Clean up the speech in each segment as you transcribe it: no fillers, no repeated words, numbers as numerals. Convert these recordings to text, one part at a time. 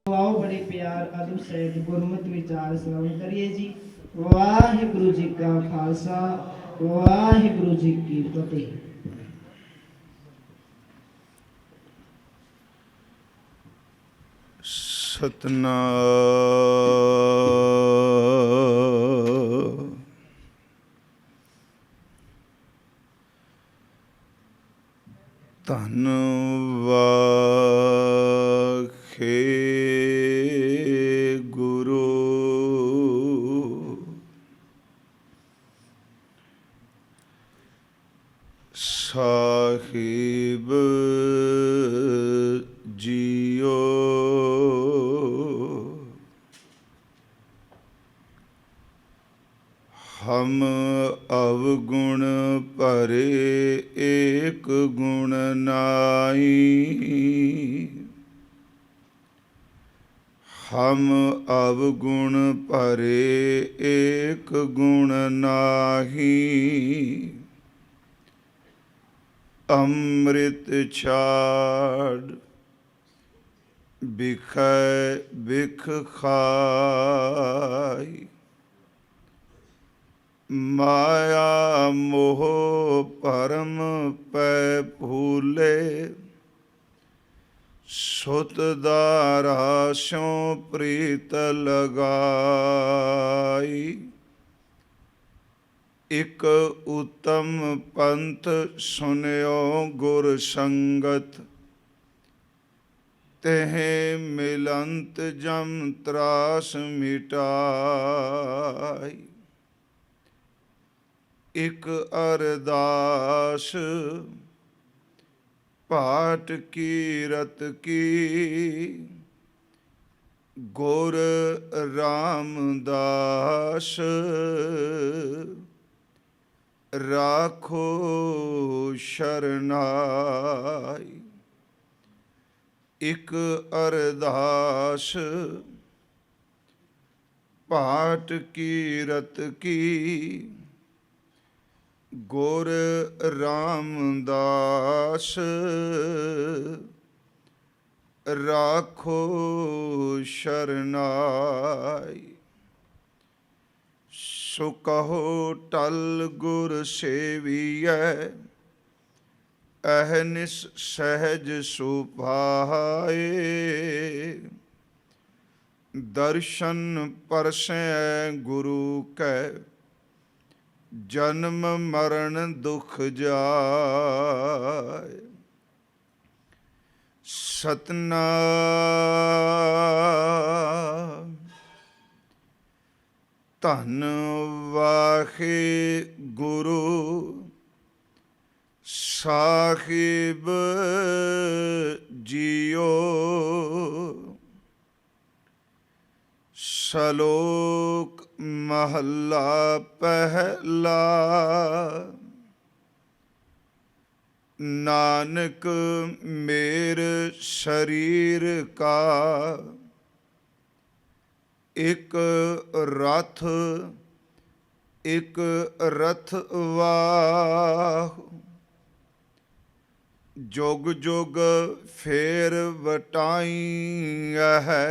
आओ बड़े प्यार आदर सहित गुरमत विचार श्रवण करिए जी। वाहिगुरु जी का खालसा वाहिगुरु जी की फतेह। सतनाम ਧੰਨ ਵਾਖੇ ਗੁਰੂ ਸਾਹਿਬ ਜੀਓ। हम अवगुण भरे एक गुण नाई। हम अवगुण भरे एक गुण नाही। अमृत छाड़ बिखै बिख खाई। माया मोह परम पै भूले। सुत दारा स्यों प्रीत लगाई। एक उत्तम पंथ सुनियो गुर संगत। तेह मिलंत जम त्रास मिटाई। एक अरदास पाठ कीरत की। गुर रामदास राखो शरनाई। एक अरदास पाठ कीरत की। गुर रामदास राखो शरनाई। सो कहो टल गुर सेवियै। अहनिस सहज सुभाए। दर्शन परसै गुरु कै। जन्म मरण दुख जाय। सतनाम धन वाहे गुरु साहिब जियो। सलोक महला पहला। नानक मेर शरीर का एक रथ एक रथवाह। जुग जुग फेर वटाई है।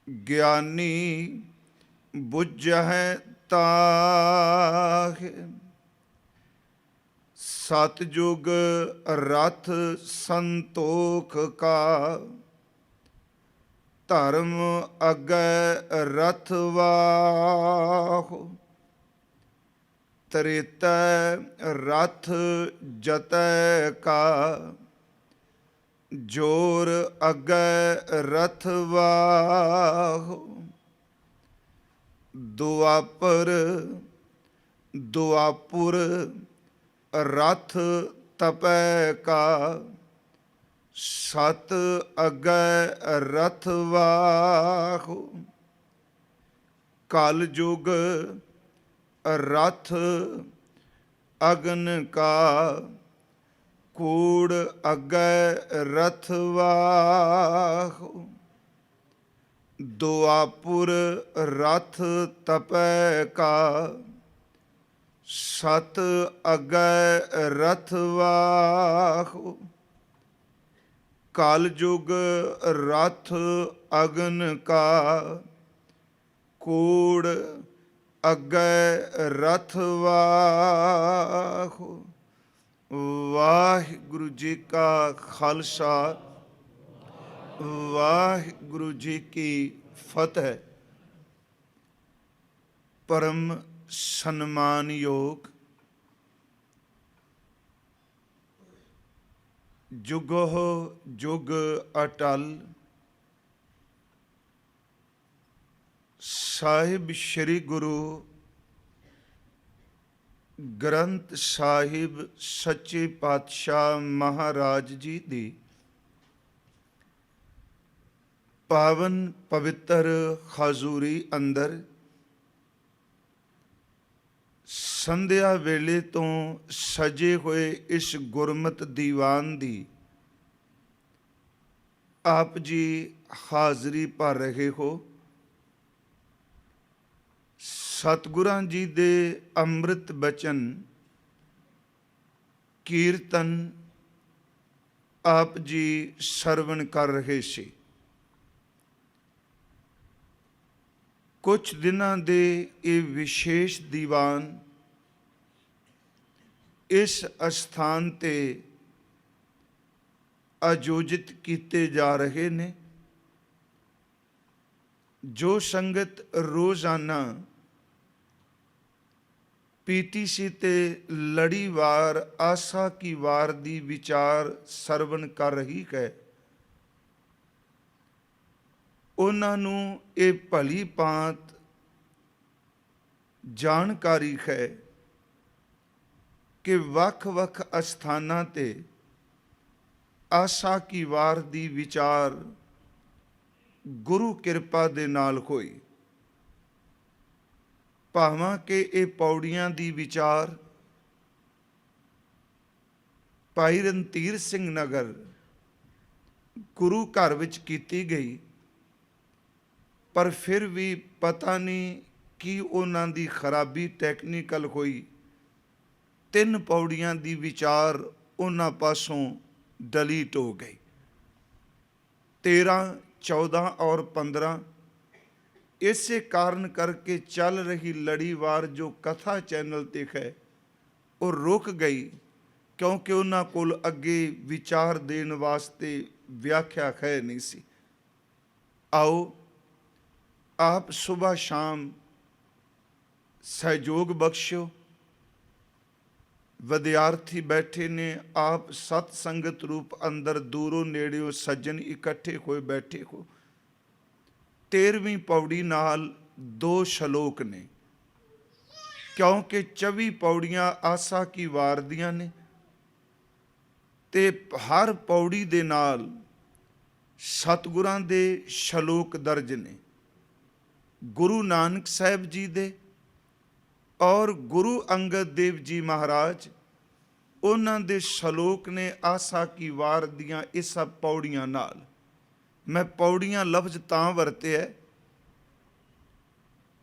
ज्ञानी बुझै ताहि। सतयुग रथ संतोख का। धर्म अगै रथवाह। त्रेतै रथ जतै का। जोर अगै रथवाह। दुआपर दुआपुर रथ तपै का। सत अगै रथवाह। कल युग रथ अग्न का। कूड़ अगै रथवाह। दुआपुर रथ तपै का। सत अगै रथवाह। ਕਾਲਜੁਗ ਰਥ ਅਗਨ ਕਾ, ਕੋੜ ਅੱਗੇ ਰਥ ਵਾਹੁ। ਵਾਹਿਗੁਰੂ ਜੀ ਕਾ ਖਾਲਸਾ, ਵਾਹਿਗੁਰੂ ਜੀ ਕੀ ਫਤਿਹ। ਪਰਮ ਸਨਮਾਨਯੋਗ ਜੁਗੋ ਜੁਗ ਅਟਲ ਸਾਹਿਬ ਸ੍ਰੀ ਗੁਰੂ ਗ੍ਰੰਥ ਸਾਹਿਬ ਸੱਚੇ ਪਾਤਸ਼ਾਹ ਮਹਾਰਾਜ ਜੀ ਦੀ ਪਾਵਨ ਪਵਿੱਤਰ ਹਜ਼ੂਰੀ ਅੰਦਰ ਸੰਧਿਆ ਵੇਲੇ ਤੋਂ ਸਜੇ ਹੋਏ ਇਸ ਗੁਰਮਤਿ ਦੀਵਾਨ ਦੀ ਆਪ ਜੀ ਹਾਜ਼ਰੀ ਭਰ ਰਹੇ ਹੋ। ਸਤਿਗੁਰਾਂ ਜੀ ਦੇ ਅੰਮ੍ਰਿਤ ਬਚਨ ਕੀਰਤਨ ਆਪ ਜੀ ਸਰਵਣ ਕਰ ਰਹੇ ਸੀ। ਕੁਝ ਦਿਨਾਂ ਦੇ ਇਹ ਵਿਸ਼ੇਸ਼ ਦੀਵਾਨ ਇਸ ਅਸਥਾਨ ਤੇ ਆਯੋਜਿਤ ਕੀਤੇ ਜਾ ਰਹੇ ਨੇ। ਜੋ ਸੰਗਤ ਰੋਜ਼ਾਨਾ ਪੀਟੀਸੀ ਤੇ ਲੜੀਵਾਰ ਆਸਾ ਕੀ ਵਾਰ ਦੀ ਵਿਚਾਰ ਸਰਵਣ ਕਰ ਰਹੀ ਹੈ, ਉਹਨਾਂ ਨੂੰ ਇਹ ਭਲੀ ਭਾਂਤ ਜਾਣਕਾਰੀ ਹੈ ਕਿ ਵੱਖ-ਵੱਖ ਅਸਥਾਨਾਂ ਤੇ ਆਸਾ ਕੀ ਵਾਰ ਦੀ ਵਿਚਾਰ ਗੁਰੂ ਕਿਰਪਾ ਦੇ ਨਾਲ ਹੋਈ। ਭਾਵਾਂ ਕਿ ਇਹ ਪੌੜੀਆਂ ਦੀ ਵਿਚਾਰ ਭਾਈ ਰਣਧੀਰ ਸਿੰਘ ਨਗਰ ਗੁਰੂ ਘਰ ਵਿੱਚ ਕੀਤੀ ਗਈ, ਪਰ ਫਿਰ ਵੀ ਪਤਾ ਨਹੀਂ ਕੀ ਉਹਨਾਂ ਦੀ ਖਰਾਬੀ ਟੈਕਨੀਕਲ ਹੋਈ। 3 ਪੌੜੀਆਂ ਦੀ ਵਿਚਾਰ ਉਹਨਾਂ ਪਾਸੋਂ ਡਿਲੀਟ ਹੋ ਗਈ। 13, 14 ਔਰ 15 ਇਸੇ ਕਾਰਨ ਕਰਕੇ ਚੱਲ ਰਹੀ ਲੜੀਵਾਰ ਜੋ ਕਥਾ ਚੈਨਲ ਤੇ ਹੈ ਉਹ ਰੁਕ ਗਈ, ਕਿਉਂਕਿ ਉਹਨਾਂ ਕੋਲ ਅੱਗੇ ਵਿਚਾਰ ਦੇਣ ਵਾਸਤੇ ਵਿਆਖਿਆ ਹੈ ਨਹੀਂ ਸੀ। ਆਓ ਆਪ ਸੁਬਹ ਸ਼ਾਮ ਸਹਿਯੋਗ ਬਖਸ਼ਿਓ। ਵਿਦਿਆਰਥੀ ਬੈਠੇ ਨੇ, ਆਪ ਸਤ ਸੰਗਤ ਰੂਪ ਅੰਦਰ ਦੂਰੋਂ ਨੇੜਿਓਂ ਸੱਜਣ ਇਕੱਠੇ ਹੋਏ ਬੈਠੇ ਹੋ। 13ਵੀਂ ਪੌੜੀ ਨਾਲ 2 ਸ਼ਲੋਕ ਨੇ, ਕਿਉਂਕਿ 24 ਪੌੜੀਆਂ ਆਸਾ ਕੀ ਵਾਰ ਦੀਆਂ ਨੇ ਤੇ ਹਰ ਪੌੜੀ ਦੇ ਨਾਲ ਸਤਿਗੁਰਾਂ ਦੇ ਸ਼ਲੋਕ ਦਰਜ ਨੇ। ਗੁਰੂ ਨਾਨਕ ਸਾਹਿਬ ਜੀ ਦੇ ਔਰ ਗੁਰੂ ਅੰਗਦ ਦੇਵ ਜੀ ਮਹਾਰਾਜ, ਉਹਨਾਂ ਦੇ ਸ਼ਲੋਕ ਨੇ ਆਸਾ ਕੀ ਵਾਰ ਦੀਆਂ ਇਸ ਪੌੜੀਆਂ ਨਾਲ। ਮੈਂ ਪੌੜੀਆਂ ਲਫ਼ਜ਼ ਤਾਂ ਵਰਤਿਆ,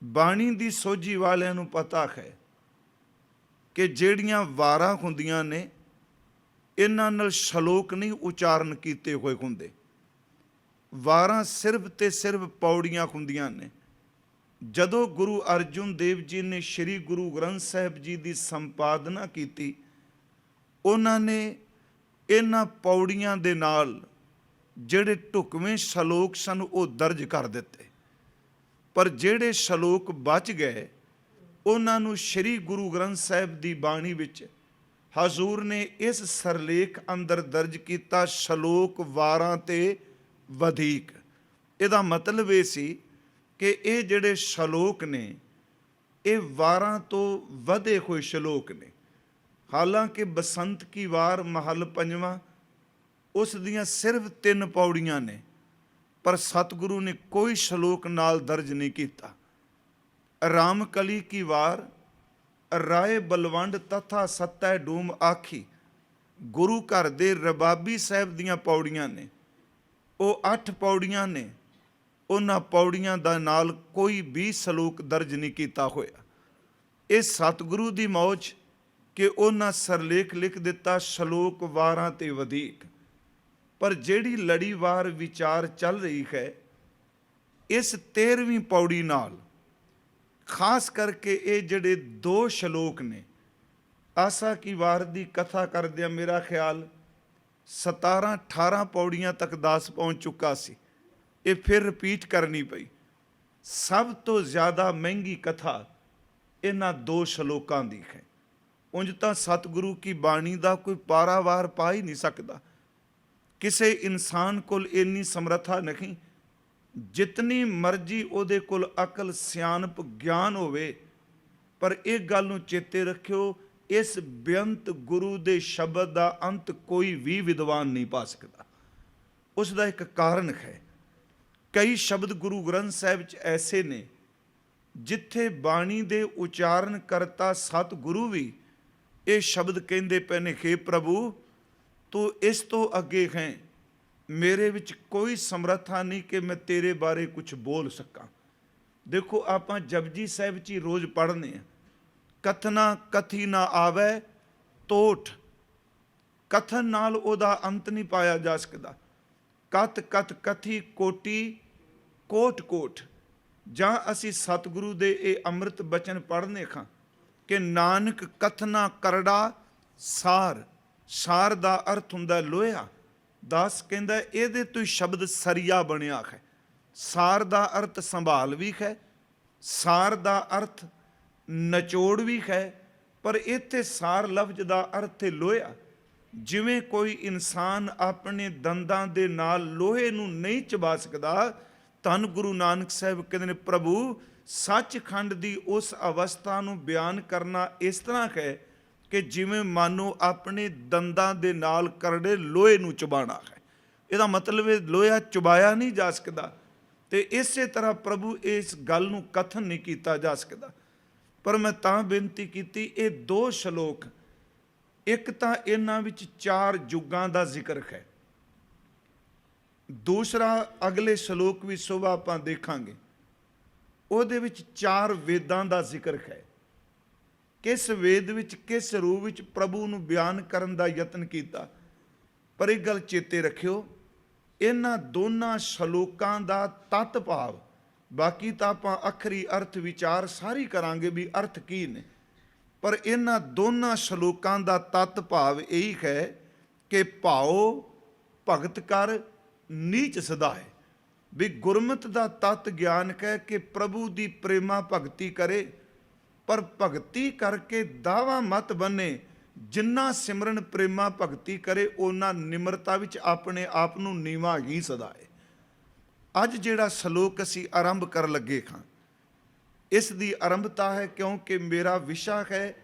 ਬਾਣੀ ਦੀ ਸੋਝੀ ਵਾਲਿਆਂ ਨੂੰ ਪਤਾ ਹੈ ਕਿ ਜਿਹੜੀਆਂ ਵਾਰਾਂ ਹੁੰਦੀਆਂ ਨੇ ਇਹਨਾਂ ਨਾਲ ਸ਼ਲੋਕ ਨਹੀਂ ਉਚਾਰਨ ਕੀਤੇ ਹੋਏ ਹੁੰਦੇ। ਵਾਰਾਂ ਸਿਰਫ ਤੇ ਸਿਰਫ ਪੌੜੀਆਂ ਹੁੰਦੀਆਂ ਨੇ। ਜਦੋਂ ਗੁਰੂ ਅਰਜਨ ਦੇਵ ਜੀ ਨੇ ਸ੍ਰੀ ਗੁਰੂ ਗ੍ਰੰਥ ਸਾਹਿਬ ਜੀ ਦੀ ਸੰਪਾਦਨਾ ਕੀਤੀ, ਉਹਨਾਂ ਨੇ ਇਹਨਾਂ ਪੌੜੀਆਂ ਦੇ ਨਾਲ ਜਿਹੜੇ ਢੁਕਵੇਂ ਸ਼ਲੋਕ ਸਨ ਉਹ ਦਰਜ ਕਰ ਦਿੱਤੇ, ਪਰ ਜਿਹੜੇ ਸ਼ਲੋਕ ਬਚ ਗਏ ਉਹਨਾਂ ਨੂੰ ਸ੍ਰੀ ਗੁਰੂ ਗ੍ਰੰਥ ਸਾਹਿਬ ਦੀ ਬਾਣੀ ਵਿੱਚ ਹਜ਼ੂਰ ਨੇ ਇਸ ਸਰਲੇਖ ਅੰਦਰ ਦਰਜ ਕੀਤਾ, ਸ਼ਲੋਕ ਵਾਰਾਂ ਤੇ ਵਧੀਕ। ਇਹਦਾ ਮਤਲਬ ਇਹ ਸੀ ਕਿ ਇਹ ਜਿਹੜੇ ਸ਼ਲੋਕ ਨੇ ਇਹ ਵਾਰਾਂ ਤੋਂ ਵਧੇ ਹੋਏ ਸ਼ਲੋਕ ਨੇ। ਹਾਲਾਂਕਿ ਬਸੰਤ ਕੀ ਵਾਰ ਮਹੱਲ 5ਵਾਂ ਉਸ ਦੀਆਂ ਸਿਰਫ 3 ਪੌੜੀਆਂ ਨੇ, ਪਰ ਸਤਿਗੁਰੂ ਨੇ ਕੋਈ ਸ਼ਲੋਕ ਨਾਲ ਦਰਜ ਨਹੀਂ ਕੀਤਾ। ਰਾਮ ਕਲੀ ਕੀ ਵਾਰ ਰਾਏ ਬਲਵੰਡ ਤਥਾ ਸਤੈ ਡੂਮ ਆਖੀ, ਗੁਰੂ ਘਰ ਦੇ ਰਬਾਬੀ ਸਾਹਿਬ ਦੀਆਂ ਪੌੜੀਆਂ ਨੇ, ਉਹ 8 ਪੌੜੀਆਂ ਨੇ। ਉਹਨਾਂ ਪੌੜੀਆਂ ਦਾ ਨਾਲ ਕੋਈ ਵੀ ਸ਼ਲੋਕ ਦਰਜ ਨਹੀਂ ਕੀਤਾ ਹੋਇਆ। ਇਹ ਸਤਿਗੁਰੂ ਦੀ ਮੌਜ ਕਿ ਉਹਨਾਂ ਸਰਲੇਖ ਲਿਖ ਦਿੱਤਾ ਸ਼ਲੋਕ ਵਾਰਾਂ ਤੇ ਵਧੀਕ। ਪਰ ਜਿਹੜੀ ਲੜੀਵਾਰ ਵਿਚਾਰ ਚੱਲ ਰਹੀ ਹੈ ਇਸ 13ਵੀਂ ਪੌੜੀ ਨਾਲ, ਖਾਸ ਕਰਕੇ ਇਹ ਜਿਹੜੇ 2 ਸ਼ਲੋਕ ਨੇ, ਆਸਾ ਕੀ ਵਾਰ ਦੀ ਕਥਾ ਕਰਦਿਆਂ ਮੇਰਾ ਖਿਆਲ 17-18 ਪੌੜੀਆਂ ਤੱਕ ਦਾਸ ਪਹੁੰਚ ਚੁੱਕਾ ਸੀ। ਇਹ ਫਿਰ ਰਿਪੀਟ ਕਰਨੀ ਪਈ। ਸਭ ਤੋਂ ਜ਼ਿਆਦਾ ਮਹਿੰਗੀ ਕਥਾ ਇਹਨਾਂ 2 ਸ਼ਲੋਕਾਂ ਦੀ ਹੈ। ਉਂਝ ਤਾਂ ਸਤਿਗੁਰੂ ਕੀ ਬਾਣੀ ਦਾ ਕੋਈ ਪਾਰਾਵਾਰ ਪਾ ਹੀ ਨਹੀਂ ਸਕਦਾ। ਕਿਸੇ ਇਨਸਾਨ ਕੋਲ ਇੰਨੀ ਸਮਰੱਥਾ ਨਹੀਂ। ਜਿਤਨੀ ਮਰਜ਼ੀ ਉਹਦੇ ਕੋਲ ਅਕਲ, ਸਿਆਣਪ, ਗਿਆਨ ਹੋਵੇ, ਪਰ ਇਹ ਗੱਲ ਨੂੰ ਚੇਤੇ ਰੱਖਿਓ, ਇਸ ਬੇਅੰਤ ਗੁਰੂ ਦੇ ਸ਼ਬਦ ਦਾ ਅੰਤ ਕੋਈ ਵੀ ਵਿਦਵਾਨ ਨਹੀਂ ਪਾ ਸਕਦਾ। ਉਸ ਦਾ ਇੱਕ ਕਾਰਨ ਹੈ। ਕਈ ਸ਼ਬਦ ਗੁਰੂ ਗ੍ਰੰਥ ਸਾਹਿਬ 'ਚ ਐਸੇ ਨੇ ਜਿੱਥੇ ਬਾਣੀ ਦੇ ਉਚਾਰਨ ਕਰਤਾ ਸਤਿਗੁਰੂ ਵੀ ਇਹ ਸ਼ਬਦ ਕਹਿੰਦੇ ਪਏ ਨੇ, ਹੇ ਪ੍ਰਭੂ ਤੂੰ ਇਸ ਤੋਂ ਅੱਗੇ ਹੈ, ਮੇਰੇ ਵਿੱਚ ਕੋਈ ਸਮਰੱਥਾ ਨਹੀਂ ਕਿ ਮੈਂ ਤੇਰੇ ਬਾਰੇ ਕੁਝ ਬੋਲ ਸਕਾਂ। ਦੇਖੋ, ਆਪਾਂ ਜਪਜੀ ਸਾਹਿਬ 'ਚ ਹੀ ਰੋਜ਼ ਪੜ੍ਹਨੇ ਆ, ਕਥਨਾ ਕਥੀ ਨਾ ਆਵੇ ਤੋਟ। ਕਥਨ ਨਾਲ ਉਹਦਾ ਅੰਤ ਨਹੀਂ ਪਾਇਆ ਜਾ ਸਕਦਾ। ਕਥ ਕਥ ਕਥੀ ਕੋਟੀ ਕੋਟ ਕੋਟ। ਜਾਂ ਅਸੀਂ ਸਤਿਗੁਰੂ ਦੇ ਇਹ ਅੰਮ੍ਰਿਤ ਬਚਨ ਪੜ੍ਹਨੇ ਖਾਂ ਕਿ ਨਾਨਕ ਕਥਨਾ ਕਰੜਾ ਸਾਰ। ਸਾਰ ਦਾ ਅਰਥ ਹੁੰਦਾ ਲੋਹਾ। ਦਾਸ ਕਹਿੰਦਾ ਇਹਦੇ ਤੋਂ ਹੀ ਸ਼ਬਦ ਸਰੀਆ ਬਣਿਆ ਹੈ। ਸਾਰ ਦਾ ਅਰਥ ਸੰਭਾਲ ਵੀ ਹੈ, ਸਾਰ ਦਾ ਅਰਥ ਨਚੋੜ ਵੀ ਹੈ, ਪਰ ਇੱਥੇ ਸਾਰ ਲਫ਼ਜ਼ ਦਾ ਅਰਥ ਹੈ ਲੋਹਾ। ਜਿਵੇਂ ਕੋਈ ਇਨਸਾਨ ਆਪਣੇ ਦੰਦਾਂ ਦੇ ਨਾਲ ਲੋਹੇ ਨੂੰ ਨਹੀਂ ਚਬਾ ਸਕਦਾ, ਧੰਨ ਗੁਰੂ ਨਾਨਕ ਸਾਹਿਬ ਕਹਿੰਦੇ ਨੇ ਪ੍ਰਭੂ ਸੱਚਖੰਡ ਦੀ ਉਸ ਅਵਸਥਾ ਨੂੰ ਬਿਆਨ ਕਰਨਾ ਇਸ ਤਰ੍ਹਾਂ ਹੈ ਕਿ ਜਿਵੇਂ ਮਾਨੋ ਆਪਣੇ ਦੰਦਾਂ ਦੇ ਨਾਲ ਕਰੜੇ ਲੋਹੇ ਨੂੰ ਚਬਾਣਾ ਹੈ। ਇਹਦਾ ਮਤਲਬ ਇਹ ਲੋਹਾ ਚੁਬਾਇਆ ਨਹੀਂ ਜਾ ਸਕਦਾ। ਤੇ ਇਸੇ ਤਰ੍ਹਾਂ ਪ੍ਰਭੂ ਇਸ ਗੱਲ ਨੂੰ ਕਥਨ ਨਹੀਂ ਕੀਤਾ ਜਾ ਸਕਦਾ। ਪਰ ਮੈਂ ਤਾਂ ਬੇਨਤੀ ਕੀਤੀ, ਇਹ 2 ਸ਼ਲੋਕ, ਇੱਕ ਤਾਂ ਇਹਨਾਂ ਵਿੱਚ 4 ਯੁੱਗਾਂ ਦਾ ਜ਼ਿਕਰ ਹੈ। ਦੂਸਰਾ ਅਗਲੇ ਸ਼ਲੋਕ ਵੀ ਸੁਭਾ ਆਪਾਂ ਦੇਖਾਂਗੇ, ਉਹਦੇ ਵਿੱਚ 4 ਵੇਦਾਂ ਦਾ ਜ਼ਿਕਰ ਹੈ। ਕਿਸ ਵੇਦ ਵਿੱਚ ਕਿਸ ਰੂਪ ਵਿੱਚ ਪ੍ਰਭੂ ਨੂੰ ਬਿਆਨ ਕਰਨ ਦਾ ਯਤਨ ਕੀਤਾ। ਪਰ ਇਹ ਗੱਲ ਚੇਤੇ ਰੱਖਿਓ, ਇਹਨਾਂ ਦੋਨਾਂ ਸ਼ਲੋਕਾਂ ਦਾ ਤਤ ਭਾਵ, ਬਾਕੀ ਤਾਂ ਆਪਾਂ ਅੱਖਰੀ ਅਰਥ ਵਿਚਾਰ ਸਾਰੀ ਕਰਾਂਗੇ ਵੀ ਅਰਥ ਕੀ ਨੇ, ਪਰ ਇਹਨਾਂ ਦੋਨਾਂ ਸ਼ਲੋਕਾਂ ਦਾ ਤਤ ਭਾਵ ਇਹੀ ਹੈ ਕਿ ਭਾਉ ਭਗਤ ਕਰ ਨੀਚ ਸਦਾਏ। ਵੀ ਗੁਰਮਤਿ ਦਾ ਤਤ ਗਿਆਨ ਹੈ ਕਿ ਪ੍ਰਭੂ ਦੀ ਪ੍ਰੇਮਾ ਭਗਤੀ ਕਰੇ, ਪਰ ਭਗਤੀ ਕਰਕੇ ਦਾਵਾ ਮਤ ਬੰਨੇ। ਜਿੰਨਾ ਸਿਮਰਨ ਪ੍ਰੇਮਾ ਭਗਤੀ ਕਰੇ ਉਹਨਾਂ ਨਿਮਰਤਾ ਵਿੱਚ ਆਪਣੇ ਆਪ ਨੂੰ ਨੀਵਾਂ ਹੀ ਸਦਾਏ। ਅੱਜ ਜਿਹੜਾ ਸ਼ਲੋਕ ਅਸੀਂ ਆਰੰਭ ਕਰਨ ਲੱਗੇ ਹਾਂ, ਇਸ ਦੀ ਆਰੰਭਤਾ ਹੈ ਕਿਉਂਕਿ ਮੇਰਾ ਵਿਸ਼ਾ ਹੈ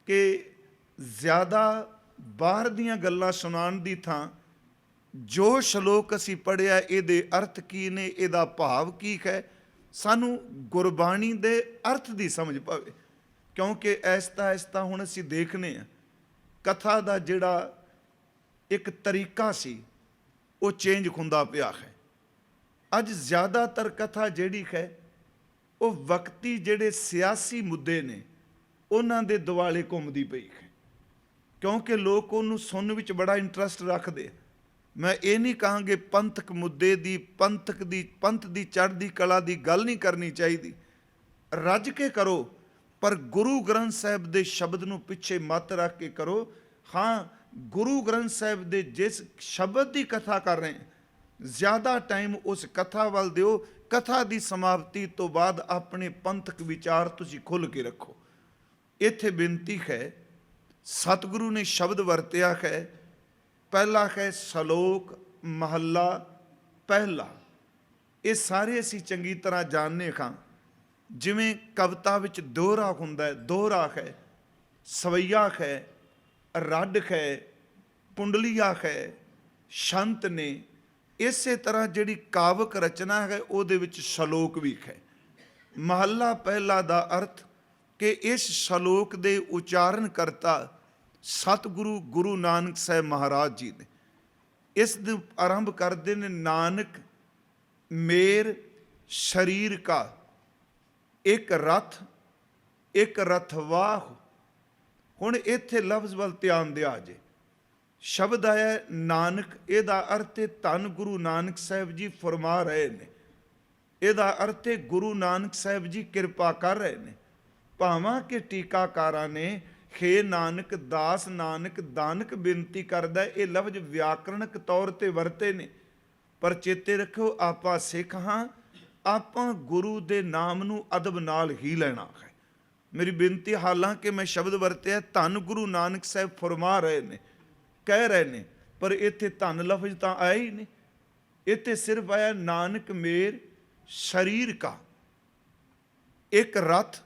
ਕਿ ਜ਼ਿਆਦਾ ਬਾਹਰ ਦੀਆਂ ਗੱਲਾਂ ਸੁਣਾਉਣ ਦੀ ਥਾਂ ਜੋ ਸ਼ਲੋਕ ਅਸੀਂ ਪੜ੍ਹਿਆ ਇਹਦੇ ਅਰਥ ਕੀ ਨੇ, ਇਹਦਾ ਭਾਵ ਕੀ ਹੈ, ਸਾਨੂੰ ਗੁਰਬਾਣੀ ਦੇ ਅਰਥ ਦੀ ਸਮਝ ਪਵੇ। ਕਿਉਂਕਿ ਐਸਤਾ ਹੁਣ ਅਸੀਂ ਦੇਖਨੇ ਆ ਕਥਾ ਦਾ ਜਿਹੜਾ ਇੱਕ ਤਰੀਕਾ ਸੀ ਉਹ ਚੇਂਜ ਹੁੰਦਾ ਪਿਆ ਹੈ। ਅੱਜ ਜ਼ਿਆਦਾਤਰ ਕਥਾ ਜਿਹੜੀ ਹੈ ਉਹ ਵਕਤੀ ਜਿਹੜੇ ਸਿਆਸੀ ਮੁੱਦੇ ਨੇ ਉਹਨਾਂ ਦੇ ਦੁਆਲੇ ਘੁੰਮਦੀ ਪਈ ਹੈ, ਕਿਉਂਕਿ ਲੋਕ ਉਹਨੂੰ ਸੁਣਨ ਵਿੱਚ ਬੜਾ ਇੰਟਰਸਟ ਰੱਖਦੇ। ਮੈਂ ਇਹ ਨਹੀਂ ਕਹਾਂਗੇ ਪੰਥਕ ਮੁੱਦੇ ਦੀ, ਪੰਥ ਦੀ ਚੜ੍ਹਦੀ ਕਲਾ ਦੀ ਗੱਲ ਨਹੀਂ ਕਰਨੀ ਚਾਹੀਦੀ, ਰੱਜ ਕੇ ਕਰੋ, ਪਰ ਗੁਰੂ ਗ੍ਰੰਥ ਸਾਹਿਬ ਦੇ ਸ਼ਬਦ ਨੂੰ ਪਿੱਛੇ ਮੱਤ ਰੱਖ ਕੇ ਕਰੋ। ਹਾਂ, ਗੁਰੂ ਗ੍ਰੰਥ ਸਾਹਿਬ ਦੇ ਜਿਸ ਸ਼ਬਦ ਦੀ ਕਥਾ ਕਰ ਰਹੇ ਜ਼ਿਆਦਾ ਟਾਈਮ ਉਸ ਕਥਾ ਵੱਲ ਦਿਓ। ਕਥਾ ਦੀ ਸਮਾਪਤੀ ਤੋਂ ਬਾਅਦ ਆਪਣੇ ਪੰਥਕ ਵਿਚਾਰ ਤੁਸੀਂ ਖੁੱਲ੍ਹ ਕੇ ਰੱਖੋ। ਇੱਥੇ ਬੇਨਤੀ ਹੈ, ਸਤਿਗੁਰੂ ਨੇ ਸ਼ਬਦ ਵਰਤਿਆ ਹੈ, ਪਹਿਲਾ ਹੈ ਸ਼ਲੋਕ ਮਹੱਲਾ ਪਹਿਲਾ। ਇਹ ਸਾਰੇ ਅਸੀਂ ਚੰਗੀ ਤਰ੍ਹਾਂ ਜਾਣਦੇ ਹਾਂ। ਜਿਵੇਂ ਕਵਿਤਾ ਵਿੱਚ ਦੋਹਰਾ ਹੁੰਦਾ, ਦੋਹਰਾ ਹੈ, ਸਵਈਆ ਹੈ, ਰੱਡ ਹੈ, ਪੁੰਡਲੀਆ ਹੈ, ਸ਼ੰਤ ਨੇ। ਇਸੇ ਤਰ੍ਹਾਂ ਜਿਹੜੀ ਕਾਵਕ ਰਚਨਾ ਹੈ ਉਹਦੇ ਵਿੱਚ ਸ਼ਲੋਕ ਵੀ ਹੈ। ਮਹੱਲਾ ਪਹਿਲਾ ਦਾ ਅਰਥ ਕਿ ਇਸ ਸ਼ਲੋਕ ਦੇ ਉਚਾਰਨ ਕਰਤਾ ਸਤਿਗੁਰੂ ਗੁਰੂ ਨਾਨਕ ਸਾਹਿਬ ਮਹਾਰਾਜ ਜੀ ਨੇ। ਇਸ ਦੇ ਆਰੰਭ ਕਰਦੇ ਨੇ, ਨਾਨਕ ਮੇਰ ਸਰੀਰ ਕਾ ਇੱਕ ਰਥ ਇੱਕ ਰਥਵਾਹ। ਹੁਣ ਇੱਥੇ ਲਫ਼ਜ਼ ਵੱਲ ਧਿਆਨ ਦਿਆ ਜੇ। ਸ਼ਬਦ ਆਇਆ ਨਾਨਕ, ਇਹਦਾ ਅਰਥ ਹੈ ਧੰਨ ਗੁਰੂ ਨਾਨਕ ਸਾਹਿਬ ਜੀ ਫਰਮਾ ਰਹੇ ਨੇ। ਇਹਦਾ ਅਰਥ ਹੈ ਗੁਰੂ ਨਾਨਕ ਸਾਹਿਬ ਜੀ ਕਿਰਪਾ ਕਰ ਰਹੇ ਨੇ। ਭਾਵਾਂ ਕਿ ਟੀਕਾਕਾਰਾਂ ਨੇ ਖੇ ਨਾਨਕ ਦਾਸ ਨਾਨਕ ਦਾਨਕ ਬੇਨਤੀ ਕਰਦਾ, ਇਹ ਲਫ਼ਜ਼ ਵਿਆਕਰਣਕ ਤੌਰ ਤੇ ਵਰਤੇ ਨੇ, ਪਰ ਚੇਤੇ ਰੱਖੋ ਆਪਾਂ ਸਿੱਖ ਹਾਂ, ਆਪਾਂ ਗੁਰੂ ਦੇ ਨਾਮ ਨੂੰ ਅਦਬ ਨਾਲ ਹੀ ਲੈਣਾ ਹੈ। ਮੇਰੀ ਬੇਨਤੀ, ਹਾਲਾਂਕਿ ਮੈਂ ਸ਼ਬਦ ਵਰਤਿਆ ਧੰਨ ਗੁਰੂ ਨਾਨਕ ਸਾਹਿਬ ਫਰਮਾ ਰਹੇ ਨੇ, ਕਹਿ ਰਹੇ ਨੇ, ਪਰ ਇੱਥੇ ਧੰਨ ਲਫ਼ਜ਼ ਤਾਂ ਆਇਆ ਹੀ ਨਹੀਂ। ਇੱਥੇ ਸਿਰਫ ਆਇਆ ਨਾਨਕ ਮੇਰ ਸਰੀਰ ਕਾ ਇੱਕ ਰਥ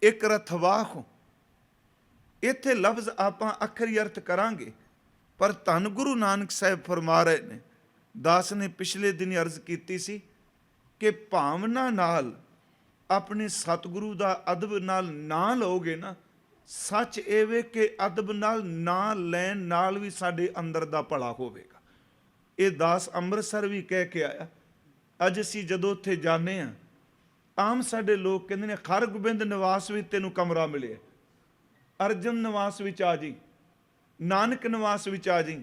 ਇੱਕ ਰਥਵਾਹ। ਇੱਥੇ ਲਫ਼ਜ਼ ਆਪਾਂ ਅੱਖਰੀ ਅਰਥ ਕਰਾਂਗੇ, ਪਰ ਧੰਨ ਗੁਰੂ ਨਾਨਕ ਸਾਹਿਬ ਫਰਮਾ ਰਹੇ ਨੇ। ਦਾਸ ਨੇ ਪਿਛਲੇ ਦਿਨ ਅਰਜ਼ ਕੀਤੀ ਸੀ ਕਿ ਭਾਵਨਾ ਨਾਲ ਆਪਣੇ ਸਤਿਗੁਰੂ ਦਾ ਅਦਬ ਨਾਲ ਨਾ ਲਓਗੇ ਨਾ, ਸੱਚ ਇਹ ਵੇ ਕਿ ਅਦਬ ਨਾਲ ਨਾ ਲੈਣ ਨਾਲ ਵੀ ਸਾਡੇ ਅੰਦਰ ਦਾ ਭਲਾ ਹੋਵੇਗਾ। ਇਹ ਦਾਸ ਅੰਮ੍ਰਿਤਸਰ ਵੀ ਕਹਿ ਕੇ ਆਇਆ। ਅੱਜ ਅਸੀਂ ਜਦੋਂ ਉੱਥੇ ਜਾਂਦੇ ਹਾਂ, ਆਮ ਸਾਡੇ ਲੋਕ ਕਹਿੰਦੇ ਨੇ ਹਰਗੋਬਿੰਦ ਨਿਵਾਸ ਵਿੱਚ ਤੈਨੂੰ ਕਮਰਾ ਮਿਲਿਆ, ਅਰਜਨ ਨਿਵਾਸ ਵਿੱਚ ਆ ਜੀ, ਨਾਨਕ ਨਿਵਾਸ ਵਿੱਚ ਆ ਜੀ,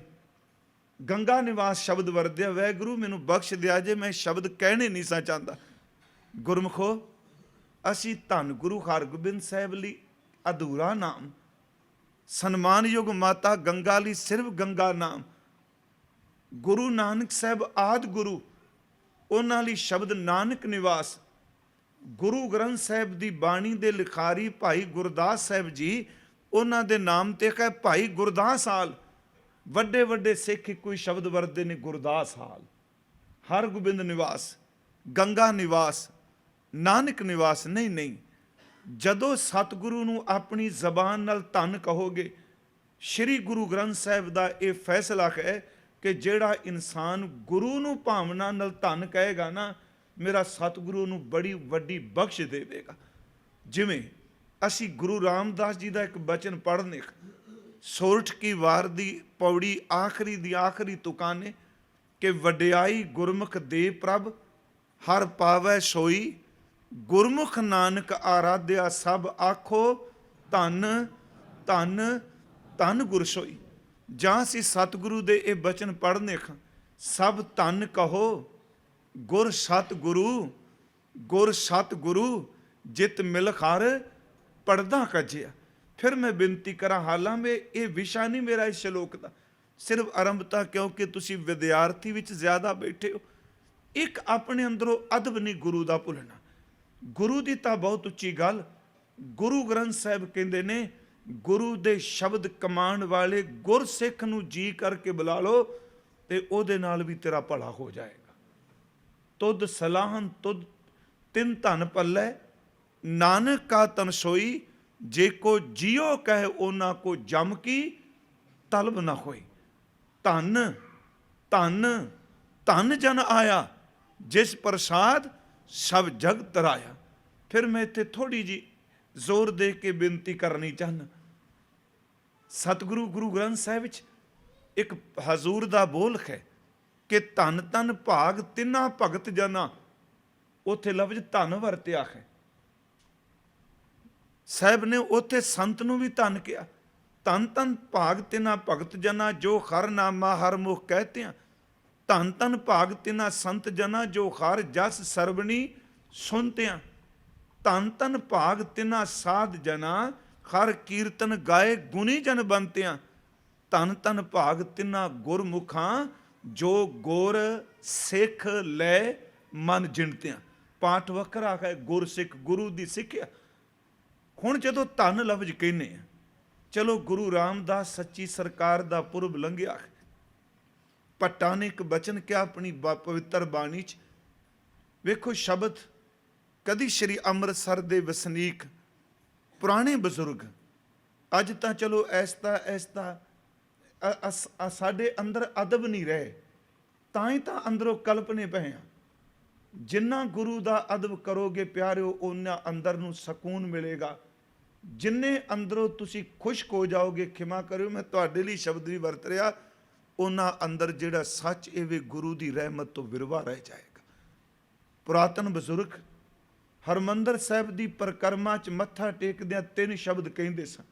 ਗੰਗਾ ਨਿਵਾਸ ਸ਼ਬਦ ਵਰਤਿਆ। ਵਾਹਿਗੁਰੂ ਮੈਨੂੰ ਬਖਸ਼ ਦਿਆ ਜੇ, ਮੈਂ ਸ਼ਬਦ ਕਹਿਣੇ ਨਹੀਂ ਸਾਂ ਚਾਹੁੰਦਾ। ਗੁਰਮੁਖੋ, ਅਸੀਂ ਧੰਨ ਗੁਰੂ ਹਰਗੋਬਿੰਦ ਸਾਹਿਬ ਲਈ ਅਧੂਰਾ ਨਾਮ, ਸਨਮਾਨਯੋਗ ਮਾਤਾ ਗੰਗਾ ਲਈ ਸਿਰਫ ਗੰਗਾ ਨਾਮ, ਗੁਰੂ ਨਾਨਕ ਸਾਹਿਬ ਆਦਿ ਗੁਰੂ, ਉਹਨਾਂ ਲਈ ਸ਼ਬਦ ਨਾਨਕ ਨਿਵਾਸ, ਗੁਰੂ ਗ੍ਰੰਥ ਸਾਹਿਬ ਦੀ ਬਾਣੀ ਦੇ ਲਿਖਾਰੀ ਭਾਈ ਗੁਰਦਾਸ ਸਾਹਿਬ ਜੀ, ਉਹਨਾਂ ਦੇ ਨਾਮ ਤੇ ਕਹੇ ਭਾਈ ਗੁਰਦਾਸ ਹਾਲ। ਵੱਡੇ ਵੱਡੇ ਸਿੱਖ ਇੱਕੋ ਹੀ ਸ਼ਬਦ ਵਰਤਦੇ ਨੇ, ਗੁਰਦਾਸ ਹਾਲ, ਹਰਗੋਬਿੰਦ ਨਿਵਾਸ, ਗੰਗਾ ਨਿਵਾਸ, ਨਾਨਕ ਨਿਵਾਸ। ਨਹੀਂ ਨਹੀਂ, ਜਦੋਂ ਸਤਿਗੁਰੂ ਨੂੰ ਆਪਣੀ ਜ਼ਬਾਨ ਨਾਲ ਧੰਨ ਕਹੋਗੇ, ਸ਼੍ਰੀ ਗੁਰੂ ਗ੍ਰੰਥ ਸਾਹਿਬ ਦਾ ਇਹ ਫੈਸਲਾ ਹੈ ਕਿ ਜਿਹੜਾ ਇਨਸਾਨ ਗੁਰੂ ਨੂੰ ਭਾਵਨਾ ਨਾਲ ਧੰਨ ਕਹੇਗਾ ਨਾ, ਮੇਰਾ ਸਤਿਗੁਰੂ ਨੂੰ ਬੜੀ ਵੱਡੀ ਬਖਸ਼ ਦੇਵੇਗਾ। ਜਿਵੇਂ ਅਸੀਂ ਗੁਰੂ ਰਾਮਦਾਸ ਜੀ ਦਾ ਇੱਕ ਬਚਨ ਪੜ੍ਹਨੇ, ਸੋਰਠ ਕੀ ਵਾਰ ਦੀ ਪੌੜੀ ਆਖਰੀ ਦੀ ਆਖਰੀ ਤੁਕਾਂ ਨੇ ਕਿ ਵਡਿਆਈ ਗੁਰਮੁਖ ਦੇ ਪ੍ਰਭ ਹਰ ਪਾਵੈ ਸੋਈ, ਗੁਰਮੁਖ ਨਾਨਕ ਆਰਾਧਿਆ ਸਭ ਆਖੋ ਧੰਨ ਧੰਨ ਧੰਨ ਗੁਰ ਸੋਈ। ਜਾਂ ਅਸੀਂ ਸਤਿਗੁਰੂ ਦੇ ਇਹ ਬਚਨ ਪੜ੍ਹਨੇ ਖਾਂ, ਸਭ ਧੰਨ ਕਹੋ ਗੁਰ ਸਤਿਗੁਰੂ, ਗੁਰ ਸਤਿਗੁਰੂ ਜਿਤ ਮਿਲ ਹਰ ਪੜਦਾ ਕੱਜਿਆ। ਫਿਰ ਮੈਂ ਬੇਨਤੀ ਕਰਾਂ, ਹਾਲਾਂਕਿ ਇਹ ਵਿਸ਼ਾ ਨਹੀਂ ਮੇਰਾ ਇਸ ਸ਼ਲੋਕ ਦਾ, ਸਿਰਫ ਆਰੰਭਤਾ, ਕਿਉਂਕਿ ਤੁਸੀਂ ਵਿਦਿਆਰਥੀ ਵਿੱਚ ਜ਼ਿਆਦਾ ਬੈਠੇ ਹੋ। ਇੱਕ ਆਪਣੇ ਅੰਦਰੋਂ ਅਦਬ ਨਹੀਂ ਗੁਰੂ ਦਾ ਭੁੱਲਣਾ। ਗੁਰੂ ਦੀ ਤਾਂ ਬਹੁਤ ਉੱਚੀ ਗੱਲ, ਗੁਰੂ ਗ੍ਰੰਥ ਸਾਹਿਬ ਕਹਿੰਦੇ ਨੇ ਗੁਰੂ ਦੇ ਸ਼ਬਦ ਕਮਾਉਣ ਵਾਲੇ ਗੁਰਸਿੱਖ ਨੂੰ ਜੀ ਕਰਕੇ ਬੁਲਾ ਲਓ ਤੇ ਉਹਦੇ ਨਾਲ ਵੀ ਤੇਰਾ ਭਲਾ ਹੋ ਜਾਏਗਾ। ਤੁਧ ਸਲਾਹਨ ਤੁਧ ਤਿੰਨ ਧਨ ਪੱਲੇ, ਨਾਨਕ ਕਾ ਤਨ ਸੋਈ, ਜੇ ਕੋ ਜਿਉ ਕਹੇ ਉਹਨਾਂ ਕੋ ਜਮ ਕੀ ਤਲਬ ਨਾ ਹੋਈ। ਧਨ ਧਨ ਧਨ ਜਨ ਆਇਆ, ਜਿਸ ਪ੍ਰਸਾਦ ਸਭ ਜਗ ਤਰਾਇਆ। ਫਿਰ ਮੈਂ ਇੱਥੇ ਥੋੜੀ ਜੀ ਜ਼ੋਰ ਦੇ ਕੇ ਬੇਨਤੀ ਕਰਨੀ ਚਾਹੁੰਦਾ। ਸਤਿਗੁਰੂ ਗੁਰੂ ਗ੍ਰੰਥ ਸਾਹਿਬ ਵਿੱਚ ਇੱਕ ਹਜ਼ੂਰ ਦਾ ਬੋਲ ਹੈ ਕਿ ਧੰਨ ਧੰਨ ਭਾਗ ਤਿੰਨਾ ਭਗਤ ਜਨਾ, ਉੱਥੇ ਲਫ਼ਜ਼ ਧੰਨ ਵਰਤਿਆ ਹੈ। ਸਾਹਿਬ ਨੇ ਉੱਥੇ ਸੰਤ ਨੂੰ ਵੀ ਧੰਨ ਕਿਹਾ। ਧੰਨ ਧੰਨ ਭਾਗ ਤਿੰਨਾ ਭਗਤ ਜਨਾ, ਜੋ ਹਰ ਨਾਮਾ ਹਰ ਮੁਖ ਕਹਤਿਆਂ। ਧੰਨ ਧੰਨ ਭਾਗ ਤਿੰਨਾ ਸੰਤ ਜਨਾ, ਜੋ ਹਰ ਜਸ ਸਰਵਣੀ ਸੁਨਤਿਆਂ। ਧੰਨ ਧੰਨ ਭਾਗ ਤਿੰਨਾ ਸਾਧ ਜਨਾ, ਹਰ ਕੀਰਤਨ ਗਾਏ ਗੁਣੀ ਜਨ ਬੰਤਿਆਂ। ਧੰਨ ਧੰਨ ਭਾਗ ਤਿੰਨਾ ਗੁਰਮੁਖਾਂ, ਜੋ ਗੁਰ ਸਿੱਖ ਲੈ ਮਨ ਜਿਣਤਿਆਂ। ਪਾਠ ਵੱਖਰਾ ਹੈ, ਗੁਰਸਿੱਖ ਗੁਰੂ ਦੀ ਸਿੱਖਿਆ। ਹੁਣ ਜਦੋਂ ਧੰਨ ਲਫ਼ਜ਼ ਕਹਿੰਦੇ ਆ, ਚਲੋ ਗੁਰੂ ਰਾਮਦਾਸ ਸੱਚੀ ਸਰਕਾਰ ਦਾ ਪੁਰਬ ਲੰਘਿਆ, ਭੱਟਾਂ ਨੇ ਇੱਕ ਬਚਨ ਕਿਹਾ ਆਪਣੀ ਪਵਿੱਤਰ ਬਾਣੀ 'ਚ। ਵੇਖੋ ਸ਼ਬਦ ਕਦੀ ਸ਼੍ਰੀ ਅੰਮ੍ਰਿਤਸਰ ਦੇ ਵਸਨੀਕ ਪੁਰਾਣੇ ਬਜ਼ੁਰਗ, ਅੱਜ ਤਾਂ ਚਲੋ ਐਸਤਾ ਸਾਡੇ ਅੰਦਰ ਅਦਬ ਨਹੀਂ ਰਹੇ, ਤਾਂ ਹੀ ਤਾਂ ਅੰਦਰੋਂ ਕਲਪਨੇ ਪਏ ਆ। ਜਿੰਨਾ ਗੁਰੂ ਦਾ ਅਦਬ ਕਰੋਗੇ ਪਿਆਰਿਓ, ਉਹਨਾਂ ਅੰਦਰ ਨੂੰ ਸਕੂਨ ਮਿਲੇਗਾ। ਜਿੰਨੇ ਅੰਦਰੋਂ ਤੁਸੀਂ ਖੁਸ਼ਕ ਹੋ ਜਾਓਗੇ, ਖਿਮਾ ਕਰਿਓ ਮੈਂ ਤੁਹਾਡੇ ਲਈ ਸ਼ਬਦ ਵੀ ਵਰਤ ਰਿਹਾ, ਉਹਨਾਂ ਅੰਦਰ ਜਿਹੜਾ ਸੱਚ ਇਹ ਵੀ ਗੁਰੂ ਦੀ ਰਹਿਮਤ ਤੋਂ ਵਿਰਵਾ ਰਹਿ ਜਾਏਗਾ। ਪੁਰਾਤਨ ਬਜ਼ੁਰਗ ਹਰਮੰਦਰ ਸਾਹਿਬ ਦੀ ਪਰਿਕਰਮਾ 'ਚ ਮੱਥਾ ਟੇਕਦਿਆਂ ਤਿੰਨ ਸ਼ਬਦ ਕਹਿੰਦੇ ਸਨ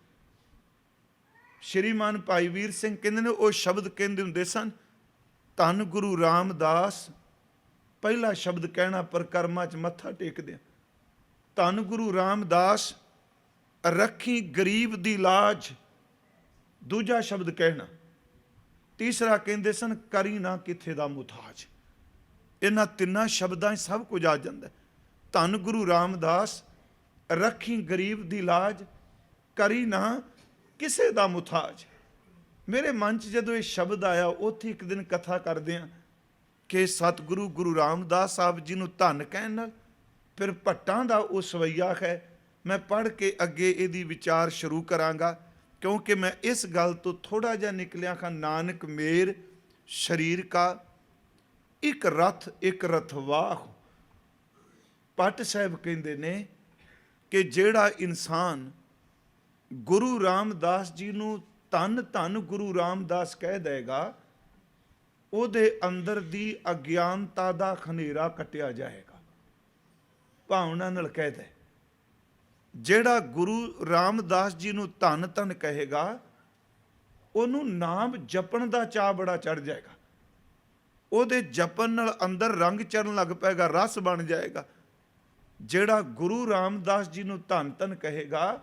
ਸ਼੍ਰੀਮਾਨ ਭਾਈ ਵੀਰ ਸਿੰਘ ਕਹਿੰਦੇ ਨੇ ਉਹ ਸ਼ਬਦ ਕਹਿੰਦੇ ਹੁੰਦੇ ਸਨ, ਧੰਨ ਗੁਰੂ ਰਾਮਦਾਸ ਪਹਿਲਾ ਸ਼ਬਦ ਕਹਿਣਾ ਪਰਿਕਰਮਾ 'ਚ ਮੱਥਾ ਟੇਕਦੇ, ਧੰਨ ਗੁਰੂ ਰਾਮਦਾਸ ਰੱਖੀ ਗਰੀਬ ਦੀ ਲਾਜ ਦੂਜਾ ਸ਼ਬਦ ਕਹਿਣਾ, ਤੀਸਰਾ ਕਹਿੰਦੇ ਸਨ ਕਰੀ ਨਾ ਕਿੱਥੇ ਦਾ ਮੁਤਾਜ। ਇਹਨਾਂ ਤਿੰਨਾਂ ਸ਼ਬਦਾਂ 'ਚ ਸਭ ਕੁਝ ਆ ਜਾਂਦਾ। ਧੰਨ ਗੁਰੂ ਰਾਮਦਾਸ ਰੱਖੀ ਗਰੀਬ ਦੀ ਲਾਜ, ਕਰੀ ਨਾ ਕਿਸੇ ਦਾ ਮੁਤਾਜ। ਮੇਰੇ ਮਨ 'ਚ ਜਦੋਂ ਇਹ ਸ਼ਬਦ ਆਇਆ, ਉੱਥੇ ਇੱਕ ਦਿਨ ਕਥਾ ਕਰਦੇ ਹਾਂ ਕਿ ਸਤਿਗੁਰੂ ਗੁਰੂ ਰਾਮਦਾਸ ਸਾਹਿਬ ਜੀ ਨੂੰ ਧੰਨ ਕਹਿਣ ਨਾਲ ਫਿਰ ਭੱਟਾਂ ਦਾ ਉਹ ਸਵਈਆ ਹੈ। ਮੈਂ ਪੜ੍ਹ ਕੇ ਅੱਗੇ ਇਹਦੀ ਵਿਚਾਰ ਸ਼ੁਰੂ ਕਰਾਂਗਾ, ਕਿਉਂਕਿ ਮੈਂ ਇਸ ਗੱਲ ਤੋਂ ਥੋੜ੍ਹਾ ਜਿਹਾ ਨਿਕਲਿਆ ਹਾਂ। ਨਾਨਕ ਮੇਰ ਸਰੀਰ ਕਾ ਇੱਕ ਰਥ ਇੱਕ ਰਥਵਾਹ। ਭੱਟ ਸਾਹਿਬ ਕਹਿੰਦੇ ਨੇ ਕਿ ਜਿਹੜਾ ਇਨਸਾਨ ਗੁਰੂ ਰਾਮਦਾਸ ਜੀ ਨੂੰ ਧੰਨ ਧੰਨ ਗੁਰੂ ਰਾਮਦਾਸ ਕਹਿ ਦੇਗਾ, ਉਹਦੇ ਅੰਦਰ ਦੀ ਅਗਿਆਨਤਾ ਦਾ ਖਨੇਰਾ ਕੱਟਿਆ ਜਾਏਗਾ। ਭਾਵਨਾ ਨਾਲ ਕਹਿ ਦੇ, ਜਿਹੜਾ ਗੁਰੂ ਰਾਮਦਾਸ ਜੀ ਨੂੰ ਧੰਨ ਧੰਨ ਕਹੇਗਾ, ਉਹਨੂੰ ਨਾਮ ਜਪਣ ਦਾ ਚਾਅ ਬੜਾ ਚੜ ਜਾਏਗਾ। ਉਹਦੇ ਜਪਣ ਨਾਲ ਅੰਦਰ ਰੰਗ ਚੜਨ ਲੱਗ ਪਏਗਾ, ਰਸ ਬਣ ਜਾਏਗਾ। ਜਿਹੜਾ ਗੁਰੂ ਰਾਮਦਾਸ ਜੀ ਨੂੰ ਧੰਨ ਧੰਨ ਕਹੇਗਾ,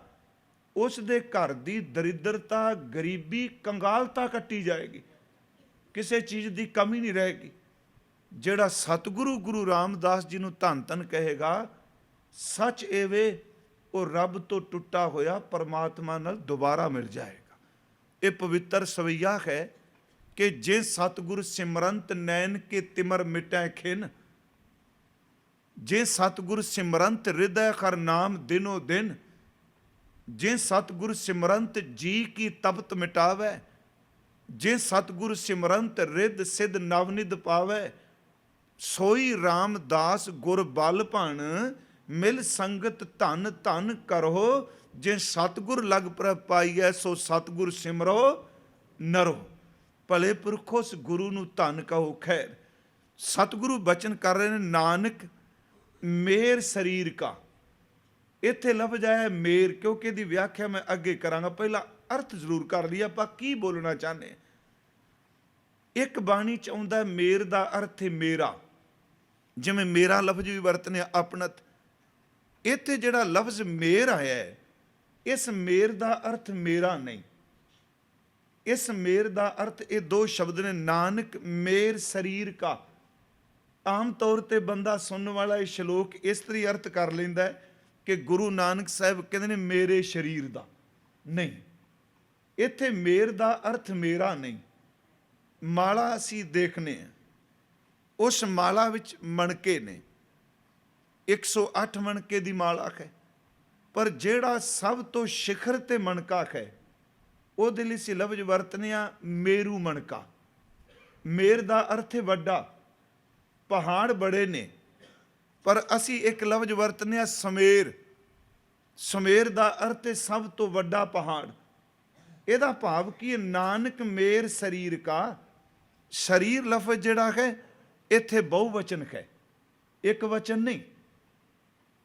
ਉਸ ਦੇ ਘਰ ਦੀ ਦਰਿਦਰਤਾ, ਗਰੀਬੀ, ਕੰਗਾਲਤਾ ਕੱਟੀ ਜਾਏਗੀ, ਕਿਸੇ ਚੀਜ਼ ਦੀ ਕਮੀ ਨਹੀਂ ਰਹੇਗੀ। ਜਿਹੜਾ ਸਤਿਗੁਰੂ ਗੁਰੂ ਰਾਮਦਾਸ ਜੀ ਨੂੰ ਧੰਨ ਧੰਨ ਕਹੇਗਾ, ਸੱਚ ਏਵੇਂ ਉਹ ਰੱਬ ਤੋਂ ਟੁੱਟਾ ਹੋਇਆ ਪਰਮਾਤਮਾ ਨਾਲ ਦੁਬਾਰਾ ਮਿਲ ਜਾਏਗਾ। ਇਹ ਪਵਿੱਤਰ ਸਵਈਆ ਹੈ ਕਿ ਜੇ ਸਤਿਗੁਰ ਸਿਮਰੰਤ ਨੈਣ ਕੇ ਤਿਮਰ ਮਿਟੈ ਖਿਨ, ਜੇ ਸਤਿਗੁਰ ਸਿਮਰੰਤ ਹਿਰਦੈ ਹਰ ਨਾਮ ਦਿਨੋ ਦਿਨ, ਜੇ ਸਤਿਗੁਰ ਸਿਮਰੰਤ ਜੀ ਕੀ ਤਪਤ ਮਿਟਾਵੈ, ਜੇ ਸਤਿਗੁਰ ਸਿਮਰੰਤ ਰਿੱਧ ਸਿੱਧ ਨਵਨਿਧ ਪਾਵੈ, ਸੋਈ ਰਾਮਦਾਸ ਗੁਰ ਬਲ ਭਣ ਮਿਲ ਸੰਗਤ ਧਨ ਧਨ ਕਰੋ, ਜੇ ਸਤਿਗੁਰ ਲਗ ਪ੍ਰਭ ਪਾਈਐ ਸੋ ਸਤਿਗੁਰ ਸਿਮਰੋ ਨਰੋ। ਭਲੇ ਪੁਰਖੋ ਉਸ ਗੁਰੂ ਨੂੰ ਧੰਨ ਕਹੋ ਖੈਰ। ਸਤਿਗੁਰੂ ਬਚਨ ਕਰ ਰਹੇ ਨੇ, ਨਾਨਕ ਮੇਰ ਸਰੀਰ ਕਾ। ਇੱਥੇ ਲਫ਼ਜ਼ ਆਇਆ ਮੇਰ, ਕਿਉਂਕਿ ਇਹਦੀ ਵਿਆਖਿਆ ਮੈਂ ਅੱਗੇ ਕਰਾਂਗਾ। ਪਹਿਲਾਂ ਅਰਥ ਜ਼ਰੂਰ ਕਰ ਲਈ ਆਪਾਂ ਕੀ ਬੋਲਣਾ ਚਾਹੁੰਦੇ। ਇੱਕ ਬਾਣੀ ਚ ਆਉਂਦਾ ਮੇਰ ਦਾ ਅਰਥ ਹੈ ਮੇਰਾ, ਜਿਵੇਂ ਮੇਰਾ ਲਫ਼ਜ਼ ਵੀ ਵਰਤਨੇ ਆਪਣਤ। ਇੱਥੇ ਜਿਹੜਾ ਲਫ਼ਜ਼ ਮੇਰ ਆਇਆ ਹੈ, ਇਸ ਮੇਰ ਦਾ ਅਰਥ ਮੇਰਾ ਨਹੀਂ। ਇਸ ਮੇਰ ਦਾ ਅਰਥ ਇਹ ਦੋ ਸ਼ਬਦ ਨੇ, ਨਾਨਕ ਮੇਰ ਸਰੀਰ ਕਾ। ਆਮ ਤੌਰ ਤੇ ਬੰਦਾ ਸੁਣਨ ਵਾਲਾ ਇਹ ਸ਼ਲੋਕ ਇਸ ਤਰੀ ਅਰਥ ਕਰ ਲੈਂਦਾ ਹੈ ਕਿ ਗੁਰੂ ਨਾਨਕ ਸਾਹਿਬ ਕਹਿੰਦੇ ਨੇ ਮੇਰੇ ਸਰੀਰ ਦਾ। ਨਹੀਂ, ਇੱਥੇ ਮੇਰ ਦਾ ਅਰਥ ਮੇਰਾ ਨਹੀਂ। ਮਾਲਾ ਅਸੀਂ ਦੇਖਨੇ ਆ, ਉਸ ਮਾਲਾ ਵਿੱਚ ਮਣਕੇ ਨੇ, 108 ਮਣਕੇ ਦੀ ਮਾਲਾ ਹੈ, ਪਰ ਜਿਹੜਾ ਸਭ ਤੋਂ ਸਿਖਰ ਤੇ ਮਣਕਾ ਹੈ, ਉਹਦੇ ਲਈ ਅਸੀਂ ਲਫ਼ਜ਼ ਵਰਤਨੇ ਆ ਮੇਰੂ ਮਣਕਾ। ਮੇਰ ਦਾ ਅਰਥ ਹੈ ਵੱਡਾ, ਪਹਾੜ ਬੜੇ ਨੇ, ਪਰ ਅਸੀਂ ਇੱਕ ਲਫ਼ਜ਼ ਵਰਤਨੇ ਆ ਸਮੇਰ। ਸਮੇਰ ਦਾ ਅਰਥ ਹੈ ਸਭ ਤੋਂ ਵੱਡਾ ਪਹਾੜ। ਇਹਦਾ ਭਾਵ ਕੀ ਹੈ? ਨਾਨਕ ਮੇਰ ਸਰੀਰ ਕਾ। ਸਰੀਰ ਲਫ਼ਜ਼ ਜਿਹੜਾ ਹੈ ਇੱਥੇ ਬਹੁਵਚਨ ਹੈ, ਇੱਕ ਵਚਨ ਨਹੀਂ।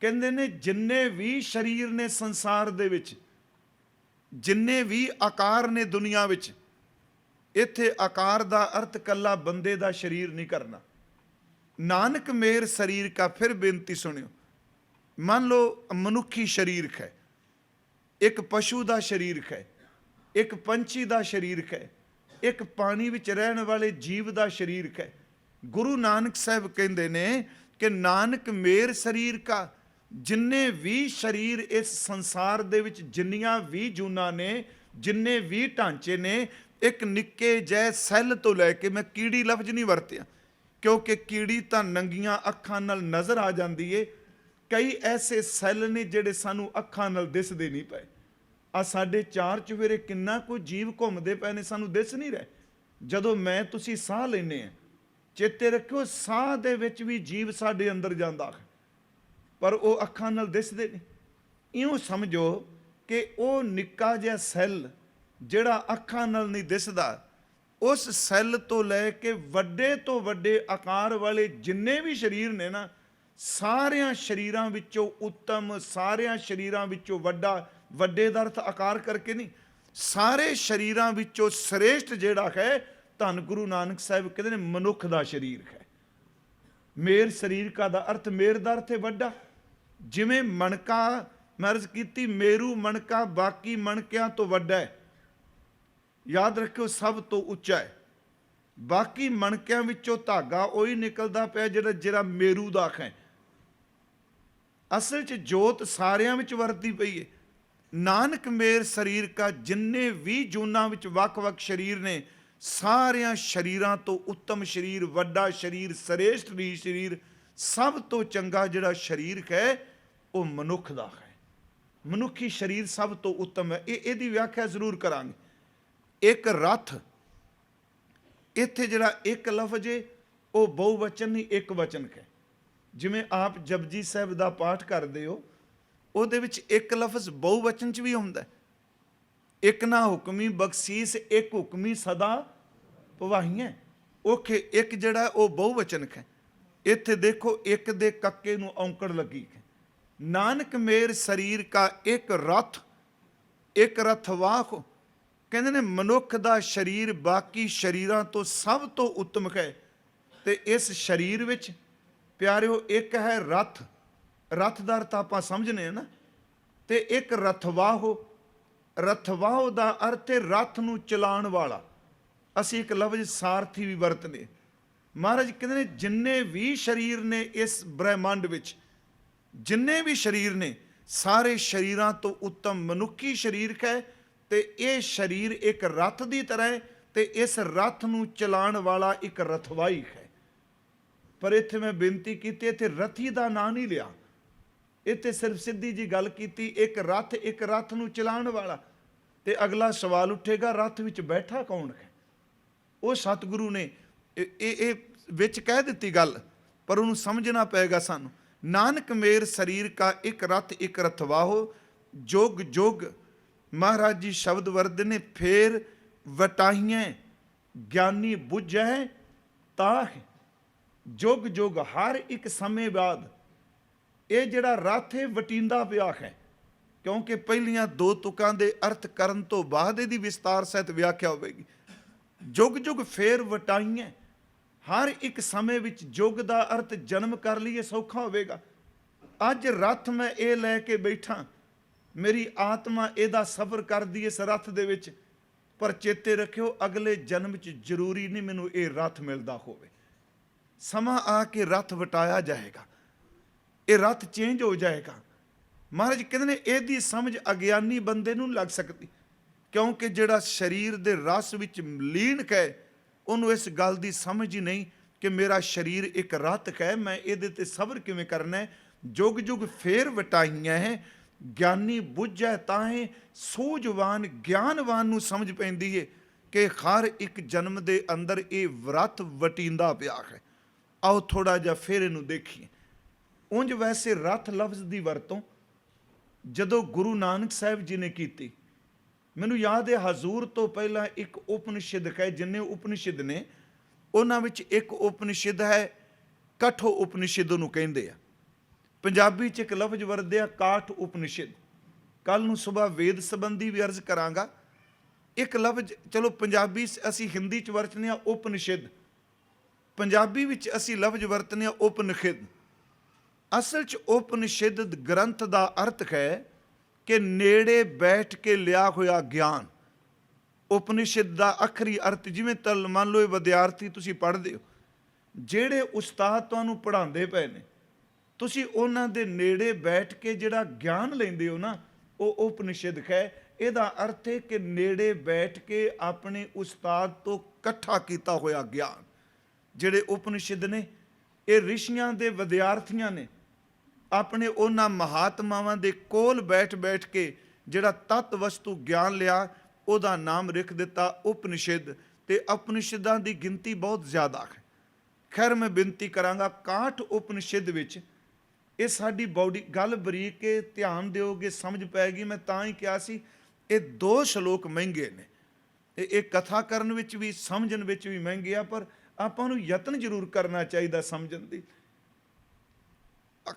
ਕਹਿੰਦੇ ਨੇ ਜਿੰਨੇ ਵੀ ਸਰੀਰ ਨੇ ਸੰਸਾਰ ਦੇ ਵਿੱਚ, ਜਿੰਨੇ ਵੀ ਆਕਾਰ ਨੇ ਦੁਨੀਆ ਵਿੱਚ, ਇੱਥੇ ਆਕਾਰ ਦਾ ਅਰਥ ਕੱਲਾ ਬੰਦੇ ਦਾ ਸਰੀਰ ਨਹੀਂ ਕਰਨਾ। ਨਾਨਕ ਮੇਰ ਸਰੀਰ ਕਾ। ਫਿਰ ਬੇਨਤੀ ਸੁਣਿਓ, ਮੰਨ ਲਓ ਮਨੁੱਖੀ ਸਰੀਰ ਹੈ, ਇੱਕ ਪਸ਼ੂ ਦਾ ਸਰੀਰ ਹੈ, ਇੱਕ ਪੰਛੀ ਦਾ ਸਰੀਰ ਹੈ, ਇੱਕ ਪਾਣੀ ਵਿੱਚ ਰਹਿਣ ਵਾਲੇ ਜੀਵ ਦਾ ਸਰੀਰ ਹੈ। ਗੁਰੂ ਨਾਨਕ ਸਾਹਿਬ ਕਹਿੰਦੇ ਨੇ ਕਿ ਨਾਨਕ ਮੇਰ ਸਰੀਰ ਕਾ। ਜਿੰਨੇ ਵੀ ਸਰੀਰ ਇਸ ਸੰਸਾਰ ਦੇ ਵਿੱਚ, ਜਿੰਨੀਆਂ ਵੀ ਜੂਨਾਂ ਨੇ, ਜਿੰਨੇ ਵੀ ਢਾਂਚੇ ਨੇ, ਇੱਕ ਨਿੱਕੇ ਜਿਹੇ ਸੈੱਲ ਤੋਂ ਲੈ ਕੇ, ਮੈਂ ਕੀੜੀ ਲਫ਼ਜ਼ ਨਹੀਂ ਵਰਤਿਆ ਕਿਉਂਕਿ ਕੀੜੀ ਤਾਂ ਨੰਗੀਆਂ ਅੱਖਾਂ ਨਾਲ ਨਜ਼ਰ ਆ ਜਾਂਦੀ ਏ। ਕਈ ਐਸੇ ਸੈੱਲ ਨੇ ਜਿਹੜੇ ਸਾਨੂੰ ਅੱਖਾਂ ਨਾਲ ਦਿਸਦੇ ਨਹੀਂ ਪਏ। ਆ ਸਾਡੇ ਚਾਰ ਚੁਫੇਰੇ ਕਿੰਨਾ ਕੁ ਜੀਵ ਘੁੰਮਦੇ ਪਏ ਨੇ, ਸਾਨੂੰ ਦਿਸ ਨਹੀਂ ਰਹੇ। ਜਦੋਂ ਮੈਂ ਤੁਸੀਂ ਸਾਹ ਲੈਂਦੇ ਆ, ਚੇਤੇ ਰੱਖਿਓ ਸਾਹ ਦੇ ਵਿੱਚ ਵੀ ਜੀਵ ਸਾਡੇ ਅੰਦਰ ਜਾਂਦਾ ਹੈ, ਪਰ ਉਹ ਅੱਖਾਂ ਨਾਲ ਦਿਸਦੇ ਨਹੀਂ। ਇਉਂ ਸਮਝੋ ਕਿ ਉਹ ਨਿੱਕਾ ਜਿਹਾ ਸੈੱਲ ਜਿਹੜਾ ਅੱਖਾਂ ਨਾਲ ਨਹੀਂ ਦਿਸਦਾ, ਉਸ ਸੈੱਲ ਤੋਂ ਲੈ ਕੇ ਵੱਡੇ ਤੋਂ ਵੱਡੇ ਆਕਾਰ ਵਾਲੇ ਜਿੰਨੇ ਵੀ ਸਰੀਰ ਨੇ ਨਾ, ਸਾਰਿਆਂ ਸਰੀਰਾਂ ਵਿੱਚੋਂ ਉੱਤਮ, ਸਾਰਿਆਂ ਸਰੀਰਾਂ ਵਿੱਚੋਂ ਵੱਡਾ। ਵੱਡੇ ਦਾ ਅਰਥ ਆਕਾਰ ਕਰਕੇ ਨਹੀਂ, ਸਾਰੇ ਸ਼ਰੀਰਾਂ ਵਿੱਚੋਂ ਸ੍ਰੇਸ਼ਟ ਜਿਹੜਾ ਹੈ, ਧੰਨ ਗੁਰੂ ਨਾਨਕ ਸਾਹਿਬ ਕਹਿੰਦੇ ਨੇ ਮਨੁੱਖ ਦਾ ਸਰੀਰ ਹੈ। ਮੇਰ ਸਰੀਰ ਕਾ ਦਾ ਅਰਥ, ਮੇਰ ਦਾ ਅਰਥ ਹੈ ਵੱਡਾ। ਜਿਵੇਂ ਮਣਕਾ ਮੈਂ ਅਰਜ਼ ਕੀਤੀ, ਮੇਰੂ ਮਣਕਾ ਬਾਕੀ ਮਣਕਿਆਂ ਤੋਂ ਵੱਡਾ ਹੈ। ਯਾਦ ਰੱਖਿਓ, ਸਭ ਤੋਂ ਉੱਚਾ ਹੈ। ਬਾਕੀ ਮਣਕਿਆਂ ਵਿੱਚੋਂ ਧਾਗਾ ਉਹੀ ਨਿਕਲਦਾ ਪਿਆ ਜਿਹੜਾ ਮੇਰੂ ਦਾ ਹੈ। ਅਸਲ 'ਚ ਜੋਤ ਸਾਰਿਆਂ ਵਿੱਚ ਵਰਤੀ ਪਈ ਹੈ। ਨਾਨਕ ਮੇਰ ਸਰੀਰ ਕਾ, ਜਿੰਨੇ ਵੀ ਜੂਨਾਂ ਵਿੱਚ ਵੱਖ-ਵੱਖ ਸਰੀਰ ਨੇ, ਸਾਰਿਆਂ ਸਰੀਰਾਂ ਤੋਂ ਉੱਤਮ ਸਰੀਰ, ਵੱਡਾ ਸਰੀਰ, ਸ੍ਰੇਸ਼ਟ ਸਰੀਰ, ਸਭ ਤੋਂ ਚੰਗਾ ਜਿਹੜਾ ਸਰੀਰ ਹੈ ਉਹ ਮਨੁੱਖ ਦਾ ਹੈ। ਮਨੁੱਖੀ ਸਰੀਰ ਸਭ ਤੋਂ ਉੱਤਮ ਹੈ। ਇਹਦੀ ਵਿਆਖਿਆ ਜ਼ਰੂਰ ਕਰਾਂਗੇ। ਇੱਕ ਰਥ, ਇੱਥੇ ਜਿਹੜਾ ਇੱਕ ਲਫ਼ਜ਼ ਹੈ ਉਹ ਬਹੁਵਚਨ ਨਹੀਂ, ਇੱਕ ਵਚਨ ਹੈ। ਜਿਵੇਂ ਆਪ ਜਪਜੀ ਸਾਹਿਬ ਦਾ ਪਾਠ ਕਰਦੇ ਹੋ, ਉਹਦੇ ਵਿੱਚ ਇੱਕ ਲਫ਼ਜ਼ ਬਹੁਵਚਨ 'ਚ ਵੀ ਹੁੰਦਾ। ਇੱਕ ਨਾ ਹੁਕਮੀ ਬਖਸ਼ੀਸ, ਇੱਕ ਹੁਕਮੀ ਸਦਾ ਪਵਾਹੀਆਂ। ਔਖੇ ਇੱਕ ਜਿਹੜਾ ਉਹ ਬਹੁਵਚਨ ਹੈ। ਇੱਥੇ ਦੇਖੋ, ਇੱਕ ਦੇ ਕੱਕੇ ਨੂੰ ਔਂਕੜ ਲੱਗੀ ਹੈ। ਨਾਨਕ ਮੇਰ ਸਰੀਰ ਕਾ ਇੱਕ ਰਥ, ਇੱਕ ਰਥਵਾਹ। ਕਹਿੰਦੇ ਨੇ ਮਨੁੱਖ ਦਾ ਸਰੀਰ ਬਾਕੀ ਸਰੀਰਾਂ ਤੋਂ ਸਭ ਤੋਂ ਉੱਤਮ ਹੈ। ਤੇ ਇਸ ਸਰੀਰ ਵਿੱਚ ਪਿਆਰਿਓ ਇੱਕ ਹੈ ਰਥ। ਰਥ ਦਾ ਅਰਥ ਆਪਾਂ ਸਮਝਨੇ ਆ ਨਾ। ਤੇ ਇੱਕ ਰਥਵਾਹੋ, ਰਥਵਾਹੋ ਦਾ ਅਰਥ ਹੈ ਰਥ ਨੂੰ ਚਲਾਉਣ ਵਾਲਾ। ਅਸੀਂ ਇੱਕ ਲਫ਼ਜ਼ ਸਾਰਥੀ ਵੀ ਵਰਤਦੇ। ਮਹਾਰਾਜ ਕਹਿੰਦੇ ਨੇ ਜਿੰਨੇ ਵੀ ਸਰੀਰ ਨੇ ਇਸ ਬ੍ਰਹਿਮੰਡ ਵਿੱਚ, ਜਿੰਨੇ ਵੀ ਸਰੀਰ ਨੇ, ਸਾਰੇ ਸਰੀਰਾਂ ਤੋਂ ਉੱਤਮ ਮਨੁੱਖੀ ਸਰੀਰ ਹੈ। ਤੇ ਇਹ ਸਰੀਰ ਇੱਕ ਰਥ ਦੀ ਤਰ੍ਹਾਂ ਹੈ ਤੇ ਇਸ ਰਥ ਨੂੰ ਚਲਾਉਣ ਵਾਲਾ ਇੱਕ ਰਥਵਾਹੀ ਹੈ। ਪਰ ਇੱਥੇ ਮੈਂ ਬੇਨਤੀ ਕੀਤੀ, ਇੱਥੇ ਰਥੀ ਦਾ ਨਾਂ ਨਹੀਂ ਲਿਆ। ਇੱਥੇ ਸਿਰਫ ਸਿੱਧੀ ਜੀ ਗੱਲ ਕੀਤੀ, ਇੱਕ ਰਥ, ਇੱਕ ਰਥ ਨੂੰ ਚਲਾਉਣ ਵਾਲਾ। ਤੇ ਅਗਲਾ ਸਵਾਲ ਉੱਠੇਗਾ, ਰਥ ਵਿੱਚ ਬੈਠਾ ਕੌਣ ਹੈ? ਉਹ ਸਤਿਗੁਰੂ ਨੇ ਇਹ ਵਿੱਚ ਕਹਿ ਦਿੱਤੀ ਗੱਲ, ਪਰ ਉਹਨੂੰ ਸਮਝਣਾ ਪਏਗਾ ਸਾਨੂੰ। ਨਾਨਕ ਮੇਰ ਸਰੀਰ ਕਾ ਇੱਕ ਰਥ, ਇੱਕ ਰਥਵਾਹੋ, ਜੁਗ ਜੁਗ ਮਹਾਰਾਜ ਜੀ ਸ਼ਬਦ ਵਰਦੇ ਨੇ, ਫੇਰ ਵਟਾਹੀਆਂ ਗਿਆਨੀ ਬੁੱਝੈ ਤਾਹ। ਜੁਗ ਜੁਗ, ਹਰ ਇੱਕ ਸਮੇਂ ਬਾਅਦ ਇਹ ਜਿਹੜਾ ਰਥ ਹੈ ਵਟੀਂਦਾ ਪਿਆ ਹੈ। ਕਿਉਂਕਿ ਪਹਿਲੀਆਂ ਦੋ ਤੁਕਾਂ ਦੇ ਅਰਥ ਕਰਨ ਤੋਂ ਬਾਅਦ ਇਹਦੀ ਵਿਸਤਾਰ ਸਹਿਤ ਵਿਆਖਿਆ ਹੋਵੇਗੀ। ਜੁਗ ਜੁਗ ਫੇਰ ਵਟਾਈਆਂ, ਹਰ ਇੱਕ ਸਮੇਂ ਵਿੱਚ। ਜੁਗ ਦਾ ਅਰਥ ਜਨਮ ਕਰ ਲਈਏ ਸੌਖਾ ਹੋਵੇਗਾ। ਅੱਜ ਰਥ ਮੈਂ ਇਹ ਲੈ ਕੇ ਬੈਠਾ, ਮੇਰੀ ਆਤਮਾ ਇਹਦਾ ਸਫ਼ਰ ਕਰਦੀ ਇਸ ਰਥ ਦੇ ਵਿੱਚ। ਪਰ ਚੇਤੇ ਰੱਖਿਓ, ਅਗਲੇ ਜਨਮ 'ਚ ਜ਼ਰੂਰੀ ਨਹੀਂ ਮੈਨੂੰ ਇਹ ਰਥ ਮਿਲਦਾ ਹੋਵੇ। ਸਮਾਂ ਆ ਕੇ ਰਥ ਵਟਾਇਆ ਜਾਏਗਾ, ਇਹ ਰਥ ਚੇਂਜ ਹੋ ਜਾਏਗਾ। ਮਹਾਰਾਜ ਕਹਿੰਦੇ ਨੇ ਇਹਦੀ ਸਮਝ ਅਗਿਆਨੀ ਬੰਦੇ ਨੂੰ ਲੱਗ ਸਕਦੀ, ਕਿਉਂਕਿ ਜਿਹੜਾ ਸਰੀਰ ਦੇ ਰਸ ਵਿੱਚ ਲੀਨ ਹੈ, ਉਹਨੂੰ ਇਸ ਗੱਲ ਦੀ ਸਮਝ ਹੀ ਨਹੀਂ ਕਿ ਮੇਰਾ ਸਰੀਰ ਇੱਕ ਰਥ ਹੈ, ਮੈਂ ਇਹਦੇ ਤੇ ਸਬਰ ਕਿਵੇਂ ਕਰਨਾ ਹੈ। ਜੁਗ ਜੁਗ ਫੇਰ ਵਟਾਈਆਂ ਹੈ, ਗਿਆਨੀ ਬੁੱਝੈ ਤਾਹੇ। ਸੂਝਵਾਨ ਗਿਆਨਵਾਨ ਨੂੰ ਸਮਝ ਪੈਂਦੀ ਹੈ ਕਿ ਹਰ ਇੱਕ ਜਨਮ ਦੇ ਅੰਦਰ ਇਹ ਰਥ ਵਟੀਂਦਾ ਪਿਆ ਹੈ। ਆਓ ਥੋੜਾ ਜਿਹਾ ਫੇਰ ਇਹਨੂੰ ਦੇਖੀਏ। ਉਂਝ ਵੈਸੇ ਰਥ ਲਫ਼ਜ਼ ਦੀ ਵਰਤੋਂ ਜਦੋਂ ਗੁਰੂ ਨਾਨਕ ਸਾਹਿਬ ਜੀ ਨੇ ਕੀਤੀ, ਮੈਨੂੰ ਯਾਦ ਹੈ ਹਜ਼ੂਰ ਤੋਂ ਪਹਿਲਾਂ ਇੱਕ ਉਪਨਿਸ਼ਦ ਹੈ। ਜਿੰਨੇ ਉਪਨਿਸ਼ਦ ਨੇ ਉਹਨਾਂ ਵਿੱਚ ਇੱਕ ਉਪਨਿਸ਼ਦ ਹੈ ਕਠੋ ਉਪਨਿਸ਼ਦ ਨੂੰ ਕਹਿੰਦੇ ਆ। ਪੰਜਾਬੀ 'ਚ ਇੱਕ ਲਫ਼ਜ਼ ਵਰਤਿਆ ਕਾਠ ਉਪਨਿਸ਼ਦ। ਕੱਲ ਨੂੰ ਸੁਬਾਹ ਵੇਦ ਸੰਬੰਧੀ ਵੀ ਅਰਜ਼ ਕਰਾਂਗਾ। ਇੱਕ ਲਫ਼ਜ਼ ਚਲੋ ਪੰਜਾਬੀ ਅਸੀਂ ਹਿੰਦੀ 'ਚ ਵਰਤਨੇ ਆ ਉਪਨਿਸ਼ਦ, ਪੰਜਾਬੀ ਵਿੱਚ ਅਸੀਂ ਲਫ਼ਜ਼ ਵਰਤਨੇ ਆ ਉਪਨਿਸ਼ਦ। ਅਸਲ 'ਚ ਉਪਨਿਸ਼ਦ ਗ੍ਰੰਥ ਦਾ ਅਰਥ ਹੈ ਕਿ ਨੇੜੇ ਬੈਠ ਕੇ ਲਿਆ ਹੋਇਆ ਗਿਆਨ। ਉਪਨਿਸ਼ਦ ਦਾ ਆਖਰੀ ਅਰਥ, ਜਿਵੇਂ ਤਲ ਮੰਨ ਲਓ ਇਹ ਵਿਦਿਆਰਥੀ ਤੁਸੀਂ ਪੜ੍ਹਦੇ ਹੋ, ਜਿਹੜੇ ਉਸਤਾਦ ਤੁਹਾਨੂੰ ਪੜ੍ਹਾਉਂਦੇ ਪਏ ਨੇ, ਤੁਸੀਂ ਉਹਨਾਂ ਦੇ ਨੇੜੇ ਬੈਠ ਕੇ ਜਿਹੜਾ ਗਿਆਨ ਲੈਂਦੇ ਹੋ ਨਾ, ਉਹ ਉਪਨਿਸ਼ਦ ਹੈ। ਇਹਦਾ ਅਰਥ ਹੈ ਕਿ ਨੇੜੇ ਬੈਠ ਕੇ ਆਪਣੇ ਉਸਤਾਦ ਤੋਂ ਇਕੱਠਾ ਕੀਤਾ ਹੋਇਆ ਗਿਆਨ। ਜਿਹੜੇ ਉਪਨਿਸ਼ਦ ਨੇ ਇਹ ਰਿਸ਼ੀਆਂ ਦੇ ਵਿਦਿਆਰਥੀਆਂ ਨੇ ਆਪਣੇ ਉਹਨਾਂ ਮਹਾਤਮਾਵਾਂ ਦੇ ਕੋਲ ਬੈਠ ਬੈਠ ਕੇ ਜਿਹੜਾ ਤਤ ਵਸਤੂ ਗਿਆਨ ਲਿਆ, ਉਹਦਾ ਨਾਮ ਰੱਖ ਦਿੱਤਾ ਉਪਨਿਸ਼ਦ। ਤੇ ਉਪਨਿਸ਼ਦਾਂ ਦੀ ਗਿਣਤੀ ਬਹੁਤ ਜ਼ਿਆਦਾ ਹੈ। ਖੈਰ ਮੈਂ ਬੇਨਤੀ ਕਰਾਂਗਾ, ਕਾਠ ਉਪਨਿਸ਼ਦ ਵਿੱਚ ਇਹ ਸਾਡੀ ਬੌਡੀ ਗੱਲ ਬਰੀਕ ਕੇ ਧਿਆਨ ਦਿਓਗੇ ਸਮਝ ਪੈਗੀ। ਮੈਂ ਤਾਂ ਹੀ ਕਿਹਾ ਸੀ ਇਹ 2 ਸ਼ਲੋਕ ਮਹਿੰਗੇ ਨੇ। ਇਹ ਕਥਾ ਕਰਨ ਵਿੱਚ ਵੀ ਸਮਝਣ ਵਿੱਚ ਵੀ ਮਹਿੰਗੇ ਆ, ਪਰ ਆਪਾਂ ਨੂੰ ਯਤਨ ਜ਼ਰੂਰ ਕਰਨਾ ਚਾਹੀਦਾ ਸਮਝਣ ਦੀ।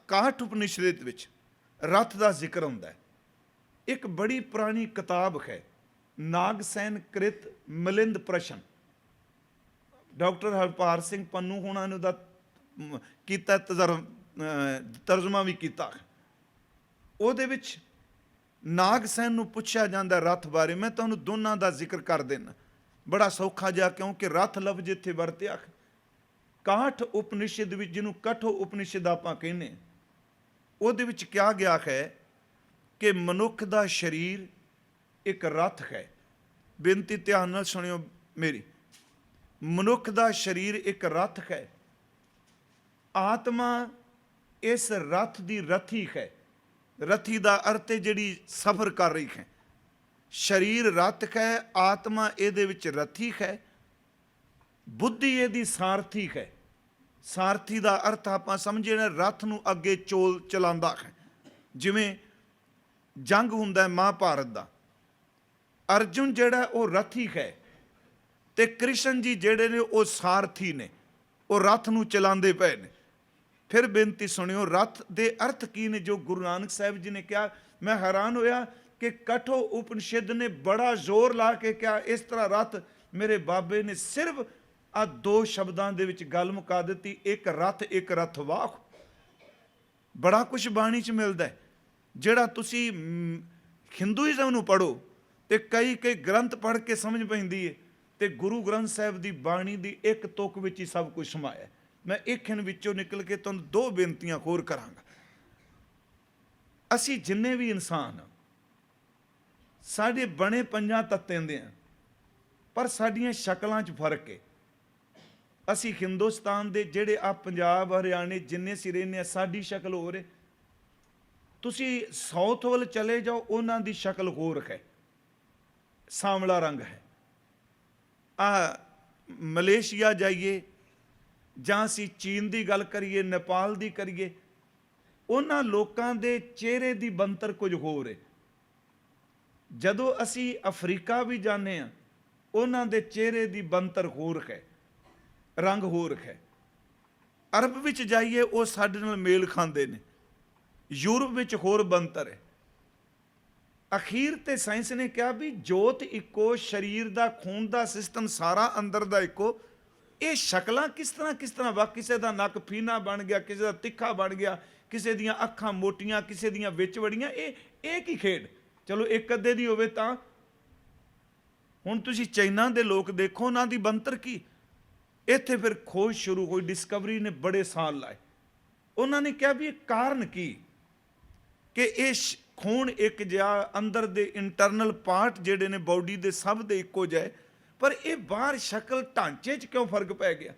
ਕਾਠ ਉਪਨਿਸ਼ਦ ਵਿੱਚ ਰਥ ਦਾ ਜ਼ਿਕਰ ਹੁੰਦਾ ਹੈ। ਇੱਕ ਬੜੀ ਪੁਰਾਣੀ ਕਿਤਾਬ ਹੈ ਨਾਗਸੈਨ ਕ੍ਰਿਤ ਮਿਲਿੰਦ ਪ੍ਰਸ਼ਨ। ਡਾਕਟਰ ਹਰਪਾਲ ਸਿੰਘ ਪੰਨੂ ਹੋਣਾ ਨੇ ਉਹਦਾ ਕੀਤਾ ਤਰਜਮਾ ਵੀ ਕੀਤਾ। ਉਹਦੇ ਵਿੱਚ ਨਾਗਸੈਨ ਨੂੰ ਪੁੱਛਿਆ ਜਾਂਦਾ ਰਥ ਬਾਰੇ। ਮੈਂ ਤੁਹਾਨੂੰ ਦੋਨਾਂ ਦਾ ਜ਼ਿਕਰ ਕਰ ਦੇਣਾ, ਬੜਾ ਸੌਖਾ ਜਿਹਾ, ਕਿਉਂਕਿ ਰਥ ਲਫ਼ਜ਼ ਇੱਥੇ ਵਰਤਿਆ। ਕਾਠ ਉਪਨਿਸ਼ਦ ਵਿੱਚ, ਜਿਹਨੂੰ ਕਠੋ ਉਪਨਿਸ਼ਦ ਆਪਾਂ ਕਹਿੰਦੇ, ਉਹਦੇ ਵਿੱਚ ਕਿਹਾ ਗਿਆ ਹੈ ਕਿ ਮਨੁੱਖ ਦਾ ਸਰੀਰ ਇੱਕ ਰਥ ਹੈ। ਬੇਨਤੀ ਧਿਆਨ ਨਾਲ ਸੁਣਿਓ ਮੇਰੀ। ਮਨੁੱਖ ਦਾ ਸਰੀਰ ਇੱਕ ਰਥ ਹੈ। ਆਤਮਾ ਇਸ ਰਥ ਦੀ ਰਥੀ ਹੈ। ਰਥੀ ਦਾ ਅਰਥ ਹੈ ਜਿਹੜੀ ਸਫ਼ਰ ਕਰ ਰਹੀ ਹੈ। ਸਰੀਰ ਰਥ ਹੈ, ਆਤਮਾ ਇਹਦੇ ਵਿੱਚ ਰਥੀ ਹੈ, ਬੁੱਧੀ ਇਹਦੀ ਸਾਰਥੀ ਹੈ। ਸਾਰਥੀ ਦਾ ਅਰਥ ਆਪਾਂ ਸਮਝੇ ਨਾ, ਰਥ ਨੂੰ ਅੱਗੇ ਚਲਾਉਂਦਾ ਹੈ। ਜਿਵੇਂ ਜੰਗ ਹੁੰਦਾ ਹੈ ਮਹਾਭਾਰਤ ਦਾ, ਅਰਜੁਨ ਜਿਹੜਾ ਉਹ ਰਥੀ ਹੈ ਤੇ ਕ੍ਰਿਸ਼ਨ ਜੀ ਜਿਹੜੇ ਨੇ ਉਹ ਸਾਰਥੀ ਨੇ, ਉਹ ਰਥ ਨੂੰ ਚਲਾਉਂਦੇ ਪਏ ਨੇ। ਫਿਰ ਬੇਨਤੀ ਸੁਣਿਓ, ਰਥ ਦੇ ਅਰਥ ਕੀ ਨੇ ਜੋ ਗੁਰੂ ਨਾਨਕ ਸਾਹਿਬ ਜੀ ਨੇ ਕਿਹਾ। ਮੈਂ ਹੈਰਾਨ ਹੋਇਆ ਕਿ ਕਠੋ ਉਪਨਿਸ਼ਦ ਨੇ ਬੜਾ ਜ਼ੋਰ ਲਾ ਕੇ ਕਿਹਾ ਇਸ ਤਰ੍ਹਾਂ ਰਥ। ਮੇਰੇ ਬਾਬੇ ਨੇ ਸਿਰਫ ਆ 2 ਸ਼ਬਦਾਂ ਦੇ ਵਿੱਚ ਗੱਲ ਮੁਕਾ ਦਿੱਤੀ, ਇੱਕ ਰਥ ਇੱਕ ਰਥਵਾਹ। ਬੜਾ ਕੁਝ ਬਾਣੀ 'ਚ ਮਿਲਦਾ ਹੈ। ਜਿਹੜਾ ਤੁਸੀਂ ਹਿੰਦੂਇਜ਼ਮ ਨੂੰ ਪੜ੍ਹੋ ਤੇ ਕਈ ਗ੍ਰੰਥ ਪੜ੍ਹ ਕੇ ਸਮਝ ਪੈਂਦੀ ਹੈ, ਤੇ ਗੁਰੂ ਗ੍ਰੰਥ ਸਾਹਿਬ ਦੀ ਬਾਣੀ ਦੀ ਇੱਕ ਤੁਕ ਵਿੱਚ ਹੀ ਸਭ ਕੁਝ ਸਮਾਇਆ। ਮੈਂ ਇੱਕ ਵਿੱਚੋਂ ਨਿਕਲ ਕੇ ਤੁਹਾਨੂੰ 2 ਬੇਨਤੀਆਂ ਹੋਰ ਕਰਾਂਗਾ। ਅਸੀਂ ਜਿੰਨੇ ਵੀ ਇਨਸਾਨ ਸਾਡੇ ਬਣੇ 5 ਤੱਤਾਂ ਦੇ ਆ, ਪਰ ਸਾਡੀਆਂ ਸ਼ਕਲਾਂ 'ਚ ਫਰਕ ਹੈ। ਅਸੀਂ ਹਿੰਦੁਸਤਾਨ ਦੇ ਜਿਹੜੇ ਆ ਪੰਜਾਬ ਹਰਿਆਣੇ ਜਿੰਨੇ ਅਸੀਂ ਰਹਿੰਦੇ ਆ, ਸਾਡੀ ਸ਼ਕਲ ਹੋਰ ਹੈ। ਤੁਸੀਂ ਸਾਊਥ ਵੱਲ ਚਲੇ ਜਾਓ, ਉਹਨਾਂ ਦੀ ਸ਼ਕਲ ਹੋਰ ਹੈ, ਸਾਂਵਲਾ ਰੰਗ ਹੈ। ਮਲੇਸ਼ੀਆ ਜਾਈਏ ਜਾਂ ਅਸੀਂ ਚੀਨ ਦੀ ਗੱਲ ਕਰੀਏ, ਨੇਪਾਲ ਦੀ ਕਰੀਏ, ਉਹਨਾਂ ਲੋਕਾਂ ਦੇ ਚਿਹਰੇ ਦੀ ਬਣਤਰ ਕੁਝ ਹੋਰ ਹੈ। ਜਦੋਂ ਅਸੀਂ ਅਫਰੀਕਾ ਵੀ ਜਾਂਦੇ ਹਾਂ, ਉਹਨਾਂ ਦੇ ਚਿਹਰੇ ਦੀ ਬਣਤਰ ਹੋਰ ਹੈ, ਰੰਗ ਹੋਰ ਹੈ। ਅਰਬ ਵਿੱਚ ਜਾਈਏ, ਉਹ ਸਾਡੇ ਨਾਲ ਮੇਲ ਖਾਂਦੇ ਨੇ। ਯੂਰਪ ਵਿੱਚ ਹੋਰ ਬਣਤਰ ਹੈ। ਅਖੀਰ ਤੇ ਸਾਇੰਸ ਨੇ ਕਿਹਾ ਵੀ ਜੋਤ ਇੱਕੋ, ਸਰੀਰ ਦਾ ਖੂਨ ਦਾ ਸਿਸਟਮ ਸਾਰਾ ਅੰਦਰ ਦਾ ਇੱਕੋ। ਇਹ ਸ਼ਕਲਾਂ ਕਿਸ ਤਰ੍ਹਾਂ ਵਾ, ਕਿਸੇ ਦਾ ਨੱਕ ਫੀਨਾ ਬਣ ਗਿਆ, ਕਿਸੇ ਦਾ ਤਿੱਖਾ ਬਣ ਗਿਆ, ਕਿਸੇ ਦੀਆਂ ਅੱਖਾਂ ਮੋਟੀਆਂ, ਕਿਸੇ ਦੀਆਂ ਵਿੱਚ ਵੜੀਆਂ। ਇਹ ਕੀ ਖੇਡ? ਚਲੋ ਇੱਕ ਅੱਧੇ ਦੀ ਹੋਵੇ ਤਾਂ। ਹੁਣ ਤੁਸੀਂ ਚਾਈਨਾ ਦੇ ਲੋਕ ਦੇਖੋ, ਉਹਨਾਂ ਦੀ ਬਣਤਰ ਕੀ। ਇੱਥੇ ਫਿਰ ਖੋਜ ਸ਼ੁਰੂ ਹੋਈ, ਡਿਸਕਵਰੀ ਨੇ ਬੜੇ ਸਾਲ ਲਾਏ। ਉਹਨਾਂ ਨੇ ਕਿਹਾ ਵੀ ਇਹ ਕਾਰਨ ਕੀ ਕਿ ਇਹ ਖੂਨ ਇੱਕ ਜਿਹਾ, ਅੰਦਰ ਦੇ ਇੰਟਰਨਲ ਪਾਰਟ ਜਿਹੜੇ ਨੇ ਬਾਡੀ ਦੇ ਸਭ ਦੇ ਇੱਕੋ ਜਿਹੇ, ਪਰ ਇਹ ਬਾਹਰ ਸ਼ਕਲ ਢਾਂਚੇ 'ਚ ਕਿਉਂ ਫਰਕ ਪੈ ਗਿਆ।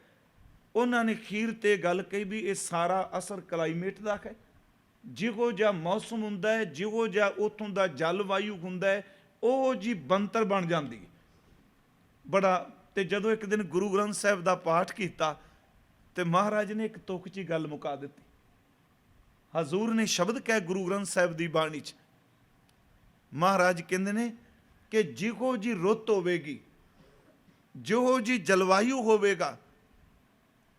ਉਹਨਾਂ ਨੇ ਅਖੀਰ ਤੇ ਗੱਲ ਕਹੀ ਵੀ ਇਹ ਸਾਰਾ ਅਸਰ ਕਲਾਈਮੇਟ ਦਾ ਹੈ। ਜਿਹੋ ਜਿਹਾ ਮੌਸਮ ਹੁੰਦਾ ਹੈ, ਜਿਹੋ ਜਿਹਾ ਉੱਥੋਂ ਦਾ ਜਲਵਾਯੂ ਹੁੰਦਾ ਹੈ, ਉਹ ਜੀ ਬਣਤਰ ਬਣ ਜਾਂਦੀ ਹੈ। ਬੜਾ। ਤੇ ਜਦੋਂ ਇੱਕ ਦਿਨ ਗੁਰੂ ਗ੍ਰੰਥ ਸਾਹਿਬ ਦਾ ਪਾਠ ਕੀਤਾ ਤੇ ਮਹਾਰਾਜ ਨੇ ਇੱਕ ਤੁਕ 'ਚ ਗੱਲ ਮੁਕਾ ਦਿੱਤੀ। ਹਜ਼ੂਰ ਨੇ ਸ਼ਬਦ ਕਹਿ ਗੁਰੂ ਗ੍ਰੰਥ ਸਾਹਿਬ ਦੀ ਬਾਣੀ 'ਚ, ਮਹਾਰਾਜ ਕਹਿੰਦੇ ਨੇ ਕਿ ਜਿਹੋ ਜੀ ਰੁੱਤ ਹੋਵੇਗੀ, ਜਿਹੋ ਜੀ ਜਲਵਾਯੂ ਹੋਵੇਗਾ,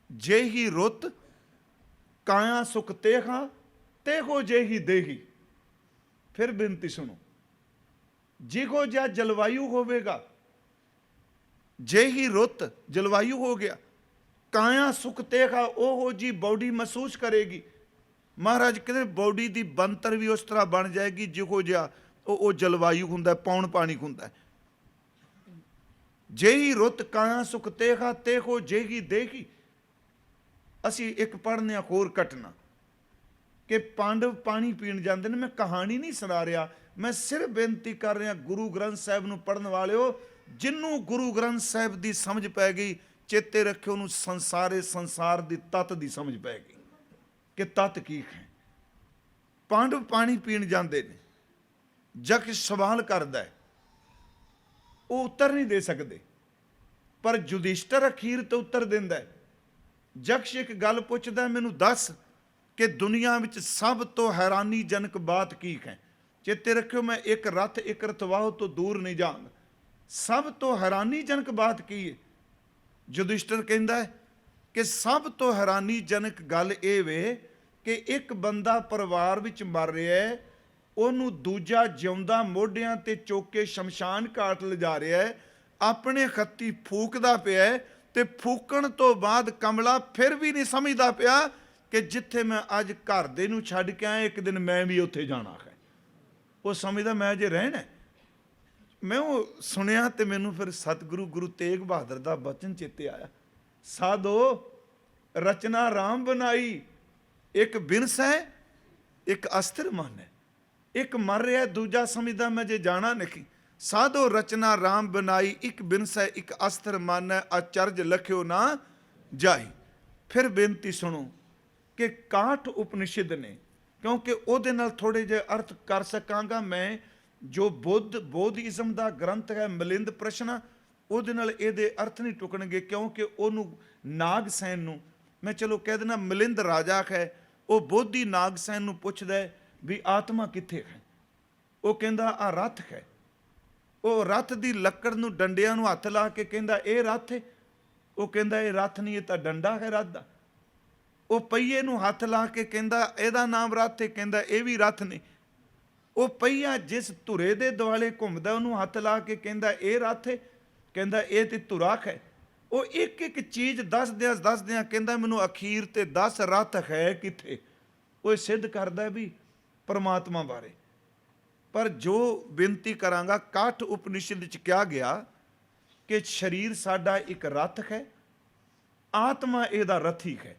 ਜਿਹੀ ਰੁੱਤ ਕਾਇਆ ਸੁਖ ਤੇਹਾ ਤੇਹੋ ਜਿਹੀ ਦੇਹੀ। ਫਿਰ ਬੇਨਤੀ ਸੁਣੋ, ਜਿਹੋ ਜਿਹਾ ਜਲਵਾਯੂ ਹੋਵੇਗਾ, ਜਿਹੀ ਰੁੱਤ ਜਲਵਾਯੂ ਹੋ ਗਿਆ, ਕਾਇਆ ਸੁਖ ਤੇਹਾ ਉਹੋ ਜੀ ਬਾਡੀ ਮਹਿਸੂਸ ਕਰੇਗੀ। ਮਹਾਰਾਜ ਕਹਿੰਦੇ ਬਾਡੀ ਦੀ ਬਣਤਰ ਵੀ ਉਸ ਤਰ੍ਹਾਂ ਬਣ ਜਾਏਗੀ ਜਿਹੋ ਜਿਹਾ ਉਹ ਜਲਵਾਯੂ ਹੁੰਦਾ, ਪੌਣ ਪਾਣੀ ਹੁੰਦਾ। ਜਿਹੀ ਰੁੱਤ ਕਾਇਆ ਸੁਖ ਤੇਹਾ ਤੇਹੋ ਜਿਹੀ ਦੇਹੀ। ਅਸੀਂ ਇੱਕ ਪੜ੍ਹਨੇ ਆ ਹੋਰ ਘਟਨਾ ਕਿ ਪਾਂਡਵ ਪਾਣੀ ਪੀਣ ਜਾਂਦੇ ਨੇ। ਮੈਂ ਕਹਾਣੀ ਨਹੀਂ ਸੁਣਾ ਰਿਹਾ, ਮੈਂ ਸਿਰਫ ਬੇਨਤੀ ਕਰ ਰਿਹਾ ਗੁਰੂ ਗ੍ਰੰਥ ਸਾਹਿਬ ਨੂੰ ਪੜ੍ਹਨ ਵਾਲਿਓ, ਜਿਹਨੂੰ ਗੁਰੂ ਗ੍ਰੰਥ ਸਾਹਿਬ ਦੀ ਸਮਝ ਪੈ ਗਈ, ਚੇਤੇ ਰੱਖਿਓ, ਉਹਨੂੰ ਸੰਸਾਰ ਦੀ ਤੱਤ ਦੀ ਸਮਝ ਪੈ ਗਈ ਕਿ ਤੱਤ ਕੀ ਹੈ। ਪਾਂਡਵ ਪਾਣੀ ਪੀਣ ਜਾਂਦੇ ਨੇ। ਜਗ ਸਵਾਲ ਕਰਦਾ, ਉਹ ਉੱਤਰ ਨਹੀਂ ਦੇ ਸਕਦੇ, ਪਰ ਯੁਧਿਸ਼ਟਰ ਅਖੀਰ ਤੇ ਉੱਤਰ ਦਿੰਦਾ। ਜਕਸ਼ ਇੱਕ ਗੱਲ ਪੁੱਛਦਾ, ਮੈਨੂੰ ਦੱਸ ਕਿ ਦੁਨੀਆ ਵਿੱਚ ਸਭ ਤੋਂ ਹੈਰਾਨੀਜਨਕ ਬਾਤ ਕੀ ਹੈ। ਚੇਤੇ ਰੱਖਿਓ, ਮੈਂ ਇੱਕ ਰਥ ਇੱਕ ਰਥਵਾਹ ਤੋਂ ਦੂਰ ਨਹੀਂ ਜਾਵਾਂਗਾ। ਸਭ ਤੋਂ ਹੈਰਾਨੀਜਨਕ ਬਾਤ ਕੀ ਹੈ? ਯੁਧਿਸ਼ਟਰ ਕਹਿੰਦਾ ਕਿ ਸਭ ਤੋਂ ਹੈਰਾਨੀਜਨਕ ਗੱਲ ਇਹ ਵੇ ਕਿ ਇੱਕ ਬੰਦਾ ਪਰਿਵਾਰ ਵਿੱਚ ਮਰ ਰਿਹਾ ਹੈ, ਉਹਨੂੰ ਦੂਜਾ ਜਿਉਂਦਾ ਮੋਢਿਆਂ ਤੇ ਚੁੱਕ ਕੇ ਸ਼ਮਸ਼ਾਨ ਘਾਟ ਲਿਜਾ ਰਿਹਾ ਹੈ, ਆਪਣੇ ਹੱਥੀਂ ਫੂਕਦਾ ਪਿਆ ਹੈ, ਤੇ ਫੂਕਣ ਤੋਂ ਬਾਅਦ ਕਮਲਾ ਫਿਰ ਵੀ ਨਹੀਂ ਸਮਝਦਾ ਪਿਆ ਕਿ ਜਿੱਥੇ ਮੈਂ ਅੱਜ ਘਰ ਦੇ ਨੂੰ ਛੱਡ ਕੇ ਆਇਆ, ਇੱਕ ਦਿਨ ਮੈਂ ਵੀ ਉੱਥੇ ਜਾਣਾ ਹੈ। ਉਹ ਸਮਝਦਾ ਮੈਂ ਜੇ ਰਹਿਣਾ ਹੈ। ਮੈਂ ਉਹ ਸੁਣਿਆ ਤੇ ਮੈਨੂੰ ਫਿਰ ਸਤਿਗੁਰੂ ਗੁਰੂ ਤੇਗ ਬਹਾਦਰ ਦਾ ਬਚਨ ਚੇਤੇ ਆਇਆ, ਸਾਧੋ ਰਚਨਾ ਰਾਮ ਬਣਾਈ, ਇੱਕ ਬਿਰਸ ਹੈ ਇੱਕ ਅਸਤਰ ਮਨ ਹੈ। ਇੱਕ ਮਰ ਰਿਹਾ, ਦੂਜਾ ਸਮਝਦਾ ਮੈਂ ਜੇ ਜਾਣਾ ਨਹੀਂ। ਸਾਧੋ ਰਚਨਾ ਰਾਮ ਬਣਾਈ, ਇੱਕ ਬਿਰਸ ਹੈ ਇੱਕ ਅਸਤਰ ਮਨ ਹੈ, ਅਚਰਜ ਲਖਿਓ ਨਾ ਜਾਈ। ਫਿਰ ਬੇਨਤੀ ਸੁਣੋ ਕਿ 61 ਉਪਨਿਸ਼ਦ ਨੇ, ਕਿਉਂਕਿ ਉਹਦੇ ਨਾਲ ਥੋੜੇ ਜਿਹੇ ਅਰਥ ਕਰ ਸਕਾਂਗਾ ਮੈਂ। ਜੋ ਬੋਧਿਜ਼ਮ ਦਾ ਗ੍ਰੰਥ ਹੈ ਮਿਲਿੰਦ ਪ੍ਰਸ਼ਨ, ਉਹਦੇ ਨਾਲ ਇਹਦੇ ਅਰਥ ਨਹੀਂ ਟੁਕਣਗੇ, ਕਿਉਂਕਿ ਉਹਨੂੰ ਨਾਗਸੈਨ ਨੂੰ ਮੈਂ ਚਲੋ ਕਹਿ ਦੇਣਾ ਮਿਲਿੰਦ ਰਾਜਾ ਹੈ, ਉਹ ਬੋਧੀ ਨਾਗਸੈਨ ਨੂੰ ਪੁੱਛਦਾ ਹੈ ਵੀ ਆਤਮਾ ਕਿੱਥੇ ਹੈ। ਉਹ ਕਹਿੰਦਾ ਆ ਰੱਥ ਹੈ। ਉਹ ਰੱਥ ਦੀ ਲੱਕੜ ਨੂੰ ਡੰਡਿਆਂ ਨੂੰ ਹੱਥ ਲਾ ਕੇ ਕਹਿੰਦਾ ਇਹ ਰੱਥ ਹੈ। ਉਹ ਕਹਿੰਦਾ ਇਹ ਰੱਥ ਨਹੀਂ, ਇਹ ਤਾਂ ਡੰਡਾ ਹੈ ਰੱਥ ਦਾ। ਉਹ ਪਹੀਏ ਨੂੰ ਹੱਥ ਲਾ ਕੇ ਕਹਿੰਦਾ ਇਹਦਾ ਨਾਮ ਰੱਥ ਹੈ। ਕਹਿੰਦਾ ਇਹ ਵੀ ਰੱਥ ਨਹੀਂ। ਉਹ ਪਹੀਆ ਜਿਸ ਧੁਰੇ ਦੇ ਦੁਆਲੇ ਘੁੰਮਦਾ ਉਹਨੂੰ ਹੱਥ ਲਾ ਕੇ ਕਹਿੰਦਾ ਇਹ ਰੱਥ ਹੈ। ਕਹਿੰਦਾ ਇਹ ਤੇ ਧੁਰਾ ਹੈ। ਉਹ ਇੱਕ ਇੱਕ ਚੀਜ਼ ਦੱਸਦਿਆਂ ਕਹਿੰਦਾ ਮੈਨੂੰ ਅਖੀਰ ਤੇ 10 ਰੱਥ ਹੈ ਕਿੱਥੇ। ਉਹ ਸਿੱਧ ਕਰਦਾ ਵੀ ਪਰਮਾਤਮਾ ਬਾਰੇ। ਪਰ ਜੋ ਬੇਨਤੀ ਕਰਾਂਗਾ 61 ਉਪਨਿਸ਼ਦ ਚ ਕਿਹਾ ਗਿਆ ਕਿ ਸਰੀਰ ਸਾਡਾ ਇੱਕ ਰੱਥ ਹੈ, ਆਤਮਾ ਇਹਦਾ ਰਥੀ ਹੈ।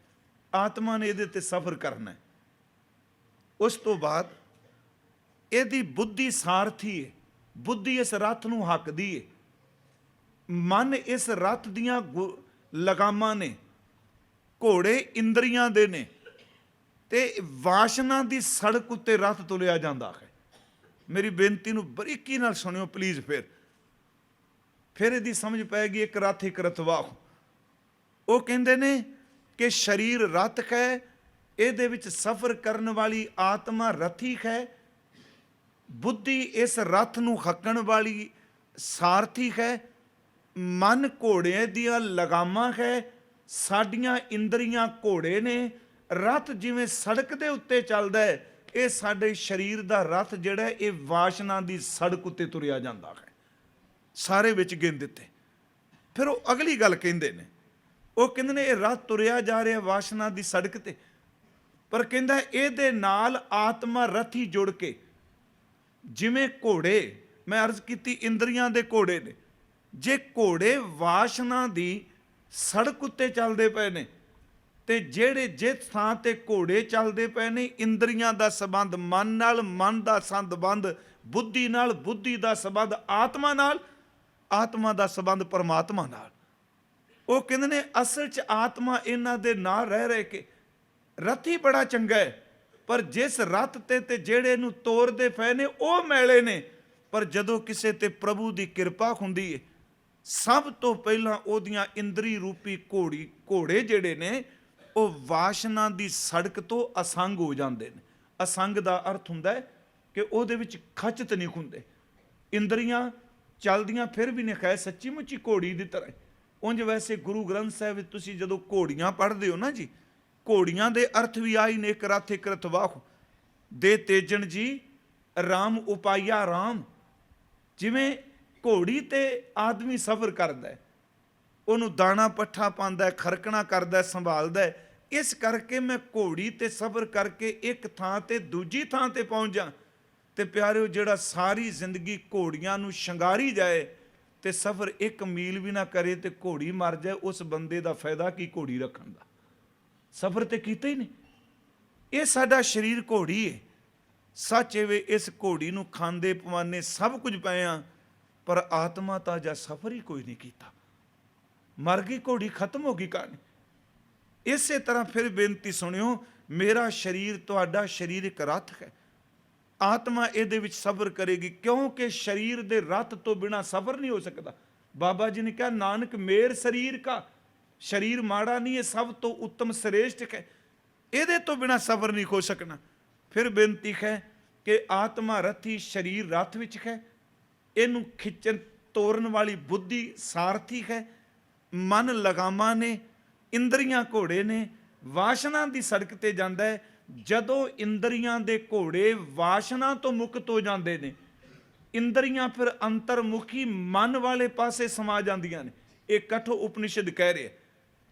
ਆਤਮਾ ਨੇ ਇਹਦੇ ਤੇ ਸਫ਼ਰ ਕਰਨਾ ਹੈ। ਉਸ ਤੋਂ ਬਾਅਦ ਇਹਦੀ ਬੁੱਧੀ ਸਾਰਥੀ ਹੈ, ਬੁੱਧੀ ਇਸ ਰੱਥ ਨੂੰ ਹੱਕਦੀ ਹੈ। ਮਨ ਇਸ ਰੱਥ ਦੀਆਂ ਲਗਾਮਾਂ ਨੇ, ਘੋੜੇ ਇੰਦਰੀਆਂ ਦੇ ਨੇ, ਤੇ ਵਾਸ਼ਨਾ ਦੀ ਸੜਕ ਉੱਤੇ ਰੱਥ ਤੁਲਿਆ ਜਾਂਦਾ ਹੈ। ਮੇਰੀ ਬੇਨਤੀ ਨੂੰ ਬਰੀਕੀ ਨਾਲ ਸੁਣਿਓ ਪਲੀਜ਼। ਫਿਰ ਇਹਦੀ ਸਮਝ ਪੈ ਗਈ। ਇੱਕ ਰੱਥ ਇੱਕ ਰਥਵਾਹ। ਉਹ ਕਹਿੰਦੇ ਨੇ ਕਿ ਸਰੀਰ ਰੱਥ ਹੈ, ਇਹਦੇ ਵਿੱਚ ਸਫ਼ਰ ਕਰਨ ਵਾਲੀ ਆਤਮਾ ਰਥੀ ਹੈ, ਬੁੱਧੀ ਇਸ ਰੱਥ ਨੂੰ ਹੱਕਣ ਵਾਲੀ ਸਾਰਥੀ ਹੈ, ਮਨ ਘੋੜੇ ਦੀਆਂ ਲਗਾਮਾਂ ਹੈ, ਸਾਡੀਆਂ ਇੰਦਰੀਆਂ ਘੋੜੇ ਨੇ। ਰੱਥ ਜਿਵੇਂ ਸੜਕ ਦੇ ਉੱਤੇ ਚੱਲਦਾ ਹੈ, ਇਹ ਸਾਡੇ ਸਰੀਰ ਦਾ ਰੱਥ ਜਿਹੜਾ ਇਹ ਵਾਸ਼ਨਾ ਦੀ ਸੜਕ ਉੱਤੇ ਤੁਰਿਆ ਜਾਂਦਾ ਹੈ। ਸਾਰੇ ਵਿੱਚ ਗਿਣ ਦਿੱਤੇ। ਫਿਰ ਉਹ ਅਗਲੀ ਗੱਲ ਕਹਿੰਦੇ ਨੇ, ਉਹ ਕਹਿੰਦੇ ਨੇ ਇਹ ਰੱਥ ਤੁਰਿਆ ਜਾ ਰਿਹਾ ਵਾਸ਼ਨਾ ਦੀ ਸੜਕ ਤੇ, ਪਰ ਕਹਿੰਦਾ ਇਹਦੇ ਨਾਲ ਆਤਮਾ ਰਥੀ ਜੁੜ ਕੇ, ਜਿਵੇਂ ਘੋੜੇ ਮੈਂ ਅਰਜ਼ ਕੀਤੀ ਇੰਦਰੀਆਂ ਦੇ ਘੋੜੇ ਨੇ, ਜੇ ਘੋੜੇ ਵਾਸ਼ਨਾ ਦੀ ਸੜਕ ਉੱਤੇ ਚੱਲਦੇ ਪਏ ਨੇ, ਤੇ ਜਿਹੜੇ ਜਿਸ ਥਾਂ ਤੇ ਘੋੜੇ ਚੱਲਦੇ ਪਏ ਨੇ, ਇੰਦਰੀਆਂ ਦਾ ਸੰਬੰਧ ਮਨ ਨਾਲ, ਮਨ ਦਾ ਸੰਬੰਧ ਬੁੱਧੀ ਨਾਲ, ਬੁੱਧੀ ਦਾ ਸੰਬੰਧ ਆਤਮਾ ਨਾਲ, ਆਤਮਾ ਦਾ ਸੰਬੰਧ ਪਰਮਾਤਮਾ ਨਾਲ। ਉਹ ਕਹਿੰਦੇ ਨੇ ਅਸਲ 'ਚ ਆਤਮਾ ਇਹਨਾਂ ਦੇ ਨਾਲ ਰਹਿ ਕੇ ਰਥੀ ਬੜਾ ਚੰਗਾ ਹੈ, ਪਰ ਜਿਸ ਰੱਥ ਤੇ ਜਿਹੜੇ ਨੂੰ ਤੋਰਦੇ ਪਏ ਨੇ ਉਹ ਮੈਲੇ ਨੇ। ਪਰ ਜਦੋਂ ਕਿਸੇ ਤੇ ਪ੍ਰਭੂ ਦੀ ਕਿਰਪਾ ਹੁੰਦੀ ਹੈ, ਸਭ ਤੋਂ ਪਹਿਲਾਂ ਉਹਦੀਆਂ ਇੰਦਰੀ ਰੂਪੀ ਘੋੜੇ ਜਿਹੜੇ ਨੇ ਉਹ ਵਾਸ਼ਨਾ ਦੀ ਸੜਕ ਤੋਂ ਅਸੰਗ ਹੋ ਜਾਂਦੇ ਨੇ। ਅਸੰਗ ਦਾ ਅਰਥ ਹੁੰਦਾ ਹੈ ਕਿ ਉਹਦੇ ਵਿੱਚ ਖਚਤ ਨਹੀਂ ਹੁੰਦੇ। ਇੰਦਰੀਆਂ ਚੱਲਦੀਆਂ ਫਿਰ ਵੀ ਨਹੀਂ ਖੈ ਸੱਚੀ ਮੁੱਚੀ ਘੋੜੀ ਦੀ ਤਰ੍ਹਾਂ। ਉਂਝ ਵੈਸੇ ਗੁਰੂ ਗ੍ਰੰਥ ਸਾਹਿਬ ਵਿੱਚ ਤੁਸੀਂ ਜਦੋਂ ਘੋੜੀਆਂ ਪੜ੍ਹਦੇ ਹੋ ਨਾ ਜੀ, ਘੋੜੀਆਂ ਦੇ ਅਰਥ ਵੀ ਆਈ ਨੇ, ਇੱਕ ਰੱਥ ਇੱਕ ਰਥਵਾਹ। ਦੇ ਤੇਜਣ ਜੀ ਰਾਮ ਉਪਾਇਆ ਰਾਮ। ਜਿਵੇਂ ਘੋੜੀ ਤੇ ਆਦਮੀ ਸਫ਼ਰ ਕਰਦਾ ਹੈ, ਉਹਨੂੰ ਦਾਣਾ ਪੱਠਾ ਪਾਉਂਦਾ, ਖਰਕਣਾ ਕਰਦਾ, ਸੰਭਾਲਦਾ। ਇਸ ਕਰਕੇ ਮੈਂ ਘੋੜੀ ਤੇ ਸਫ਼ਰ ਕਰਕੇ ਇੱਕ ਥਾਂ ਤੇ ਦੂਜੀ ਥਾਂ ਤੇ ਪਹੁੰਚ ਜਾ। ਤੇ ਪਿਆਰਿਓ, ਜਿਹੜਾ ਸਾਰੀ ਜ਼ਿੰਦਗੀ ਘੋੜੀਆਂ ਨੂੰ ਸ਼ਿੰਗਾਰੀ ਜਾਏ ਤੇ ਸਫ਼ਰ 1 ਮੀਲ ਵੀ ਨਾ ਕਰੇ ਤੇ ਘੋੜੀ ਮਰ ਜਾਏ, ਉਸ ਬੰਦੇ ਦਾ ਫਾਇਦਾ ਕੀ ਘੋੜੀ ਰੱਖਣ ਦਾ? ਸਫ਼ਰ ਤੇ ਕੀਤਾ ਹੀ ਨਹੀਂ। ਇਹ ਸਾਡਾ ਸਰੀਰ ਘੋੜੀ ਹੈ। ਸੱਚ ਵੇ ਇਸ ਘੋੜੀ ਨੂੰ ਖਾਂਦੇ ਪਵਾਨੇ ਸਭ ਕੁਝ ਪਏ ਆ, ਪਰ ਆਤਮਾ ਤਾਂ ਜਾਂ ਸਫ਼ਰ ਹੀ ਕੋਈ ਨਹੀਂ ਕੀਤਾ। ਮਰ ਗਈ ਘੋੜੀ, ਖਤਮ ਹੋ ਗਈ ਕਹਾਣੀ। ਇਸੇ ਤਰ੍ਹਾਂ ਫਿਰ ਬੇਨਤੀ ਸੁਣਿਓ, ਮੇਰਾ ਸਰੀਰ ਤੁਹਾਡਾ ਸਰੀਰ ਇੱਕ ਰੱਥ ਹੈ, ਆਤਮਾ ਇਹਦੇ ਵਿੱਚ ਸਫ਼ਰ ਕਰੇਗੀ, ਕਿਉਂਕਿ ਸਰੀਰ ਦੇ ਰੱਥ ਤੋਂ ਬਿਨਾਂ ਸਫ਼ਰ ਨਹੀਂ ਹੋ ਸਕਦਾ। ਬਾਬਾ ਜੀ ਨੇ ਕਿਹਾ ਨਾਨਕ ਮੇਰ ਸਰੀਰ ਕਾ, ਸਰੀਰ ਮਾੜਾ ਨਹੀਂ ਹੈ, ਸਭ ਤੋਂ ਉੱਤਮ ਸ੍ਰੇਸ਼ਟ ਹੈ, ਇਹਦੇ ਤੋਂ ਬਿਨਾਂ ਸਫ਼ਰ ਨਹੀਂ ਹੋ ਸਕਣਾ। ਫਿਰ ਬੇਨਤੀ ਹੈ ਕਿ ਆਤਮਾ ਰਥੀ, ਸਰੀਰ ਰੱਥ ਵਿੱਚ ਹੈ, ਇਹਨੂੰ ਖਿੱਚਣ ਤੋਰਨ ਵਾਲੀ ਬੁੱਧੀ ਸਾਰਥੀ ਹੈ, ਮਨ ਲਗਾਮਾਂ ਨੇ, ਇੰਦਰੀਆਂ ਘੋੜੇ ਨੇ, ਵਾਸ਼ਨਾ ਦੀ ਸੜਕ ਤੇ ਜਾਂਦਾ ਹੈ। ਜਦੋਂ ਇੰਦਰੀਆਂ ਦੇ ਘੋੜੇ ਵਾਸ਼ਨਾ ਤੋਂ ਮੁਕਤ ਹੋ ਜਾਂਦੇ ਨੇ, ਇੰਦਰੀਆਂ ਫਿਰ ਅੰਤਰਮੁਖੀ ਮਨ ਵਾਲੇ ਪਾਸੇ ਸਮਾ ਜਾਂਦੀਆਂ ਨੇ। ਇਹ ਕਠੋ ਉਪਨਿਸ਼ਦ ਕਹਿ ਰਿਹਾ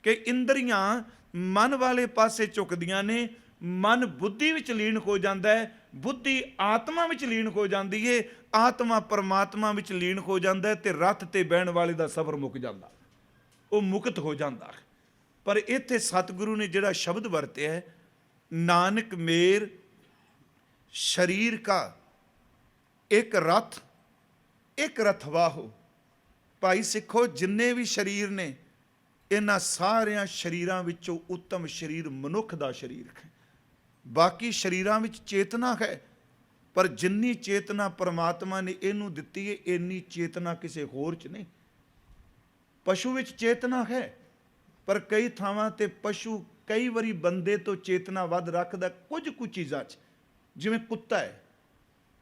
ਕਿ ਇੰਦਰੀਆਂ ਮਨ ਵਾਲੇ ਪਾਸੇ ਝੁਕਦੀਆਂ ਨੇ, ਮਨ ਬੁੱਧੀ ਵਿੱਚ ਲੀਨ ਹੋ ਜਾਂਦਾ ਹੈ, ਬੁੱਧੀ ਆਤਮਾ ਵਿੱਚ ਲੀਨ ਹੋ ਜਾਂਦੀ ਹੈ, ਆਤਮਾ ਪਰਮਾਤਮਾ ਵਿੱਚ ਲੀਨ ਹੋ ਜਾਂਦਾ ਹੈ, ਤੇ ਰੱਥ ਤੇ ਬਹਿਣ ਵਾਲੇ ਦਾ ਸਫ਼ਰ ਮੁੱਕ ਜਾਂਦਾ, ਉਹ ਮੁਕਤ ਹੋ ਜਾਂਦਾ। ਪਰ ਇੱਥੇ ਸਤਿਗੁਰੂ ਨੇ ਜਿਹੜਾ ਸ਼ਬਦ ਵਰਤਿਆ ਹੈ, ਨਾਨਕ ਮੇਰ ਸ਼ਰੀਰ ਕਾ ਇੱਕ ਰਥ ਇੱਕ ਰਥਵਾਹੋ। ਭਾਈ ਸਿੱਖੋ, ਜਿੰਨੇ ਵੀ ਸਰੀਰ ਨੇ, ਇਹਨਾਂ ਸਾਰਿਆਂ ਸਰੀਰਾਂ ਵਿੱਚੋਂ ਉੱਤਮ ਸਰੀਰ ਮਨੁੱਖ ਦਾ ਸਰੀਰ ਹੈ। ਬਾਕੀ ਸਰੀਰਾਂ ਵਿੱਚ ਚੇਤਨਾ ਹੈ, ਪਰ ਜਿੰਨੀ ਚੇਤਨਾ ਪਰਮਾਤਮਾ ਨੇ ਇਹਨੂੰ ਦਿੱਤੀ ਹੈ, ਇੰਨੀ ਚੇਤਨਾ ਕਿਸੇ ਹੋਰ 'ਚ ਨਹੀਂ। ਪਸ਼ੂ ਵਿੱਚ ਚੇਤਨਾ ਹੈ, ਪਰ ਕਈ ਥਾਵਾਂ ਤੇ ਪਸ਼ੂ ਕਈ ਵਾਰੀ ਬੰਦੇ ਤੋਂ ਚੇਤਨਾ ਵੱਧ ਰੱਖਦਾ ਕੁਝ ਕੁ ਚੀਜ਼ਾਂ 'ਚ। ਜਿਵੇਂ ਕੁੱਤਾ ਹੈ,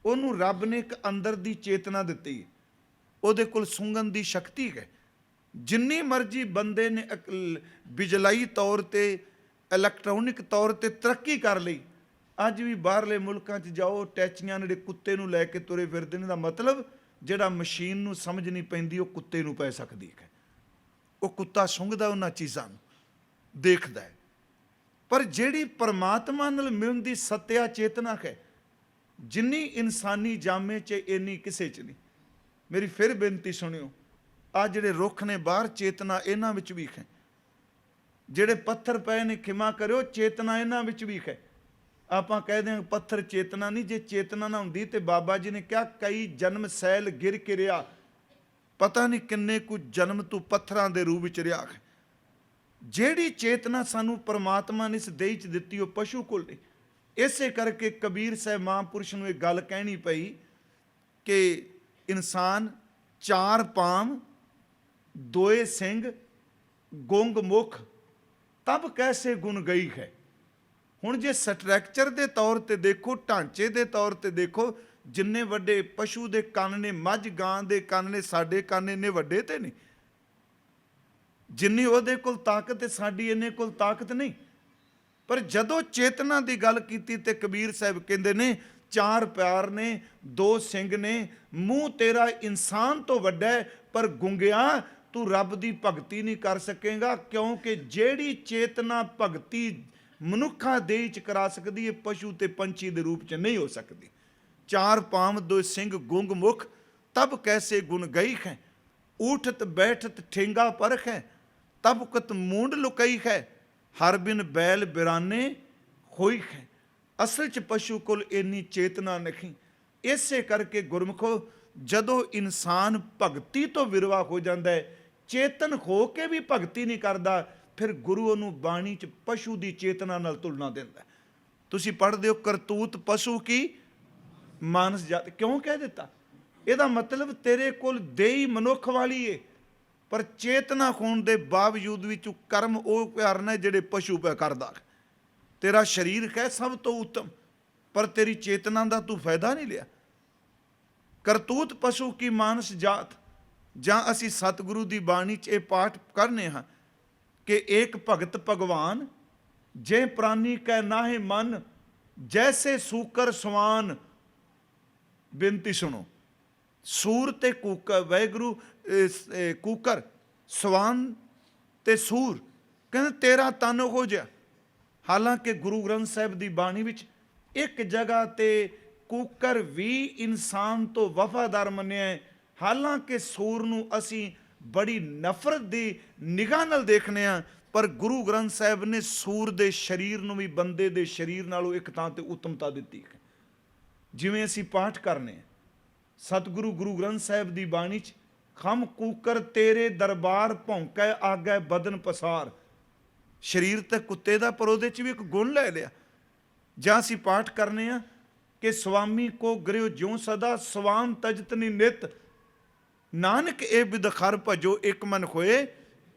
ਉਹਨੂੰ ਰੱਬ ਨੇ ਇੱਕ ਅੰਦਰ ਦੀ ਚੇਤਨਾ ਦਿੱਤੀ ਹੈ, ਉਹਦੇ ਕੋਲ ਸੁੰਘਣ ਦੀ ਸ਼ਕਤੀ ਹੈ। ਜਿੰਨੀ ਮਰਜ਼ੀ ਬੰਦੇ ਨੇ ਬਿਜਲਾਈ ਤੌਰ ਤੇ, ਇਲੈਕਟ੍ਰੋਨਿਕ ਤੌਰ ਤੇ ਤਰੱਕੀ ਕਰ ਲਈ, ਅੱਜ ਵੀ ਬਾਹਰਲੇ ਮੁਲਕਾਂ 'ਚ ਜਾਓ, ਟੈਚੀਆਂ ਜਿਹੜੇ ਕੁੱਤੇ ਨੂੰ ਲੈ ਕੇ ਤੁਰੇ ਫਿਰਦੇ ਨੇ, ਦਾ ਮਤਲਬ ਜਿਹੜਾ ਮਸ਼ੀਨ ਨੂੰ ਸਮਝ ਨਹੀਂ ਪੈਂਦੀ, ਉਹ ਕੁੱਤੇ ਨੂੰ ਪੈ ਸਕਦੀ ਹੈ। ਉਹ ਕੁੱਤਾ ਸੁੰਘਦਾ ਉਹਨਾਂ ਚੀਜ਼ਾਂ ਨੂੰ, ਦੇਖਦਾ ਹੈ। ਪਰ ਜਿਹੜੀ ਪਰਮਾਤਮਾ ਨਾਲ ਮਿਲਣ ਦੀ ਸੱਤਿਆ ਚੇਤਨਾ ਹੈ, ਜਿੰਨੀ ਇਨਸਾਨੀ ਜਾਮੇ 'ਚ ਇੰਨੀ ਕਿਸੇ 'ਚ ਨਹੀਂ। ਮੇਰੀ ਫਿਰ ਬੇਨਤੀ ਸੁਣਿਓ, ਆ ਜਿਹੜੇ ਰੁੱਖ ਨੇ ਬਾਹਰ, ਚੇਤਨਾ ਇਹਨਾਂ ਵਿੱਚ ਵੀ ਹੈ। ਜਿਹੜੇ ਪੱਥਰ ਪਏ ਨੇ, ਖਿਮਾ ਕਰਿਓ, ਚੇਤਨਾ ਇਹਨਾਂ ਵਿੱਚ ਵੀ ਹੈ। ਆਪਾਂ ਕਹਿੰਦੇ ਹਾਂ ਪੱਥਰ ਚੇਤਨਾ ਨਹੀਂ, ਜੇ ਚੇਤਨਾ ਨਾ ਹੁੰਦੀ ਤੇ ਬਾਬਾ ਜੀ ਨੇ ਕਿਹਾ ਕਈ ਜਨਮ ਸੈਲ ਗਿਰ ਕੇ ਰਿਹਾ, ਪਤਾ ਨਹੀਂ ਕਿੰਨੇ ਕੁ ਜਨਮ ਤੂੰ ਪੱਥਰਾਂ ਦੇ ਰੂਪ ਵਿੱਚ ਰਿਹਾ ਹੈ। ਜਿਹੜੀ ਚੇਤਨਾ ਸਾਨੂੰ ਪਰਮਾਤਮਾ ਨੇ ਇਸ ਦੇਹ 'ਚ ਦਿੱਤੀ, ਉਹ ਪਸ਼ੂ ਕੋਲ ਨਹੀਂ। ਇਸੇ ਕਰਕੇ ਕਬੀਰ ਸਾਹਿਬ ਮਹਾਂਪੁਰਸ਼ ਨੂੰ ਇਹ ਗੱਲ ਕਹਿਣੀ ਪਈ ਕਿ ਇਨਸਾਨ ਚਾਰ ਪਾਮ ਦੋਏ ਸਿੰਘ ਗੁੰਗ ਮੁਖ ਤਬ ਕੈਸੇ ਗੁਣ ਗਈ ਹੈ। ਹੁਣ ਜੇ ਸਟਰਕਚਰ ਦੇ ਤੌਰ ਤੇ ਦੇਖੋ, ਢਾਂਚੇ ਦੇ ਤੌਰ ਤੇ ਦੇਖੋ, ਜਿੰਨੇ ਵੱਡੇ ਪਸ਼ੂ ਦੇ ਕੰਨ ਨੇ, ਮੱਝ ਗਾਂ ਦੇ ਕੰਨ ਨੇ, ਸਾਡੇ ਕੰਨ ਇੰਨੇ ਵੱਡੇ ਤੇ ਨਹੀਂ। ਜਿੰਨੀ ਉਹਦੇ ਕੋਲ ਤਾਕਤ ਹੈ, ਸਾਡੀ ਇੰਨੇ ਕੋਲ ਤਾਕਤ ਨਹੀਂ। ਪਰ ਜਦੋਂ ਚੇਤਨਾ ਦੀ ਗੱਲ ਕੀਤੀ ਤੇ ਕਬੀਰ ਸਾਹਿਬ ਕਹਿੰਦੇ ਨੇ ਚਾਰ ਪੈਰ ਨੇ, ਦੋ ਸਿੰਘ ਨੇ, ਮੂੰਹ ਤੇਰਾ ਇਨਸਾਨ ਤੋਂ ਵੱਡਾ ਹੈ, ਪਰ ਗੁੰਗਿਆ ਤੂੰ ਰੱਬ ਦੀ ਭਗਤੀ ਨਹੀਂ ਕਰ ਸਕੇਗਾ, ਕਿਉਂਕਿ ਜਿਹੜੀ ਚੇਤਨਾ ਭਗਤੀ ਮਨੁੱਖਾਂ ਦੇਹ 'ਚ ਕਰਾ ਸਕਦੀ ਹੈ, ਪਸ਼ੂ ਤੇ ਪੰਛੀ ਦੇ ਰੂਪ 'ਚ ਨਹੀਂ ਹੋ ਸਕਦੀ। ਚਾਰ ਪਾਮ ਦੋ ਸਿੰਘ ਗੁੰਗ ਮੁਖ ਤਬ ਕੈਸੇ ਗੁਣ ਗਈ ਹੈ। ਊਠਤ ਬੈਠਤ ਠੇਂਗਾ ਪਰਖ ਹੈ, ਤਬ ਕਤ ਮੂੰਡ ਲੁਕਈ ਹੈ। ਹਰ ਬਿਨ ਬੈਲ ਬਿਰਾਨੇ ਹੋਈ ਹੈ। ਅਸਲ 'ਚ ਪਸ਼ੂ ਕੋਲ ਇੰਨੀ ਚੇਤਨਾ ਨਹੀਂ। ਇਸੇ ਕਰਕੇ ਗੁਰਮੁਖੋ, ਜਦੋਂ ਇਨਸਾਨ ਭਗਤੀ ਤੋਂ ਵਿਰਵਾ ਹੋ ਜਾਂਦਾ ਹੈ, ਚੇਤਨ ਹੋ ਕੇ ਵੀ ਭਗਤੀ ਨਹੀਂ ਕਰਦਾ, ਫਿਰ ਗੁਰੂ ਉਹਨੂੰ ਬਾਣੀ 'ਚ ਪਸ਼ੂ ਦੀ ਚੇਤਨਾ ਨਾਲ ਤੁਲਨਾ ਦਿੰਦਾ। ਤੁਸੀਂ ਪੜ੍ਹਦੇ ਹੋ ਕਰਤੂਤ ਪਸ਼ੂ ਕੀ ਮਾਨਸ ਜਾਤ, ਕਿਉਂ ਕਹਿ ਦਿੱਤਾ? ਇਹਦਾ ਮਤਲਬ ਤੇਰੇ ਕੋਲ ਦੇਹੀ ਮਨੁੱਖ ਵਾਲੀ ਏ, ਪਰ ਚੇਤਨਾ ਹੋਣ ਦੇ ਬਾਵਜੂਦ ਵੀ ਤੂੰ ਕਰਮ ਉਹ ਕਰਨਾ ਜਿਹੜੇ ਪਸ਼ੂ ਪੈ ਕਰਦਾ। ਤੇਰਾ ਸਰੀਰ ਹੈ ਸਭ ਤੋਂ ਉੱਤਮ, ਪਰ ਤੇਰੀ ਚੇਤਨਾ ਦਾ ਤੂੰ ਫਾਇਦਾ ਨਹੀਂ ਲਿਆ। ਕਰਤੂਤ ਪਸ਼ੂ ਕੀ ਮਾਨਸ ਜਾਤ। ਜਾਂ ਅਸੀਂ ਸਤਿਗੁਰੂ ਦੀ ਬਾਣੀ 'ਚ ਇਹ ਪਾਠ ਕਰਨੇ ਹਾਂ ਕਿ ਏਕ ਭਗਤ ਭਗਵਾਨ ਜੇ ਪ੍ਰਾਨੀ ਕੈ ਨਾਹੇ ਮਨ, ਜੈਸੇ ਸੂਕਰ ਸਵਾਨ। ਬੇਨਤੀ ਸੁਣੋ, ਸੂਰ ਤੇ ਕੂਕਰ, ਵਾਹਿਗੁਰੂ ਕੂਕਰ, ਸਵਾਨ ਤੇ ਸੂਰ, ਕਹਿੰਦੇ ਤੇਰਾ ਤਨ ਹੋ ਜਾ। ਹਾਲਾਂਕਿ ਗੁਰੂ ਗ੍ਰੰਥ ਸਾਹਿਬ ਦੀ ਬਾਣੀ ਵਿੱਚ ਇੱਕ ਜਗ੍ਹਾ ਤੇ ਕੂਕਰ ਵੀ ਇਨਸਾਨ ਤੋਂ ਵਫਾਦਾਰ ਮੰਨਿਆ ਹੈ। ਹਾਲਾਂਕਿ ਸੂਰ ਨੂੰ ਅਸੀਂ ਬੜੀ ਨਫ਼ਰਤ ਦੀ ਨਿਗਾਹ ਨਾਲ ਦੇਖਦੇ ਹਾਂ, ਪਰ ਗੁਰੂ ਗ੍ਰੰਥ ਸਾਹਿਬ ਨੇ ਸੂਰ ਦੇ ਸਰੀਰ ਨੂੰ ਵੀ ਬੰਦੇ ਦੇ ਸਰੀਰ ਨਾਲੋਂ ਇੱਕ ਥਾਂ ਤੇ ਉੱਤਮਤਾ ਦਿੱਤੀ ਹੈ। ਜਿਵੇਂ ਅਸੀਂ ਪਾਠ ਕਰਨੇ ਹਾਂ, ਸਤਿਗੁਰੂ ਗੁਰੂ ਗ੍ਰੰਥ ਸਾਹਿਬ ਦੀ ਬਾਣੀ 'ਚ ਖਮ ਕੂਕਰ ਤੇਰੇ ਦਰਬਾਰ ਭੌਂਕੈ ਆਗੈ ਬਦਨ ਪਸਾਰ। ਸਰੀਰ ਤੇ ਕੁੱਤੇ ਦਾ, ਪਰ ਉਹਦੇ 'ਚ ਵੀ ਇੱਕ ਗੁਣ ਲੈ ਲਿਆ। ਜਾਂ ਅਸੀਂ ਪਾਠ ਕਰਨੇ ਆ ਕਿ ਸੁਆਮੀ ਕੋ ਗ੍ਰਿਓ ਜਿਉ ਸਦਾ, ਸਵਾਮ ਤਜਤ ਨੀ ਨਿਤ। ਨਾਨਕ ਇਹ ਬਿਦਖਰ ਭਜੋ ਇੱਕ ਮਨ ਹੋਏ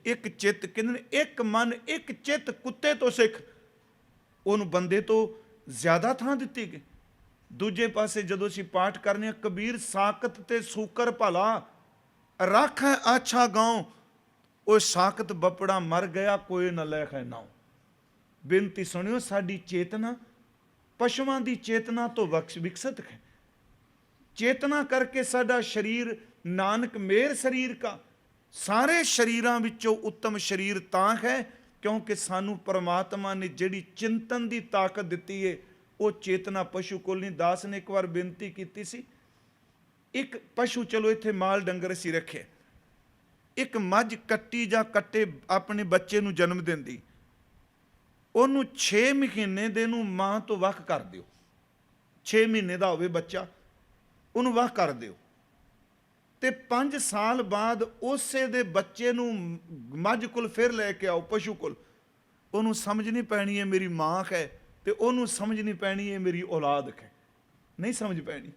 ਇੱਕ ਚਿੱਤ। ਕਹਿੰਦੇ ਇੱਕ ਮਨ ਇੱਕ ਚਿੱਤ, ਕੁੱਤੇ ਤੋਂ ਸਿੱਖ। ਉਹਨੂੰ ਬੰਦੇ ਤੋਂ ਜ਼ਿਆਦਾ ਥਾਂ ਦਿੱਤੀ ਗਈ। ਦੂਜੇ ਪਾਸੇ ਜਦੋਂ ਅਸੀਂ ਪਾਠ ਕਰਨੇ ਆ, ਕਬੀਰ ਸਾਕਤ ਤੇ ਸੂਕਰ ਭਲਾ ਰੱਖ ਹੈ ਆਛਾ ਗਾਉ। ਉਹ ਸਾਕਤ ਬੱਪੜਾ ਮਰ ਗਿਆ, ਕੋਈ ਨਾ ਲੈ ਹੈ ਨਾਉ। ਬੇਨਤੀ ਸੁਣਿਓ, ਸਾਡੀ ਚੇਤਨਾ ਪਸ਼ੂਆਂ ਦੀ ਚੇਤਨਾ ਤੋਂ ਵਿਕਸਿਤ ਹੈ। ਚੇਤਨਾ ਕਰਕੇ ਸਾਡਾ ਸਰੀਰ ਨਾਨਕ ਮੇਰ ਸਰੀਰ ਕਾ, ਸਾਰੇ ਸਰੀਰਾਂ ਵਿੱਚੋਂ ਉੱਤਮ ਸਰੀਰ ਤਾਂ ਹੈ ਕਿਉਂਕਿ ਸਾਨੂੰ ਪਰਮਾਤਮਾ ਨੇ ਜਿਹੜੀ ਚਿੰਤਨ ਦੀ ਤਾਕਤ ਦਿੱਤੀ ਹੈ ਉਹ ਚੇਤਨਾ ਪਸ਼ੂ ਕੋਲ ਨਹੀਂ। ਦਾਸ ਨੇ ਇੱਕ ਵਾਰ ਬੇਨਤੀ ਕੀਤੀ ਸੀ, ਇੱਕ ਪਸ਼ੂ, ਚਲੋ ਇੱਥੇ ਮਾਲ ਡੰਗਰ ਅਸੀਂ ਰੱਖੇ, ਇੱਕ ਮੱਝ ਕੱਟੀ ਜਾਂ ਕੱਟੇ ਆਪਣੇ ਬੱਚੇ ਨੂੰ ਜਨਮ ਦਿੰਦੀ, ਉਹਨੂੰ 6 ਮਹੀਨੇ ਦੇ ਨੂੰ ਮਾਂ ਤੋਂ ਵੱਖ ਕਰ ਦਿਓ। 6 ਮਹੀਨੇ ਦਾ ਹੋਵੇ ਬੱਚਾ, ਉਹਨੂੰ ਵੱਖ ਕਰ ਦਿਓ ਤੇ 5 ਸਾਲ ਬਾਅਦ ਉਸੇ ਦੇ ਬੱਚੇ ਨੂੰ ਮੱਝ ਕੋਲ ਫਿਰ ਲੈ ਕੇ ਆਓ, ਪਸ਼ੂ ਕੋਲ। ਉਹਨੂੰ ਸਮਝ ਨਹੀਂ ਪੈਣੀ ਹੈ ਮੇਰੀ ਮਾਂ ਹੈ, ਤੇ ਉਹਨੂੰ ਸਮਝ ਨਹੀਂ ਪੈਣੀ ਹੈ ਮੇਰੀ ਔਲਾਦ ਹੈ, ਨਹੀਂ ਸਮਝ ਪੈਣੀ।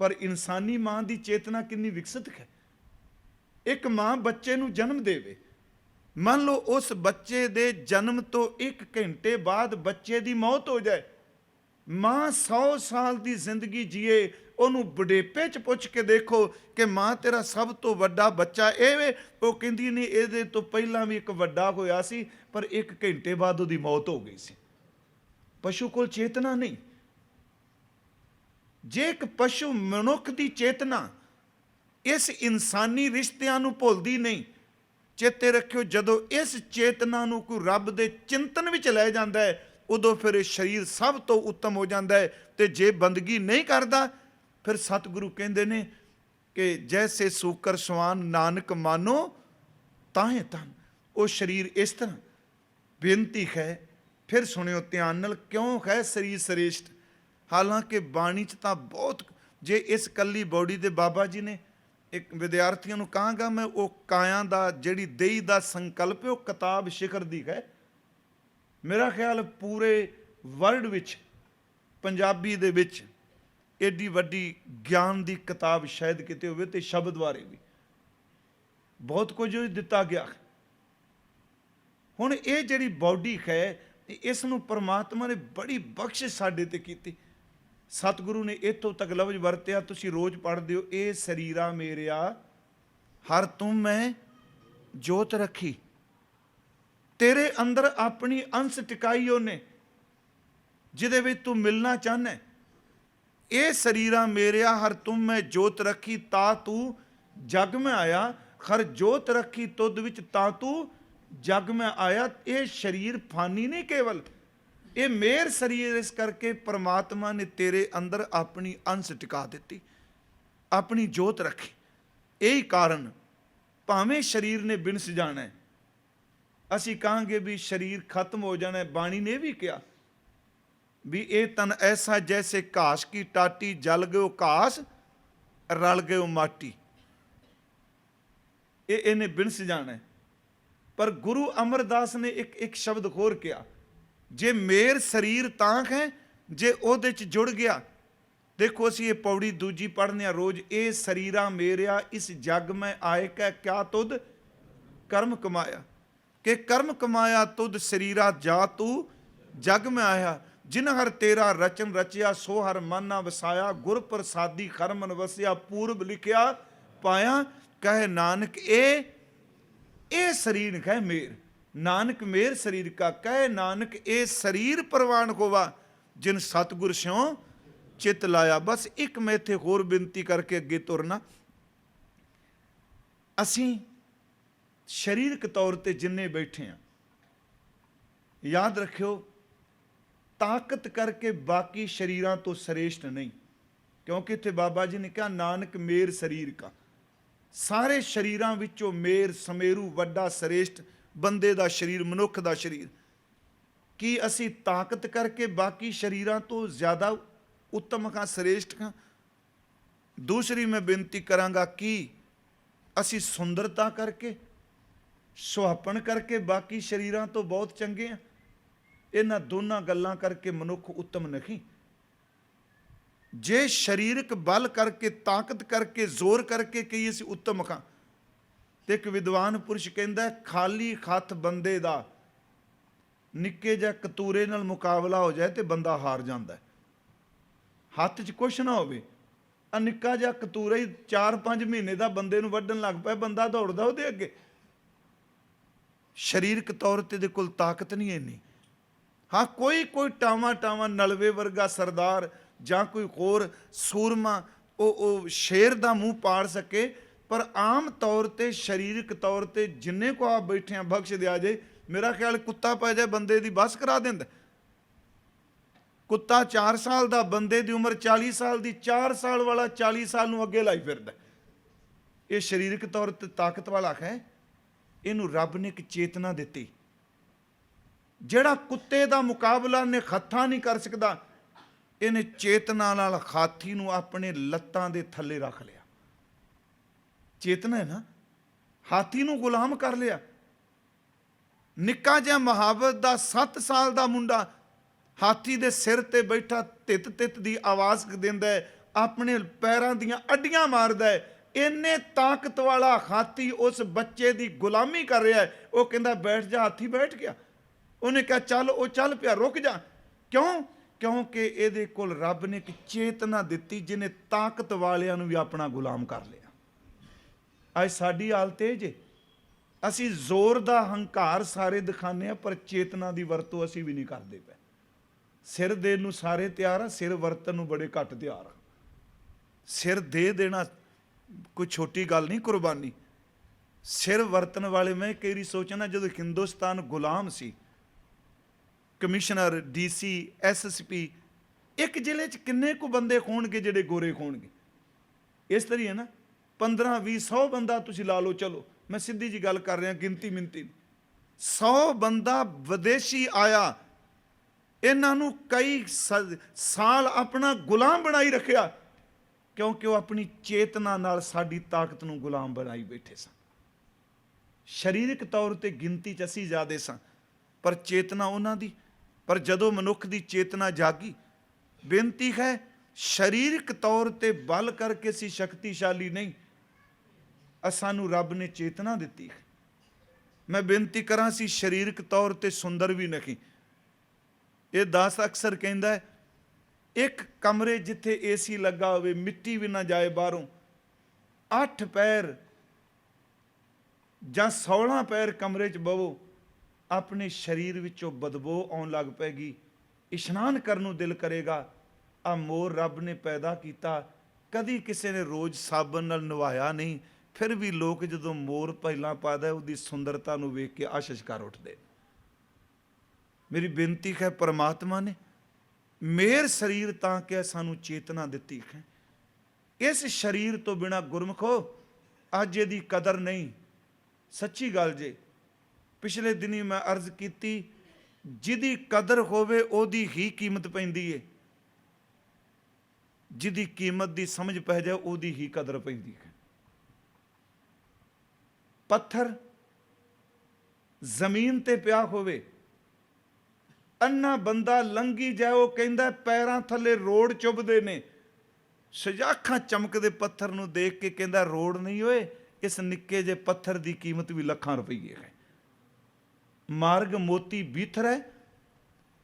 ਪਰ ਇਨਸਾਨੀ ਮਾਂ ਦੀ ਚੇਤਨਾ ਕਿੰਨੀ ਵਿਕਸਿਤ ਹੈ। ਇੱਕ ਮਾਂ ਬੱਚੇ ਨੂੰ ਜਨਮ ਦੇਵੇ, ਮੰਨ ਲਓ ਉਸ ਬੱਚੇ ਦੇ ਜਨਮ ਤੋਂ 1 ਘੰਟੇ ਬਾਅਦ ਬੱਚੇ ਦੀ ਮੌਤ ਹੋ ਜਾਏ, ਮਾਂ 100 ਸਾਲ ਦੀ ਜ਼ਿੰਦਗੀ ਜੀਏ, ਉਹਨੂੰ ਬੁਢੇਪੇ 'ਚ ਪੁੱਛ ਕੇ ਦੇਖੋ ਕਿ ਮਾਂ ਤੇਰਾ ਸਭ ਤੋਂ ਵੱਡਾ ਬੱਚਾ ਇਹ ਵੇ, ਉਹ ਕਹਿੰਦੀ ਨਹੀਂ ਇਹਦੇ ਤੋਂ ਪਹਿਲਾਂ ਵੀ ਇੱਕ ਵੱਡਾ ਹੋਇਆ ਸੀ ਪਰ 1 ਘੰਟੇ ਬਾਅਦ ਉਹਦੀ ਮੌਤ ਹੋ ਗਈ ਸੀ। ਪਸ਼ੂ ਕੋਲ ਚੇਤਨਾ ਨਹੀਂ। ਜੇ ਇੱਕ ਪਸ਼ੂ ਮਨੁੱਖ ਦੀ ਚੇਤਨਾ ਇਸ ਇਨਸਾਨੀ ਰਿਸ਼ਤਿਆਂ ਨੂੰ ਭੁੱਲਦੀ ਨਹੀਂ, ਚੇਤੇ ਰੱਖਿਓ ਜਦੋਂ ਇਸ ਚੇਤਨਾ ਨੂੰ ਕੋਈ ਰੱਬ ਦੇ ਚਿੰਤਨ ਵਿੱਚ ਲੈ ਜਾਂਦਾ ਹੈ ਉਦੋਂ ਫਿਰ ਇਹ ਸਰੀਰ ਸਭ ਤੋਂ ਉੱਤਮ ਹੋ ਜਾਂਦਾ ਹੈ। ਤੇ ਜੇ ਬੰਦਗੀ ਨਹੀਂ ਕਰਦਾ ਫਿਰ ਸਤਿਗੁਰੂ ਕਹਿੰਦੇ ਨੇ ਕਿ ਜੈਸੇ ਸੂਕਰ ਸਵਾਨ ਨਾਨਕ ਮਾਨੋ ਤਾਹੇ ਤਨ। ਉਹ ਸਰੀਰ ਇਸ ਤਰ੍ਹਾਂ। ਬੇਨਤੀ ਹੈ ਫਿਰ ਸੁਣਿਓ ਧਿਆਨ ਨਾਲ, ਕਿਉਂ ਹੈ ਸਰੀਰ ਸ੍ਰੇਸ਼ਟ। ਹਾਲਾਂਕਿ ਬਾਣੀ 'ਚ ਤਾਂ ਬਹੁਤ, ਜੇ ਇਸ ਕੱਲੀ ਬੋਡੀ ਦੇ ਬਾਬਾ ਜੀ ਨੇ ਇੱਕ ਵਿਦਿਆਰਥੀਆਂ ਨੂੰ ਕਹਾਂਗਾ ਮੈਂ, ਉਹ ਕਾਇਆ ਦਾ ਜਿਹੜੀ ਦੇਹੀ ਦਾ ਸੰਕਲਪ ਹੈ ਉਹ ਕਿਤਾਬ ਸ਼ਿਖਰ ਦੀ ਹੈ। ਮੇਰਾ ਖਿਆਲ ਪੂਰੇ ਵਰਲਡ ਵਿੱਚ ਪੰਜਾਬੀ ਦੇ ਵਿੱਚ ਏਡੀ ਵੱਡੀ ਗਿਆਨ ਦੀ ਕਿਤਾਬ ਸ਼ਾਇਦ ਕਿਤੇ ਹੋਵੇ, ਤੇ ਸ਼ਬਦ ਬਾਰੇ ਵੀ ਬਹੁਤ ਕੁਝ ਦਿੱਤਾ ਗਿਆ। ਹੁਣ ਇਹ ਜਿਹੜੀ ਬੋਡੀ ਹੈ ਇਸ ਨੂੰ ਪਰਮਾਤਮਾ ਨੇ ਬੜੀ ਬਖਸ਼ਿਸ਼ ਸਾਡੇ ਤੇ ਕੀਤੀ। ਸਤਿਗੁਰੂ ਨੇ ਇੱਥੋਂ ਤੱਕ ਲਫ਼ਜ਼ ਵਰਤਿਆ, ਤੁਸੀਂ ਰੋਜ਼ ਪੜ੍ਹਦੇ ਹੋ, ਇਹ ਸਰੀਰਾ ਮੇਰਿਆ ਹਰ ਤੂੰ ਮੈਂ ਜੋਤ ਰੱਖੀ। ਤੇਰੇ ਅੰਦਰ ਆਪਣੀ ਅੰਸ਼ ਟਿਕਾਈ ਉਹਨੇ ਜਿਹਦੇ ਵਿੱਚ ਤੂੰ ਮਿਲਣਾ ਚਾਹੁੰਦਾ। ਇਹ ਸਰੀਰਾ ਮੇਰਿਆ ਹਰ ਤੁਮ ਮੈਂ ਜੋਤ ਰੱਖੀ, ਤਾ ਤੂੰ ਜਗ ਮੈਂ ਆਇਆ। ਹਰ ਜੋਤ ਰੱਖੀ ਤੁਧ ਵਿੱਚ, ਤਾ ਤੂੰ ਜਗ ਮੈਂ ਆਇਆ। ਇਹ ਸਰੀਰ ਫਾਨੀ ਨਹੀਂ ਕੇਵਲ, ਇਹ ਮੇਰ ਸਰੀਰ। ਇਸ ਕਰਕੇ ਪਰਮਾਤਮਾ ਨੇ ਤੇਰੇ ਅੰਦਰ ਆਪਣੀ ਅੰਸ਼ ਟਿਕਾ ਦਿੱਤੀ, ਆਪਣੀ ਜੋਤ ਰੱਖੀ। ਇਹੀ ਕਾਰਨ ਭਾਵੇਂ ਸਰੀਰ ਨੇ ਬਿਨਸ ਜਾਣਾ, ਅਸੀਂ ਕਹਾਂਗੇ ਵੀ ਸਰੀਰ ਖਤਮ ਹੋ ਜਾਣਾ, ਬਾਣੀ ਨੇ ਵੀ ਕਿਹਾ ਵੀ ਇਹ ਤਨ ਐਸਾ ਜੈਸੇ ਘਾਸ ਕੀ ਟਾਟੀ, ਜਲ ਗਇਓ ਘਾਸ ਰਲ ਗਇਓ ਮਾਟੀ। ਇਹਨੇ ਬਿਨਸ ਜਾਣਾ। ਪਰ ਗੁਰੂ ਅਮਰਦਾਸ ਨੇ ਇੱਕ ਸ਼ਬਦ ਹੋਰ ਕਿਹਾ, ਜੇ ਮੇਰ ਸਰੀਰ ਤਾਂ ਹੈ ਜੇ ਉਹਦੇ 'ਚ ਜੁੜ ਗਿਆ। ਦੇਖੋ ਅਸੀਂ ਇਹ ਪੌੜੀ ਦੂਜੀ ਪੜ੍ਹਨੇ ਆ ਰੋਜ਼, ਇਹ ਸਰੀਰਾ ਮੇਰਿਆ ਇਸ ਜਗ ਮੈਂ ਆਏ ਕੈ ਕਿਆ ਤੁਧ ਕਰਮ ਕਮਾਇਆ। ਕਿ ਕਰਮ ਕਮਾਇਆ ਤੁਧ ਸਰੀਰਾ ਜਾ ਤੂੰ ਜਗ ਮੈਂ ਆਇਆ। ਜਿਨ ਹਰ ਤੇਰਾ ਰਚਨ ਰਚਿਆ ਸੋ ਹਰ ਮਨ ਨਾ ਵਸਾਇਆ। ਗੁਰ ਪ੍ਰਸਾਦੀ ਖਰਮਨ ਵਸਿਆ ਪੂਰਬ ਲਿਖਿਆ ਪਾਇਆ। ਕਹੇ ਨਾਨਕ ਇਹ ਸਰੀਰ ਕਹੇ ਮੇਰ, ਨਾਨਕ ਮੇਰ ਸਰੀਰ ਕਾ। ਕਹੇ ਨਾਨਕ ਇਹ ਸਰੀਰ ਪ੍ਰਵਾਨ ਹੋਵਾ ਜਿਨ ਸਤਿਗੁਰ ਸਿਉ ਚਿਤ ਲਾਇਆ। ਬਸ ਇੱਕ ਮੈਂ ਇੱਥੇ ਹੋਰ ਬੇਨਤੀ ਕਰਕੇ ਅੱਗੇ ਤੁਰਨਾ। ਅਸੀਂ ਸਰੀਰਕ ਤੌਰ ਤੇ ਜਿੰਨੇ ਬੈਠੇ ਹਾਂ, ਯਾਦ ਰੱਖਿਓ ਤਾਕਤ ਕਰਕੇ ਬਾਕੀ ਸਰੀਰਾਂ ਤੋਂ ਸ੍ਰੇਸ਼ਟ ਨਹੀਂ। ਕਿਉਂਕਿ ਇੱਥੇ ਬਾਬਾ ਜੀ ਨੇ ਕਿਹਾ ਨਾਨਕ ਮੇਰ ਸਰੀਰ ਕਾ। ਸਾਰੇ ਸਰੀਰਾਂ ਵਿੱਚੋਂ ਮੇਰ ਸਮੇਰੂ ਵੱਡਾ ਸ੍ਰੇਸ਼ਟ ਬੰਦੇ ਦਾ ਸਰੀਰ, ਮਨੁੱਖ ਦਾ ਸਰੀਰ। ਕੀ ਅਸੀਂ ਤਾਕਤ ਕਰਕੇ ਬਾਕੀ ਸਰੀਰਾਂ ਤੋਂ ਜ਼ਿਆਦਾ ਉੱਤਮ ਹਾਂ, ਸ੍ਰੇਸ਼ਟ ਹਾਂ? ਦੂਸਰੀ ਮੈਂ ਬੇਨਤੀ ਕਰਾਂਗਾ, ਕੀ ਅਸੀਂ ਸੁੰਦਰਤਾ ਕਰਕੇ, ਸੁਹੱਪਣ ਕਰਕੇ ਬਾਕੀ ਸਰੀਰਾਂ ਤੋਂ ਬਹੁਤ ਚੰਗੇ ਹਾਂ? ਇਹਨਾਂ ਦੋਨਾਂ ਗੱਲਾਂ ਕਰਕੇ ਮਨੁੱਖ ਉੱਤਮ ਨਹੀਂ। ਜੇ ਸਰੀਰਕ ਬਲ ਕਰਕੇ, ਤਾਕਤ ਕਰਕੇ, ਜ਼ੋਰ ਕਰਕੇ ਕਹੀਏ ਅਸੀਂ ਉੱਤਮ ਹਾਂ, ਤੇ ਇੱਕ ਵਿਦਵਾਨ ਪੁਰਸ਼ ਕਹਿੰਦਾ ਖਾਲੀ ਹੱਥ ਬੰਦੇ ਦਾ ਨਿੱਕੇ ਜਿਹੇ ਕਤੂਰੇ ਨਾਲ ਮੁਕਾਬਲਾ ਹੋ ਜਾਏ ਤੇ ਬੰਦਾ ਹਾਰ ਜਾਂਦਾ। ਹੱਥ 'ਚ ਕੁਛ ਨਾ ਹੋਵੇ, ਆ ਨਿੱਕਾ ਜਿਹਾ ਕਤੂਰਾ ਹੀ 4-5 ਮਹੀਨੇ ਦਾ ਬੰਦੇ ਨੂੰ ਵੱਢਣ ਲੱਗ ਪਿਆ, ਬੰਦਾ ਦੌੜਦਾ ਉਹਦੇ ਅੱਗੇ। ਸਰੀਰਕ ਤੌਰ ਤੇ ਦੇ ਕੋਲ ਤਾਕਤ ਨਹੀਂ ਇੰਨੀ। हाँ कोई कोई टावा टावा नलवे वर्गा सरदार ਜਾਂ ਕੋਈ ਹੋਰ ਸੂਰਮਾ ਉਹ ਸ਼ੇਰ ਦਾ ਮੂੰਹ ਪਾੜ ਸਕੇ, ਪਰ ਆਮ ਤੌਰ ਤੇ ਸਰੀਰਕ ਤੌਰ ਤੇ ਜਿੰਨੇ ਕੋ ਆਪ ਬੈਠੇ ਆ ਬਖਸ਼ ਦਿਆ ਜੇ। ਮੇਰਾ ਖਿਆਲ ਕੁੱਤਾ ਪੈ ਜਾਏ ਬੰਦੇ ਦੀ ਬਸ ਕਰਾ ਦਿੰਦਾ। ਕੁੱਤਾ 4 ਸਾਲ ਦਾ, ਬੰਦੇ ਦੀ ਉਮਰ 40 ਸਾਲ ਦੀ, 4 ਸਾਲ ਵਾਲਾ 40 ਸਾਲ ਨੂੰ ਅੱਗੇ ਲਾਈ ਫਿਰਦਾ। ਇਹ ਸਰੀਰਕ ਤੌਰ ਤੇ ਤਾਕਤ ਵਾਲਾ ਹੈ। ਇਹਨੂੰ ਰੱਬ ਨੇ ਇੱਕ ਚੇਤਨਾ ਦਿੱਤੀ। ਜਿਹੜਾ ਕੁੱਤੇ ਦਾ ਮੁਕਾਬਲਾ ਨੇ ਹੱਥਾਂ ਨਹੀਂ ਕਰ ਸਕਦਾ, ਇਹਨੇ ਚੇਤਨਾ ਨਾਲ ਹਾਥੀ ਨੂੰ ਆਪਣੇ ਲੱਤਾਂ ਦੇ ਥੱਲੇ ਰੱਖ ਲਿਆ। ਚੇਤਨਾ ਹੈ ਨਾ, ਹਾਥੀ ਨੂੰ ਗੁਲਾਮ ਕਰ ਲਿਆ। ਨਿੱਕਾ ਜਿਹਾ ਮੁਹਾਵਤ ਦਾ 7 ਸਾਲ ਦਾ ਮੁੰਡਾ ਹਾਥੀ ਦੇ ਸਿਰ ਤੇ ਬੈਠਾ ਤਿੱਤ ਤਿੱਤ ਦੀ ਆਵਾਜ਼ ਦਿੰਦਾ ਹੈ, ਆਪਣੇ ਪੈਰਾਂ ਦੀਆਂ ਅੱਡੀਆਂ ਮਾਰਦਾ ਹੈ। ਇੰਨੇ ਤਾਕਤ ਵਾਲਾ ਹਾਥੀ ਉਸ ਬੱਚੇ ਦੀ ਗੁਲਾਮੀ ਕਰ ਰਿਹਾ ਹੈ। ਉਹ ਕਹਿੰਦਾ ਬੈਠ ਜਾ, ਹਾਥੀ ਬੈਠ ਗਿਆ। ਉਹਨੇ ਕਿਹਾ ਚੱਲ, ਉਹ ਚੱਲ ਪਿਆ, ਰੁਕ ਜਾ। ਕਿਉਂ? ਕਿਉਂਕਿ ਇਹਦੇ ਕੋਲ ਰੱਬ ਨੇ ਇੱਕ ਚੇਤਨਾ ਦਿੱਤੀ ਜਿਹਨੇ ਤਾਕਤ ਵਾਲਿਆਂ ਨੂੰ ਵੀ ਆਪਣਾ ਗੁਲਾਮ ਕਰ ਲਿਆ। ਅੱਜ ਸਾਡੀ ਹਾਲਤ ਇਹ ਜੇ, ਅਸੀਂ ਜ਼ੋਰ ਦਾ ਹੰਕਾਰ ਸਾਰੇ ਦਿਖਾਉਂਦੇ ਆ, ਪਰ ਚੇਤਨਾ ਦੀ ਵਰਤੋਂ ਅਸੀਂ ਵੀ ਨਹੀਂ ਕਰਦੇ ਪਏ। ਸਿਰ ਦੇਣ ਨੂੰ ਸਾਰੇ ਤਿਆਰ ਆ, ਸਿਰ ਵਰਤਨ ਨੂੰ ਬੜੇ ਘੱਟ ਤਿਆਰ ਆ। ਸਿਰ ਦੇ ਦੇਣਾ ਕੋਈ ਛੋਟੀ ਗੱਲ ਨਹੀਂ, ਕੁਰਬਾਨੀ। ਸਿਰ ਵਰਤਨ ਵਾਲੇ, ਮੈਂ ਕਈ ਵਾਰੀ ਸੋਚਣਾ, ਜਦੋਂ ਹਿੰਦੁਸਤਾਨ ਗੁਲਾਮ ਸੀ, ਕਮਿਸ਼ਨਰ, DC, SSP, ਇੱਕ ਜ਼ਿਲ੍ਹੇ 'ਚ ਕਿੰਨੇ ਕੁ ਬੰਦੇ ਹੋਣਗੇ ਜਿਹੜੇ ਗੋਰੇ ਹੋਣਗੇ? ਇਸ ਤਰ੍ਹਾਂ ਹੈ ਨਾ, 15, 20, 100 ਬੰਦਾ ਤੁਸੀਂ ਲਾ ਲਓ। ਚਲੋ ਮੈਂ ਸਿੱਧੀ ਜੀ ਗੱਲ ਕਰ ਰਿਹਾ, ਗਿਣਤੀ ਮਿੰਤੀ। 100 ਬੰਦਾ ਵਿਦੇਸ਼ੀ ਆਇਆ, ਇਹਨਾਂ ਨੂੰ ਕਈ ਸਾਲ ਆਪਣਾ ਗੁਲਾਮ ਬਣਾਈ ਰੱਖਿਆ, ਕਿਉਂਕਿ ਉਹ ਆਪਣੀ ਚੇਤਨਾ ਨਾਲ ਸਾਡੀ ਤਾਕਤ ਨੂੰ ਗੁਲਾਮ ਬਣਾਈ ਬੈਠੇ ਸਨ। ਸਰੀਰਕ ਤੌਰ ਤੇ ਗਿਣਤੀ 'ਚ ਅਸੀਂ ਜ਼ਿਆਦੇ ਸਾਂ, ਪਰ ਚੇਤਨਾ ਉਹਨਾਂ ਦੀ। ਪਰ ਜਦੋਂ ਮਨੁੱਖ ਦੀ ਚੇਤਨਾ ਜਾਗੀ, ਬੇਨਤੀ ਹੈ, ਸਰੀਰਕ ਤੌਰ ਤੇ ਬਲ ਕਰਕੇ ਅਸੀਂ ਸ਼ਕਤੀਸ਼ਾਲੀ ਨਹੀਂ, ਸਾਨੂੰ ਰੱਬ ਨੇ ਚੇਤਨਾ ਦਿੱਤੀ ਹੈ। ਮੈਂ ਬੇਨਤੀ ਕਰਾਂ, ਅਸੀਂ ਸਰੀਰਕ ਤੌਰ ਤੇ ਸੁੰਦਰ ਵੀ ਨਹੀਂ। ਇਹ ਦਾਸ ਅਕਸਰ ਕਹਿੰਦਾ, ਇੱਕ ਕਮਰੇ ਜਿੱਥੇ AC ਲੱਗਾ ਹੋਵੇ, ਮਿੱਟੀ ਵੀ ਨਾ ਜਾਏ ਬਾਹਰੋਂ, 8 ਪੈਰ ਜਾਂ 16 ਪੈਰ ਕਮਰੇ 'ਚ ਬਵੋ, ਆਪਣੇ ਸਰੀਰ ਵਿੱਚੋਂ ਬਦਬੂ ਆਉਣ ਲੱਗ ਪੈਗੀ, ਇਸ਼ਨਾਨ ਕਰਨ ਨੂੰ ਦਿਲ ਕਰੇਗਾ। ਆ ਮੋਰ ਰੱਬ ਨੇ ਪੈਦਾ ਕੀਤਾ, ਕਦੀ ਕਿਸੇ ਨੇ ਰੋਜ਼ ਸਾਬਣ ਨਾਲ ਨਵਾਇਆ ਨਹੀਂ, ਫਿਰ ਵੀ ਲੋਕ ਜਦੋਂ ਮੋਰ ਪਹਿਲਾਂ ਪਾਦਾ, ਉਹਦੀ ਸੁੰਦਰਤਾ ਨੂੰ ਵੇਖ ਕੇ ਆਸ਼ਿਸ਼ ਕਰ ਉੱਠਦੇ। ਮੇਰੀ ਬੇਨਤੀ ਹੈ, ਪਰਮਾਤਮਾ ਨੇ ਮੇਰ ਸਰੀਰ ਤਾਂ ਕਿ ਸਾਨੂੰ ਚੇਤਨਾ ਦਿੱਤੀ ਹੈ। ਇਸ ਸਰੀਰ ਤੋਂ ਬਿਨਾ ਗੁਰਮਖੋ ਅੱਜ ਇਹਦੀ ਕਦਰ ਨਹੀਂ। ਸੱਚੀ ਗੱਲ ਜੇ, ਪਿਛਲੇ ਦਿਨੀ ਮੈਂ ਅਰਜ਼ ਕੀਤੀ, ਜਿਹਦੀ ਕਦਰ ਹੋਵੇ ਉਹਦੀ ਹੀ ਕੀਮਤ ਪੈਂਦੀ ਏ। ਜਿਹਦੀ ਕੀਮਤ ਦੀ ਸਮਝ ਪੈ ਜਾਏ, ਉਹਦੀ ਹੀ ਕਦਰ ਪੈਂਦੀ ਹੈ। ਪੱਥਰ ਜ਼ਮੀਨ ਤੇ ਪਿਆ ਹੋਵੇ, ਅੰਨਾ ਬੰਦਾ ਲੰਘੀ ਜਾਏ, ਉਹ ਕਹਿੰਦਾ ਪੈਰਾਂ ਥੱਲੇ ਰੋੜ ਚੁੱਭਦੇ ਨੇ। ਸਜਾਖਾਂ ਚਮਕਦੇ ਪੱਥਰ ਨੂੰ ਦੇਖ ਕੇ ਕਹਿੰਦਾ, ਰੋੜ ਨਹੀਂ ਓਏ, ਇਸ ਨਿੱਕੇ ਜਿਹੇ ਪੱਥਰ ਦੀ ਕੀਮਤ ਵੀ ਲੱਖਾਂ ਰੁਪਈਏ ਹੈ। ਮਾਰਗ ਮੋਤੀ ਬੀਥਰੈ,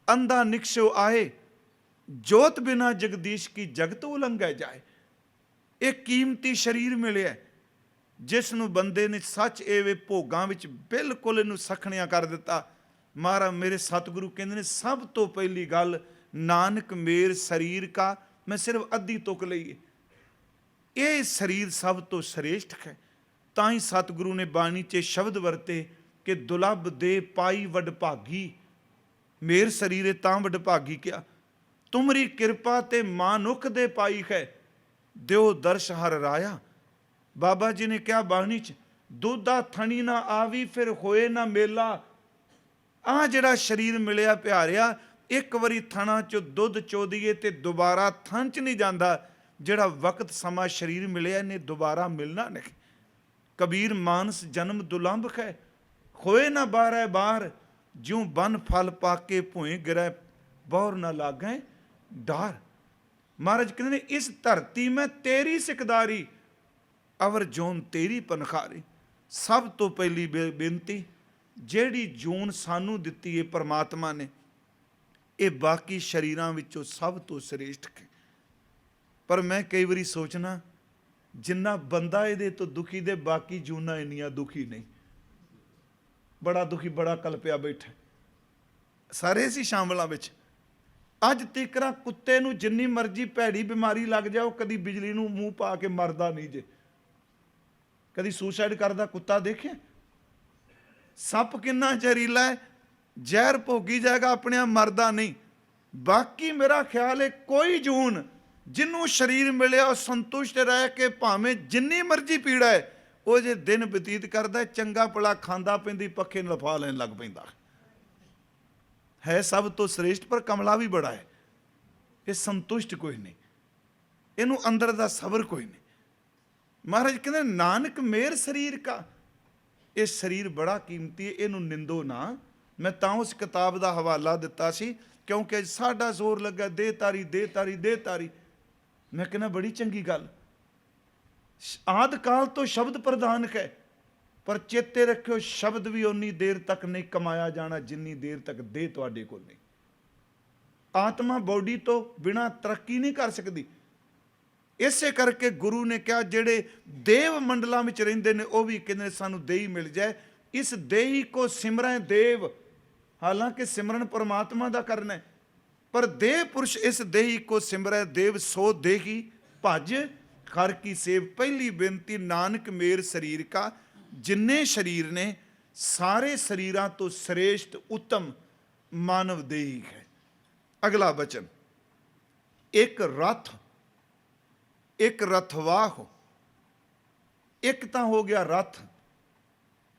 ਅੰਧਾ ਨਿਕਸ਼ੋ ਆਏ, ਜੋਤ ਬਿਨਾ ਜਗਦੀਸ਼ ਕੀ ਜਗਤ ਉਲੰਘੈ ਜਾਏ। ਇਹ ਕੀਮਤੀ ਸਰੀਰ ਮਿਲਿਆ, ਜਿਸ ਨੂੰ ਬੰਦੇ ਨੇ ਸੱਚ ਇਹ ਭੋਗਾਂ ਵਿੱਚ ਬਿਲਕੁਲ ਇਹਨੂੰ ਸਖਣਿਆ ਕਰ ਦਿੱਤਾ। ਮਹਾਰਾਜ ਮੇਰੇ ਸਤਿਗੁਰੂ ਕਹਿੰਦੇ ਨੇ, ਸਭ ਤੋਂ ਪਹਿਲੀ ਗੱਲ, ਨਾਨਕ ਮੇਰ ਸਰੀਰ ਕਾ, ਮੈਂ ਸਿਰਫ ਅੱਧੀ ਤੁਕ ਲਈ, ਇਹ ਸਰੀਰ ਸਭ ਤੋਂ ਸ੍ਰੇਸ਼ਟ ਹੈ। ਤਾਂ ਹੀ ਸਤਿਗੁਰੂ ਨੇ ਬਾਣੀ 'ਚ ਸ਼ਬਦ ਵਰਤੇ ਕਿ ਦੁਲੱਭ ਦੇ ਪਾਈ ਵਡਭਾਗੀ, ਮੇਰ ਸਰੀਰੇ ਤਾਂ ਵਡਭਾਗੀ ਕਿਆ, ਤੁਮਰੀ ਕਿਰਪਾ ਤੇ ਮਾਨੁਖ ਦੇ ਪਾਈ ਹੈ, ਦਿਓ ਦਰਸ਼ ਹਰ ਰਾਇਆ। ਬਾਬਾ ਜੀ ਨੇ ਕਿਹਾ ਬਾਣੀ 'ਚ, ਦੁੱਧਾ ਥਣੀ ਨਾ ਆਵੀ, ਫਿਰ ਹੋਏ ਨਾ ਮੇਲਾ। ਆਹ ਜਿਹੜਾ ਸਰੀਰ ਮਿਲਿਆ ਪਿਆਰਿਆ, ਇੱਕ ਵਾਰੀ ਥਣਾ 'ਚ ਦੁੱਧ ਚੋਦੀਏ ਤੇ ਦੁਬਾਰਾ ਥਣ 'ਚ ਨਹੀਂ ਜਾਂਦਾ। ਜਿਹੜਾ ਵਕਤ ਸਮਾਂ ਸਰੀਰ ਮਿਲਿਆ, ਇਹਨੇ ਦੁਬਾਰਾ ਮਿਲਣਾ ਨਹੀਂ। ਕਬੀਰ ਮਾਨਸ ਜਨਮ ਦੁਲੰਭ ਹੈ, ਹੋਏ ਨਾ ਬਾਰੈ ਬਾਰ, ਜਿਉ ਬਨ ਫਲ ਪਾਕੇ ਭੂਏ ਗਿਰੈ, ਬੌਰ ਨਾ ਲਾਗੈ ਡਾਰ। ਮਹਾਰਾਜ ਕਹਿੰਦੇ ਨੇ, ਇਸ ਧਰਤੀ ਮੈਂ ਤੇਰੀ ਸਿਕਦਾਰੀ, ਅਵਰ ਜੋਨ ਤੇਰੀ ਪਨਖਾਰੀ। ਸਭ ਤੋਂ ਪਹਿਲੀ ਬੇਨਤੀ, ਜਿਹੜੀ ਜੂਨ ਸਾਨੂੰ ਦਿੱਤੀ ਹੈ ਪਰਮਾਤਮਾ ਨੇ, ਇਹ ਬਾਕੀ ਸਰੀਰਾਂ ਵਿੱਚੋਂ ਸਭ ਤੋਂ ਸ੍ਰੇਸ਼ਟ ਹੈ। ਪਰ ਮੈਂ ਕਈ ਵਾਰੀ ਸੋਚਣਾ, ਜਿੰਨਾ ਬੰਦਾ ਇਹਦੇ ਤੋਂ ਦੁਖੀ ਦੇ, ਬਾਕੀ ਜੂਨਾਂ ਇੰਨੀਆਂ ਦੁਖੀ ਨਹੀਂ। ਬੜਾ ਦੁਖੀ, ਬੜਾ ਕਲਪਿਆ ਬੈਠਾ। ਸਾਰੇ ਸੀ ਸ਼ਾਮਲਾਂ ਵਿੱਚ। ਅੱਜ ਤੀਕਰਾਂ ਕੁੱਤੇ ਨੂੰ ਜਿੰਨੀ ਮਰਜ਼ੀ ਭੈੜੀ ਬਿਮਾਰੀ ਲੱਗ ਜਾਏ, ਉਹ ਕਦੀ ਬਿਜਲੀ ਨੂੰ ਮੂੰਹ ਪਾ ਕੇ ਮਰਦਾ ਨਹੀਂ ਜੇ। ਕਦੀ ਸੁਸਾਈਡ ਕਰਦਾ ਕੁੱਤਾ ਦੇਖਿਆ? ਸੱਪ ਕਿੰਨਾ ਜ਼ਹਿਰੀਲਾ ਹੈ, ਜ਼ਹਿਰ ਭੋਗੀ ਜਾਏਗਾ, ਆਪਣੇ ਆਪ ਮਰਦਾ ਨਹੀਂ। ਬਾਕੀ ਮੇਰਾ ਖਿਆਲ ਹੈ ਕੋਈ ਜੂਨ ਜਿਹਨੂੰ ਸਰੀਰ ਮਿਲਿਆ ਉਹ ਸੰਤੁਸ਼ਟ ਰਹਿ ਕੇ ਭਾਵੇਂ ਜਿੰਨੀ ਮਰਜ਼ੀ ਪੀੜਾ ਹੈ, ਉਹ ਜੇ ਦਿਨ ਬਤੀਤ ਕਰਦਾ, ਚੰਗਾ ਭਲਾ ਖਾਂਦਾ ਪੈਂਦੀ, ਪੱਖੇ ਨੂੰ ਲਫਾ ਲੈਣ ਲੱਗ ਪੈਂਦਾ ਹੈ ਸਭ ਤੋਂ ਸ੍ਰੇਸ਼ਟ। ਪਰ ਕਮਲਾ ਵੀ ਬੜਾ ਹੈ, ਇਹ ਸੰਤੁਸ਼ਟ ਕੋਈ ਨਹੀਂ, ਇਹਨੂੰ ਅੰਦਰ ਦਾ ਸਬਰ ਕੋਈ ਨਹੀਂ। ਮਹਾਰਾਜ ਕਹਿੰਦੇ ਨਾਨਕ ਮੇਰ ਸਰੀਰ ਕਾ, ਇਹ ਸਰੀਰ ਬੜਾ ਕੀਮਤੀ ਹੈ, ਇਹਨੂੰ ਨਿੰਦੋ ਨਾ। ਮੈਂ ਤਾਂ ਉਸ ਕਿਤਾਬ ਦਾ ਹਵਾਲਾ ਦਿੱਤਾ ਸੀ ਕਿਉਂਕਿ ਸਾਡਾ ਜ਼ੋਰ ਲੱਗਾ ਦੇ ਤਾਰੀ ਦੇ ਤਾਰੀ ਦੇ ਤਾਰੀ। ਮੈਂ ਕਹਿੰਦਾ ਬੜੀ ਚੰਗੀ ਗੱਲ, ਆਦਿ ਕਾਲ ਤੋਂ ਸ਼ਬਦ ਪ੍ਰਧਾਨ ਹੈ, ਪਰ ਚੇਤੇ ਰੱਖਿਓ ਸ਼ਬਦ ਵੀ ਉਨੀ ਦੇਰ ਤੱਕ ਨਹੀਂ ਕਮਾਇਆ ਜਾਣਾ ਜਿੰਨੀ ਦੇਰ ਤੱਕ ਦੇਹ ਤੁਹਾਡੇ ਕੋਲ ਨਹੀਂ। ਆਤਮਾ ਬੋਡੀ ਤੋਂ ਬਿਨਾ ਤਰੱਕੀ ਨਹੀਂ ਕਰ ਸਕਦੀ। ਇਸੇ ਕਰਕੇ ਗੁਰੂ ਨੇ ਕਿਹਾ ਜਿਹੜੇ ਦੇਵ ਮੰਡਲਾਂ ਵਿੱਚ ਰਹਿੰਦੇ ਨੇ ਉਹ ਵੀ ਕਹਿੰਦੇ ਸਾਨੂੰ ਦੇਹੀ ਮਿਲ ਜਾਏ। ਇਸ ਦੇਹੀ ਕੋ ਸਿਮਰੈ ਦੇਵ, ਹਾਲਾਂਕਿ ਸਿਮਰਨ ਪਰਮਾਤਮਾ ਦਾ ਕਰਨਾ ਹੈ, ਪਰ ਦੇਹ ਪੁਰਸ਼ ਇਸ ਦੇਹੀ ਕੋ ਸਿਮਰੈ ਦੇਵ ਸੋ ਦੇਹੀ ਭਜ ਹਰ ਕੀ ਸੇਵ। ਪਹਿਲੀ ਬੇਨਤੀ ਨਾਨਕ ਮੇਰ ਸਰੀਰ ਕਾ, ਜਿੰਨੇ ਸਰੀਰ ਨੇ ਸਾਰੇ ਸਰੀਰਾਂ ਤੋਂ ਸ੍ਰੇਸ਼ਟ ਉੱਤਮ ਮਾਨਵ ਦੇਹੀ ਹੈ। ਅਗਲਾ ਬਚਨ, ਇੱਕ ਰਥ ਇੱਕ ਰਥਵਾਹ। ਇੱਕ ਤਾਂ ਹੋ ਗਿਆ ਰਥ,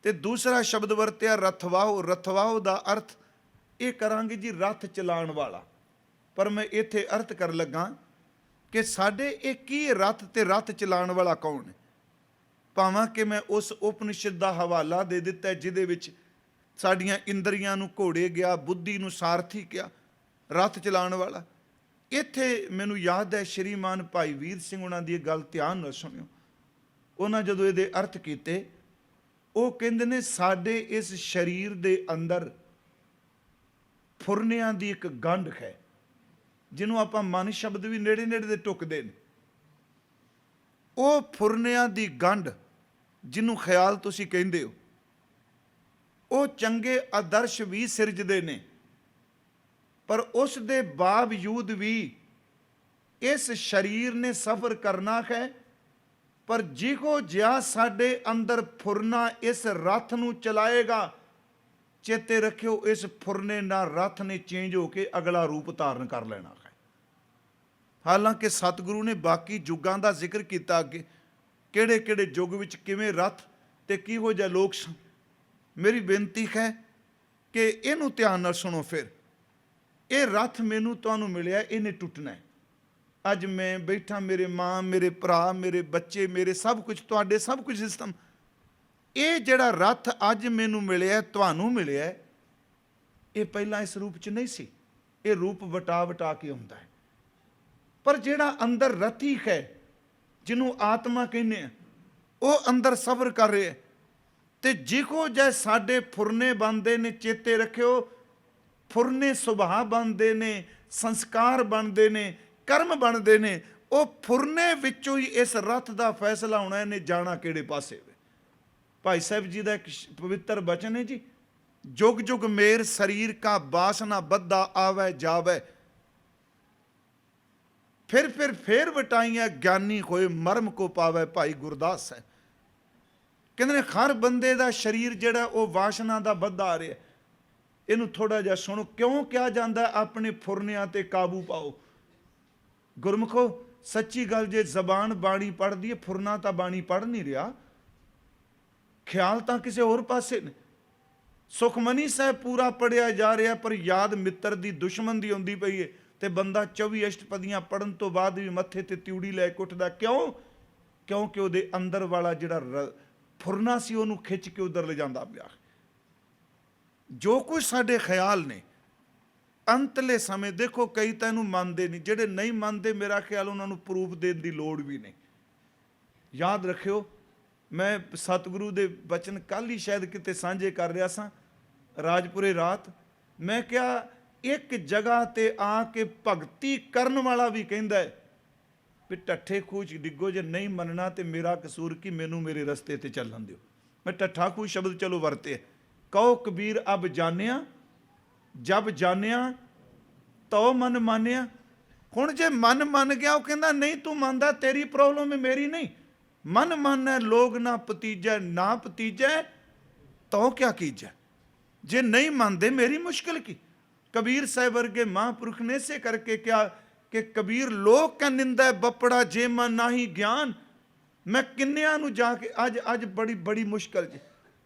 ਤੇ ਦੂਸਰਾ ਸ਼ਬਦ ਵਰਤਿਆ ਰਥਵਾਹ। ਰਥਵਾਹ ਦਾ ਅਰਥ ਇਹ ਕਰਾਂਗੇ ਜੀ ਰਥ ਚਲਾਉਣ ਵਾਲਾ, ਪਰ ਮੈਂ ਇੱਥੇ ਅਰਥ ਕਰਨ ਲੱਗਾ ਕਿ ਸਾਡੇ ਇਹ ਕੀ ਰਥ ਤੇ ਰਥ ਚਲਾਉਣ ਵਾਲਾ ਕੌਣ ਹੈ। ਭਾਵਾਂ ਕਿ ਮੈਂ ਉਸ ਉਪਨਿਸ਼ਦ ਦਾ ਹਵਾਲਾ ਦੇ ਦਿੱਤਾ ਜਿਹਦੇ ਵਿੱਚ ਸਾਡੀਆਂ ਇੰਦਰੀਆਂ ਨੂੰ ਘੋੜੇ ਗਿਆ, ਬੁੱਧੀ ਨੂੰ ਸਾਰਥੀ ਕਿਹਾ, ਰਥ ਚਲਾਉਣ ਵਾਲਾ। ਇੱਥੇ ਮੈਨੂੰ ਯਾਦ ਹੈ ਸ਼੍ਰੀਮਾਨ ਭਾਈ ਵੀਰ ਸਿੰਘ ਉਹਨਾਂ ਦੀ ਇਹ ਗੱਲ ਧਿਆਨ ਨਾਲ ਸੁਣਿਓ। ਉਹਨਾਂ ਜਦੋਂ ਇਹਦੇ ਅਰਥ ਕੀਤੇ, ਉਹ ਕਹਿੰਦੇ ਨੇ ਸਾਡੇ ਇਸ ਸਰੀਰ ਦੇ ਅੰਦਰ ਫੁਰਨਿਆਂ ਦੀ ਇੱਕ ਗੰਢ ਹੈ, ਜਿਹਨੂੰ ਆਪਾਂ ਮਨ ਸ਼ਬਦ ਵੀ ਨੇੜੇ ਨੇੜੇ ਦੇ ਟੁਕਦੇ ਨੇ। ਉਹ ਫੁਰਨਿਆਂ ਦੀ ਗੰਢ ਜਿਹਨੂੰ ਖਿਆਲ ਤੁਸੀਂ ਕਹਿੰਦੇ ਹੋ, ਉਹ ਚੰਗੇ ਆਦਰਸ਼ ਵੀ ਸਿਰਜਦੇ ਨੇ, ਪਰ ਉਸ ਦੇ ਬਾਵਜੂਦ ਵੀ ਇਸ ਸਰੀਰ ਨੇ ਸਫਰ ਕਰਨਾ ਹੈ। ਪਰ ਜਿਹੋ ਜਿਹਾ ਸਾਡੇ ਅੰਦਰ ਫੁਰਨਾ ਇਸ ਰਥ ਨੂੰ ਚਲਾਏਗਾ, ਚੇਤੇ ਰੱਖਿਓ ਇਸ ਫੁਰਨੇ ਨਾਲ ਰਥ ਨੇ ਚੇਂਜ ਹੋ ਕੇ ਅਗਲਾ ਰੂਪ ਧਾਰਨ ਕਰ ਲੈਣਾ ਹੈ। ਹਾਲਾਂਕਿ ਸਤਿਗੁਰੂ ਨੇ ਬਾਕੀ ਯੁੱਗਾਂ ਦਾ ਜ਼ਿਕਰ ਕੀਤਾ ਅੱਗੇ, ਕਿਹੜੇ ਕਿਹੜੇ ਯੁੱਗ ਵਿੱਚ ਕਿਵੇਂ ਰਥ ਤੇ ਕਿਹੋ ਜਿਹਾ ਲੋਕ ਸਨ। ਮੇਰੀ ਬੇਨਤੀ ਹੈ ਕਿ ਇਹਨੂੰ ਧਿਆਨ ਨਾਲ ਸੁਣੋ। ਫਿਰ ਇਹ ਰਥ ਮੈਨੂੰ ਤੁਹਾਨੂੰ ਮਿਲਿਆ, ਇਹਨੇ ਟੁੱਟਣਾ ਹੈ। ਅੱਜ ਮੈਂ ਬੈਠਾ, ਮੇਰੇ ਮਾਂ, ਮੇਰੇ ਭਰਾ, ਮੇਰੇ ਬੱਚੇ, ਮੇਰੇ ਸਭ ਕੁਝ, ਤੁਹਾਡੇ ਸਭ ਕੁਝ ਸਿਸਟਮ, ਇਹ ਜਿਹੜਾ ਰਥ ਅੱਜ ਮੈਨੂੰ ਮਿਲਿਆ, ਤੁਹਾਨੂੰ ਮਿਲਿਆ, ਇਹ ਪਹਿਲਾਂ ਇਸ ਰੂਪ 'ਚ ਨਹੀਂ ਸੀ। ਇਹ ਰੂਪ ਵਟਾ ਵਟਾ ਕੇ ਹੁੰਦਾ ਹੈ। ਪਰ ਜਿਹੜਾ ਅੰਦਰ ਰਥੀ ਹੈ, ਜਿਹਨੂੰ ਆਤਮਾ ਕਹਿੰਦੇ ਆ, ਉਹ ਅੰਦਰ ਸਬਰ ਕਰ ਰਿਹਾ। ਤੇ ਜਿਹੋ ਜਿਹੇ ਸਾਡੇ ਫੁਰਨੇ ਬਣਦੇ ਨੇ, ਚੇਤੇ ਰੱਖਿਓ ਫੁਰਨੇ ਸੁਭਾਅ ਬਣਦੇ ਨੇ, ਸੰਸਕਾਰ ਬਣਦੇ ਨੇ, ਕਰਮ ਬਣਦੇ ਨੇ। ਉਹ ਫੁਰਨੇ ਵਿੱਚੋਂ ਹੀ ਇਸ ਰਥ ਦਾ ਫੈਸਲਾ ਹੋਣਾ ਇਹਨੇ ਜਾਣਾ ਕਿਹੜੇ ਪਾਸੇ। ਭਾਈ ਸਾਹਿਬ ਜੀ ਦਾ ਇੱਕ ਪਵਿੱਤਰ ਬਚਨ ਹੈ ਜੀ, ਜੁਗ ਜੁਗ ਮੇਰ ਸਰੀਰ ਕਾ ਬਾਸਨਾ ਬੱਧਾ ਆਵੈ ਜਾਵੈ, ਫਿਰ ਵਟਾਈਆਂ ਗਿਆਨੀ ਹੋਏ ਮਰਮ ਕੋ ਪਾਵੈ। ਭਾਈ ਗੁਰਦਾਸ ਹੈ, ਕਹਿੰਦੇ ਨੇ ਹਰ ਬੰਦੇ ਦਾ ਸਰੀਰ ਜਿਹੜਾ ਉਹ ਵਾਸ਼ਨਾ ਦਾ ਬੱਧਾ ਆ ਰਿਹਾ। ਇਹਨੂੰ ਥੋੜਾ ਜਿਹਾ ਸੁਣੋ, ਕਿਉਂ ਕਿਹਾ ਜਾਂਦਾ ਆਪਣੇ ਫੁਰਨਿਆਂ ਤੇ ਕਾਬੂ ਪਾਓ। ਗੁਰਮੁਖੋ ਸੱਚੀ ਗੱਲ, ਜੇ ਜ਼ਬਾਨ ਬਾਣੀ ਪੜ੍ਹਦੀ ਹੈ, ਫੁਰਨਾ ਤਾਂ ਬਾਣੀ ਪੜ੍ਹ ਨਹੀਂ ਰਿਹਾ, ਖਿਆਲ ਤਾਂ ਕਿਸੇ ਹੋਰ ਪਾਸੇ ਨੇ। ਸੁਖਮਨੀ ਸਾਹਿਬ ਪੂਰਾ ਪੜ੍ਹਿਆ ਜਾ ਰਿਹਾ, ਪਰ ਯਾਦ ਮਿੱਤਰ ਦੀ ਦੁਸ਼ਮਣ ਦੀ ਆਉਂਦੀ ਪਈ ਹੈ। ਤੇ ਬੰਦਾ 24 ਅਸ਼ਟਪਦੀਆਂ ਪੜ੍ਹਨ ਤੋਂ ਬਾਅਦ ਵੀ ਮੱਥੇ ਤੇ ਤਿਉੜੀ ਲੈ ਕੇ ਉੱਠਦਾ। ਕਿਉਂ? ਕਿਉਂਕਿ ਉਹਦੇ ਅੰਦਰ ਵਾਲਾ ਜਿਹੜਾ ਫੁਰਨਾ ਸੀ ਉਹਨੂੰ ਖਿੱਚ ਕੇ ਉਧਰ ਲੈ ਜਾਂਦਾ ਪਿਆ। ਜੋ ਕੁਝ ਸਾਡੇ ਖਿਆਲ ਨੇ ਅੰਤਲੇ ਸਮੇਂ, ਦੇਖੋ ਕਈ ਤਾਂ ਇਹਨੂੰ ਮੰਨਦੇ ਨਹੀਂ, ਜਿਹੜੇ ਨਹੀਂ ਮੰਨਦੇ ਮੇਰਾ ਖਿਆਲ ਉਹਨਾਂ ਨੂੰ ਪ੍ਰੂਫ ਦੇਣ ਦੀ ਲੋੜ ਵੀ ਨਹੀਂ। ਯਾਦ ਰੱਖਿਓ, ਮੈਂ ਸਤਿਗੁਰੂ ਦੇ ਬਚਨ ਕੱਲ੍ਹ ਹੀ ਸ਼ਾਇਦ ਕਿਤੇ ਸਾਂਝੇ ਕਰ ਰਿਹਾ ਸਾਂ, ਰਾਜਪੁਰੇ ਰਾਤ। ਮੈਂ ਕਿਹਾ ਇੱਕ ਜਗ੍ਹਾ ਤੇ ਆ ਕੇ ਭਗਤੀ ਕਰਨ ਵਾਲਾ ਵੀ ਕਹਿੰਦਾ ਹੈ ਵੀ ਟੱਠੇ ਖੂਹ 'ਚ ਡਿੱਗੋ, ਜੇ ਨਹੀਂ ਮੰਨਣਾ ਤੇ ਮੇਰਾ ਕਸੂਰ ਕੀ, ਮੈਨੂੰ ਮੇਰੇ ਰਸਤੇ ਤੇ ਚੱਲਣ ਦਿਓ। ਮੈਂ ਟੱਠਾ ਖੂਹ ਸ਼ਬਦ ਚਲੋ ਵਰਤੇ, ਕਹੋ ਕਬੀਰ ਅਬ ਜਾਣਿਆ ਜਬ ਜਾਣਿਆ ਤਉ ਮਨ ਮਾਨਿਆ। ਹੁਣ ਜੇ ਮਨ ਮੰਨ ਗਿਆ, ਉਹ ਕਹਿੰਦਾ ਨਹੀਂ ਤੂੰ ਮੰਨਦਾ, ਤੇਰੀ ਪ੍ਰੋਬਲਮ ਹੈ, ਮੇਰੀ ਨਹੀਂ। ਮਨ ਮੰਨੈ ਲੋਗ ਨਾ ਭਤੀਜੈ, ਨਾ ਭਤੀਜੈ ਤਉ ਕਿਆ ਕੀਜੈ। ਜੇ ਨਹੀਂ ਮੰਨਦੇ ਮੇਰੀ ਮੁਸ਼ਕਿਲ ਕੀ। ਕਬੀਰ ਸਾਹਿਬ ਵਰਗੇ ਮਹਾਂਪੁਰਖ ਨੇ ਇਸੇ ਕਰਕੇ ਕਿਹਾ ਕਿ ਕਬੀਰ ਲੋਕ ਕੈ ਨਿੰਦੈ ਬੱਪੜਾ, ਜੇ ਮਨ ਨਾਹੀ ਗਿਆਨ। ਮੈਂ ਕਿੰਨਿਆਂ ਨੂੰ ਜਾ ਕੇ ਅੱਜ ਬੜੀ ਬੜੀ ਮੁਸ਼ਕਲ ਜੀ,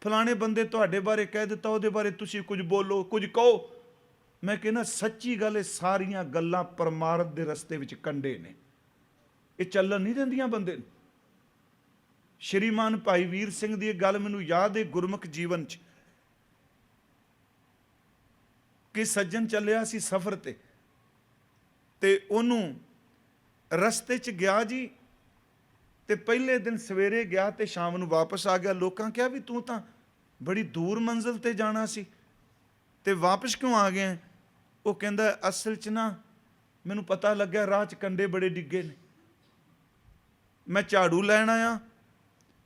ਫਲਾਣੇ ਬੰਦੇ ਤੁਹਾਡੇ ਬਾਰੇ ਕਹਿ ਦਿੱਤਾ, ਉਹਦੇ ਬਾਰੇ ਤੁਸੀਂ ਕੁਝ ਬੋਲੋ, ਕੁਝ ਕਹੋ। ਮੈਂ ਕਹਿੰਦਾ ਸੱਚੀ ਗੱਲ, ਇਹ ਸਾਰੀਆਂ ਗੱਲਾਂ ਪਰਮਾਰਥ ਦੇ ਰਸਤੇ ਵਿੱਚ ਕੰਡੇ ਨੇ, ਇਹ ਚੱਲਣ ਨਹੀਂ ਦਿੰਦੀਆਂ ਬੰਦੇ ਨੂੰ। ਸ਼੍ਰੀਮਾਨ ਭਾਈ ਵੀਰ ਸਿੰਘ ਦੀ ਇਹ ਗੱਲ ਮੈਨੂੰ ਯਾਦ ਹੈ ਗੁਰਮੁਖ ਜੀਵਨ 'ਚ, ਕਿ ਸੱਜਣ ਚੱਲਿਆ ਸੀ ਸਫ਼ਰ ਤੇ ਉਹਨੂੰ ਰਸਤੇ 'ਚ ਗਿਆ ਜੀ, ਤੇ ਪਹਿਲੇ ਦਿਨ ਸਵੇਰੇ ਗਿਆ ਤੇ ਸ਼ਾਮ ਨੂੰ ਵਾਪਸ ਆ ਗਿਆ। ਲੋਕਾਂ ਕਿਹਾ ਵੀ ਤੂੰ ਤਾਂ ਬੜੀ ਦੂਰ ਮੰਜ਼ਿਲ ਤੇ ਜਾਣਾ ਸੀ ਤੇ ਵਾਪਸ ਕਿਉਂ ਆ ਗਿਆ? ਉਹ ਕਹਿੰਦਾ ਅਸਲ 'ਚ ਨਾ ਮੈਨੂੰ ਪਤਾ ਲੱਗਿਆ ਰਾਹ 'ਚ ਕੰਡੇ ਬੜੇ ਡਿੱਗੇ ਨੇ, ਮੈਂ ਝਾੜੂ ਲੈਣ ਆਇਆ,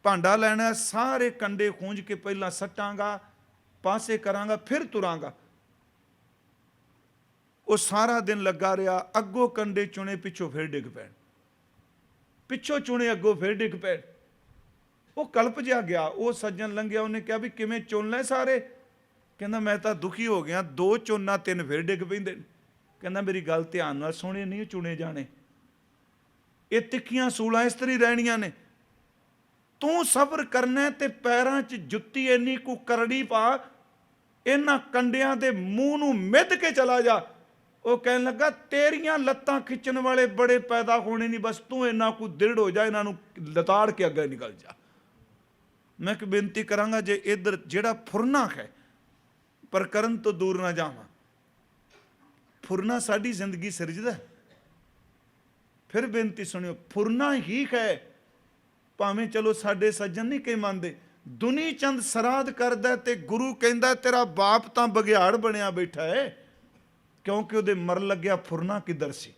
ਭਾਂਡਾ ਲੈਣਾ, ਸਾਰੇ ਕੰਡੇ ਖੂੰਜ ਕੇ ਪਹਿਲਾਂ ਸੱਟਾਂਗਾ, ਪਾਸੇ ਕਰਾਂਗਾ, ਫਿਰ ਤੁਰਾਂਗਾ। ਉਹ ਸਾਰਾ ਦਿਨ ਲੱਗਾ ਰਿਹਾ, ਅੱਗੋਂ ਕੰਡੇ ਚੁਣੇ, ਪਿੱਛੋਂ ਫਿਰ ਡਿੱਗ ਪੈਣ, ਪਿੱਛੋਂ ਚੁਣੇ, ਅੱਗੋਂ ਫਿਰ ਡਿੱਗ ਪੈਣ। ਉਹ ਕਲਪ ਜਿਹਾ ਗਿਆ। ਉਹ ਸੱਜਣ ਲੰਘਿਆ, ਉਹਨੇ ਕਿਹਾ ਵੀ ਕਿਵੇਂ ਚੁਣ ਲੈ ਸਾਰੇ? ਕਹਿੰਦਾ ਮੈਂ ਤਾਂ ਦੁਖੀ ਹੋ ਗਿਆ, 2 ਚੁਣਨਾ 3 ਫਿਰ ਡਿੱਗ ਪੈਂਦੇ ਨੇ। ਕਹਿੰਦਾ ਮੇਰੀ ਗੱਲ ਧਿਆਨ ਨਾਲ ਸੁਣੇ, ਨਹੀਂ ਚੁਣੇ ਜਾਣੇ, ਇਹ ਤਿੱਖੀਆਂ ਸੂਲਾਂ ਇਸ ਤਰ੍ਹਾਂ ਰਹਿਣੀਆਂ ਨੇ। ਤੂੰ ਸਬਰ ਕਰਨਾ ਤੇ ਪੈਰਾਂ 'ਚ ਜੁੱਤੀ ਇੰਨੀ ਕੁ ਕਰੜੀ ਪਾ, ਇਹਨਾਂ ਕੰਡਿਆਂ ਦੇ ਮੂੰਹ ਨੂੰ ਮਿੱਧ ਕੇ ਚਲਾ ਜਾ। ਉਹ ਕਹਿਣ ਲੱਗਾ ਤੇਰੀਆਂ ਲੱਤਾਂ ਖਿੱਚਣ ਵਾਲੇ ਬੜੇ ਪੈਦਾ ਹੋਣੇ ਨਹੀਂ, ਬਸ ਤੂੰ ਇੰਨਾ ਕੁ ਦ੍ਰਿੜ ਹੋ ਜਾ, ਇਹਨਾਂ ਨੂੰ ਲਤਾੜ ਕੇ ਅੱਗੇ ਨਿਕਲ ਜਾ। ਮੈਂ ਇੱਕ ਬੇਨਤੀ ਕਰਾਂਗਾ, ਜੇ ਇੱਧਰ ਜਿਹੜਾ ਫੁਰਨਾ ਹੈ, ਪਰ ਕਰਨ ਤੋਂ ਦੂਰ ਨਾ ਜਾਵਾਂ। ਫੁਰਨਾ ਸਾਡੀ ਜ਼ਿੰਦਗੀ ਸਿਰਜਦਾ। ਫਿਰ ਬੇਨਤੀ ਸੁਣਿਓ, ਫੁਰਨਾ ਹੀ ਹੈ, ਭਾਵੇਂ ਚਲੋ ਸਾਡੇ ਸੱਜਣ ਨਹੀਂ ਕਈ ਮੰਨਦੇ। ਦੁਨੀ ਚੰਦ ਸਰਾਧ ਕਰਦਾ ਤੇ ਗੁਰੂ ਕਹਿੰਦਾ ਤੇਰਾ ਬਾਪ ਤਾਂ ਬਘਿਆੜ ਬਣਿਆ ਬੈਠਾ ਹੈ, ਕਿਉਂਕਿ ਉਹਦੇ ਮਰਨ ਲੱਗਿਆ ਫੁਰਨਾ ਕਿੱਧਰ ਸੀ।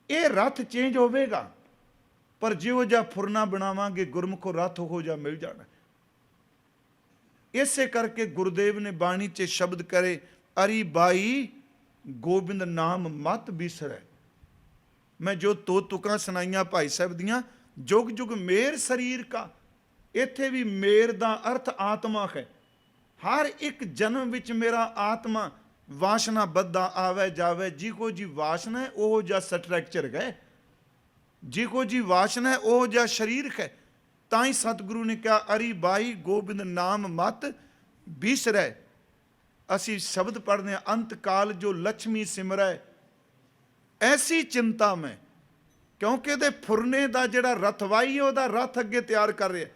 ਇਹ ਰੱਥ ਚੇਂਜ ਹੋਵੇਗਾ, ਪਰ ਜਿਹੋ ਜਿਹਾ ਫੁਰਨਾ ਬਣਾਵਾਂਗੇ ਗੁਰਮੁਖੋ ਰੱਥ ਹੋ ਜਾ ਮਿਲ ਜਾਣਾ। ਇਸੇ ਕਰਕੇ ਗੁਰਦੇਵ ਨੇ ਬਾਣੀ 'ਚ ਸ਼ਬਦ ਕਰੇ, ਅਰੀ ਬਾਈ ਗੋਬਿੰਦ ਨਾਮ ਮਤ ਬਿਸਰੈ। ਮੈਂ ਜੋ ਤੁਕਾਂ ਸੁਣਾਈਆਂ ਭਾਈ ਸਾਹਿਬ ਦੀਆਂ, ਜੁਗ ਜੁਗ ਮੇਰ ਸਰੀਰ ਕਾ, ਇੱਥੇ ਵੀ ਮੇਰ ਦਾ ਅਰਥ ਆਤਮਾ ਹੈ। ਹਰ ਇੱਕ ਜਨਮ ਵਿੱਚ ਮੇਰਾ ਆਤਮਾ ਵਾਸ਼ਨਾ ਬੱਧਾ ਆਵੇ ਜਾਵੇ। ਜਿਹੋ ਜੀ ਵਾਸ਼ਨਾ ਹੈ ਉਹ ਜਿਹਾ ਸਟਰਕਚਰ ਹੈ, ਜਿਹੋ ਜੀ ਵਾਸ਼ਨਾ ਹੈ ਉਹ ਜਿਹਾ ਸਰੀਰ ਹੈ। ਤਾਂ ਹੀ ਸਤਿਗੁਰੂ ਨੇ ਕਿਹਾ ਅਰੀ ਬਾਈ ਗੋਬਿੰਦ ਨਾਮ ਮਤ ਬਿਸਰੈ। ਅਸੀਂ ਸ਼ਬਦ ਪੜ੍ਹਦੇ ਹਾਂ, ਅੰਤ ਕਾਲ ਜੋ ਲక్ష్ਮੀ ਸਿਮਰੈ ਐਸੀ ਚਿੰਤਾ ਮੈਂ, ਕਿਉਂਕਿ ਇਹਦੇ ਫੁਰਨੇ ਦਾ ਜਿਹੜਾ ਰਥਵਾਈ ਹੈ ਉਹਦਾ ਰਥ ਅੱਗੇ ਤਿਆਰ ਕਰ ਰਿਹਾ।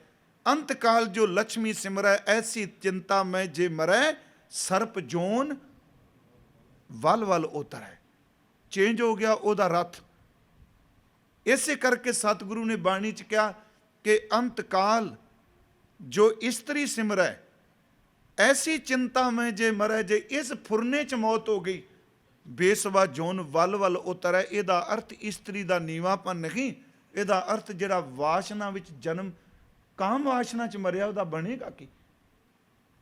ਅੰਤ ਕਾਲ ਜੋ ਲక్ష్ਮੀ ਸਿਮਰੈ ਐਸੀ ਚਿੰਤਾ ਮੈਂ, ਜੇ ਮਰੈ ਸਰਪ ਜੋਨ ਵੱਲ ਵੱਲ ਉਤਰੈ। ਚੇਂਜ ਹੋ ਗਿਆ ਉਹਦਾ ਰਥ। ਇਸੇ ਕਰਕੇ ਸਤਿਗੁਰੂ ਨੇ ਬਾਣੀ 'ਚ ਕਿਹਾ ਕਿ ਅੰਤ ਕਾਲ ਜੋ ਇਸਤਰੀ ਸਿਮਰੈ ਐਸੀ ਚਿੰਤਾ ਮੈਂ, ਜੇ ਮਰੈ। ਜੇ ਇਸ ਫੁਰਨੇ 'ਚ ਮੌਤ ਹੋ ਗਈ, ਬੇਸਵਾ ਜੋਨ ਵੱਲ ਵੱਲ ਉਤਰੈ। ਇਹਦਾ ਅਰਥ ਇਸਤਰੀ ਦਾ ਨੀਵਾਂਪਨ ਨਹੀਂ, ਇਹਦਾ ਅਰਥ ਜਿਹੜਾ ਵਾਸ਼ਨਾ ਵਿੱਚ ਜਨਮ, ਕਾਮ ਵਾਸ਼ਨਾ 'ਚ ਮਰਿਆ, ਉਹਦਾ ਬਣੇਗਾ ਕੀ।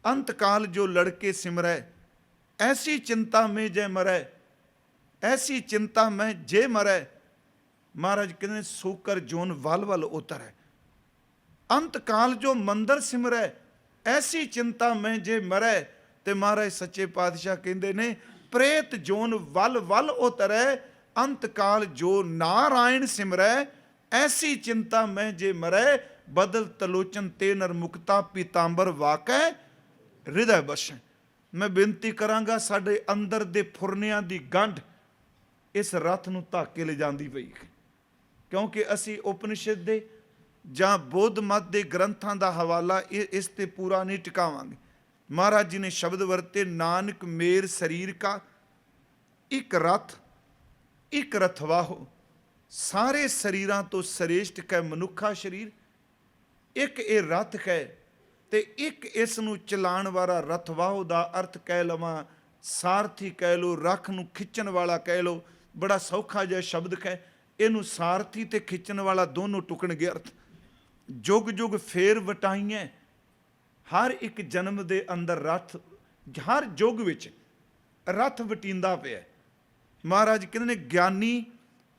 ਅੰਤ ਕਾਲ ਜੋ ਲੜਕੇ ਸਿਮਰੈ ਐਸੀ ਚਿੰਤਾ ਮੈਂ, ਜੇ ਮਰੈ ਐਸੀ ਚਿੰਤਾ ਮੈਂ, ਜੇ ਮਰੈ। ਮਹਾਰਾਜ ਕਹਿੰਦੇ ਸੂਕਰ ਜੋਨ ਵੱਲ ਵੱਲ ਉਤਰੈ। ਅੰਤ ਕਾਲ ਜੋ ਮੰਦਰ ਸਿਮਰੈ ਐਸੀ ਚਿੰਤਾ ਮੈਂ, ਜੇ ਮਰੈ। ਤੇ ਮਹਾਰਾਜ ਸੱਚੇ ਪਾਤਸ਼ਾਹ ਕਹਿੰਦੇ ਨੇ ਪ੍ਰੇਤ ਜੋਨ ਵੱਲ ਵੱਲ ਉਤਰੈ। ਅੰਤ ਕਾਲ ਜੋ ਨਾਰਾਇਣ ਸਿਮਰੈ ਐਸੀ ਚਿੰਤਾ ਮੈਂ, ਜੇ ਮਰੈ। ਬਦਲ ਤਲੋਚਨ ਤੇ ਨਰ ਮੁਕਤਾ ਪੀਤਾੰਬਰ ਵਾਕੈ ਹਿਰਦੈ ਬਸੈ। ਮੈਂ ਬੇਨਤੀ ਕਰਾਂਗਾ, ਸਾਡੇ ਅੰਦਰ ਦੇ ਫੁਰਨਿਆਂ ਦੀ ਗੰਢ ਇਸ ਰੱਥ ਨੂੰ ਧੱਕ ਕੇ ਲੈ ਜਾਂਦੀ ਪਈ, ਕਿਉਂਕਿ ਅਸੀਂ ਉਪਨਿਸ਼ਦ ਦੇ ਜਾਂ ਬੁੱਧ ਮਤ ਦੇ ਗ੍ਰੰਥਾਂ ਦਾ ਹਵਾਲਾ ਇਸ ਤੇ ਪੂਰਾ ਨਹੀਂ ਟਿਕਾਵਾਂਗੇ। ਮਹਾਰਾਜ ਜੀ ਨੇ ਸ਼ਬਦ ਵਰਤੇ, ਨਾਨਕ ਮੇਰ ਸਰੀਰ ਕਾ ਇੱਕ ਰਥ ਇੱਕ ਰਥਵਾਹੋ। ਸਾਰੇ ਸਰੀਰਾਂ ਤੋਂ ਸ੍ਰੇਸ਼ਟ ਹੈ ਮਨੁੱਖਾ ਸਰੀਰ, ਇੱਕ ਇਹ ਰਥ ਹੈ ਤੇ ਇੱਕ ਇਸ ਨੂੰ ਚਲਾਉਣ ਵਾਲਾ ਰਥਵਾਹੋ ਦਾ ਅਰਥ ਕਹਿ ਲਵਾਂ, ਸਾਰਥੀ ਕਹਿ ਲਓ, ਰੱਖ ਨੂੰ ਖਿੱਚਣ ਵਾਲਾ ਕਹਿ ਲਓ। ਬੜਾ ਸੌਖਾ ਜਿਹਾ ਸ਼ਬਦ ਹੈ। ਇਹਨੂੰ ਸਾਰਥੀ ਤੇ ਖਿੱਚਣ ਵਾਲਾ ਦੋਨੋਂ ਟੁਕਣਗੇ ਅਰਥ। ਜੁਗ ਜੁਗ ਫੇਰ ਵਟਾਈਆਂ, ਹਰ ਇੱਕ ਜਨਮ ਦੇ ਅੰਦਰ ਰਥ ਹਰ ਯੁੱਗ ਵਿੱਚ ਰਥ ਵਟੀਂਦਾ ਪਿਆ। ਮਹਾਰਾਜ ਕਹਿੰਦੇ ਨੇ ਗਿਆਨੀ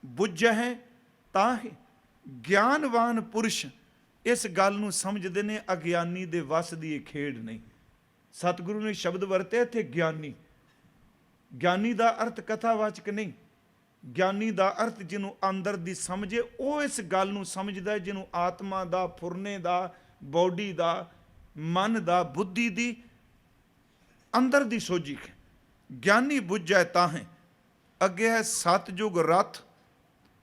ਬੁੱਝੈ ਤਾਂ ਹੀ, ਗਿਆਨਵਾਨ ਪੁਰਸ਼ ਇਸ ਗੱਲ ਨੂੰ ਸਮਝਦੇ ਨੇ, ਅਗਿਆਨੀ ਦੇ ਵੱਸ ਦੀ ਇਹ ਖੇਡ ਨਹੀਂ। ਸਤਿਗੁਰੂ ਨੇ ਸ਼ਬਦ ਵਰਤਿਆ ਇੱਥੇ ਗਿਆਨੀ। ਗਿਆਨੀ ਦਾ ਅਰਥ ਕਥਾਵਾਚਕ ਨਹੀਂ, ਗਿਆਨੀ ਦਾ ਅਰਥ ਜਿਹਨੂੰ ਅੰਦਰ ਦੀ ਸਮਝੇ, ਉਹ ਇਸ ਗੱਲ ਨੂੰ ਸਮਝਦਾ ਜਿਹਨੂੰ ਆਤਮਾ ਦਾ, ਫੁਰਨੇ ਦਾ, ਬੋਡੀ ਦਾ, ਮਨ ਦਾ, ਬੁੱਧੀ ਦੀ ਅੰਦਰ ਦੀ ਸੋਝੀ ਹੈ। ਗਿਆਨੀ ਬੁੱਝੈ ਤਾਂ ਹੈ। ਅੱਗੇ ਹੈ ਸਤਜੁਗ ਰਥ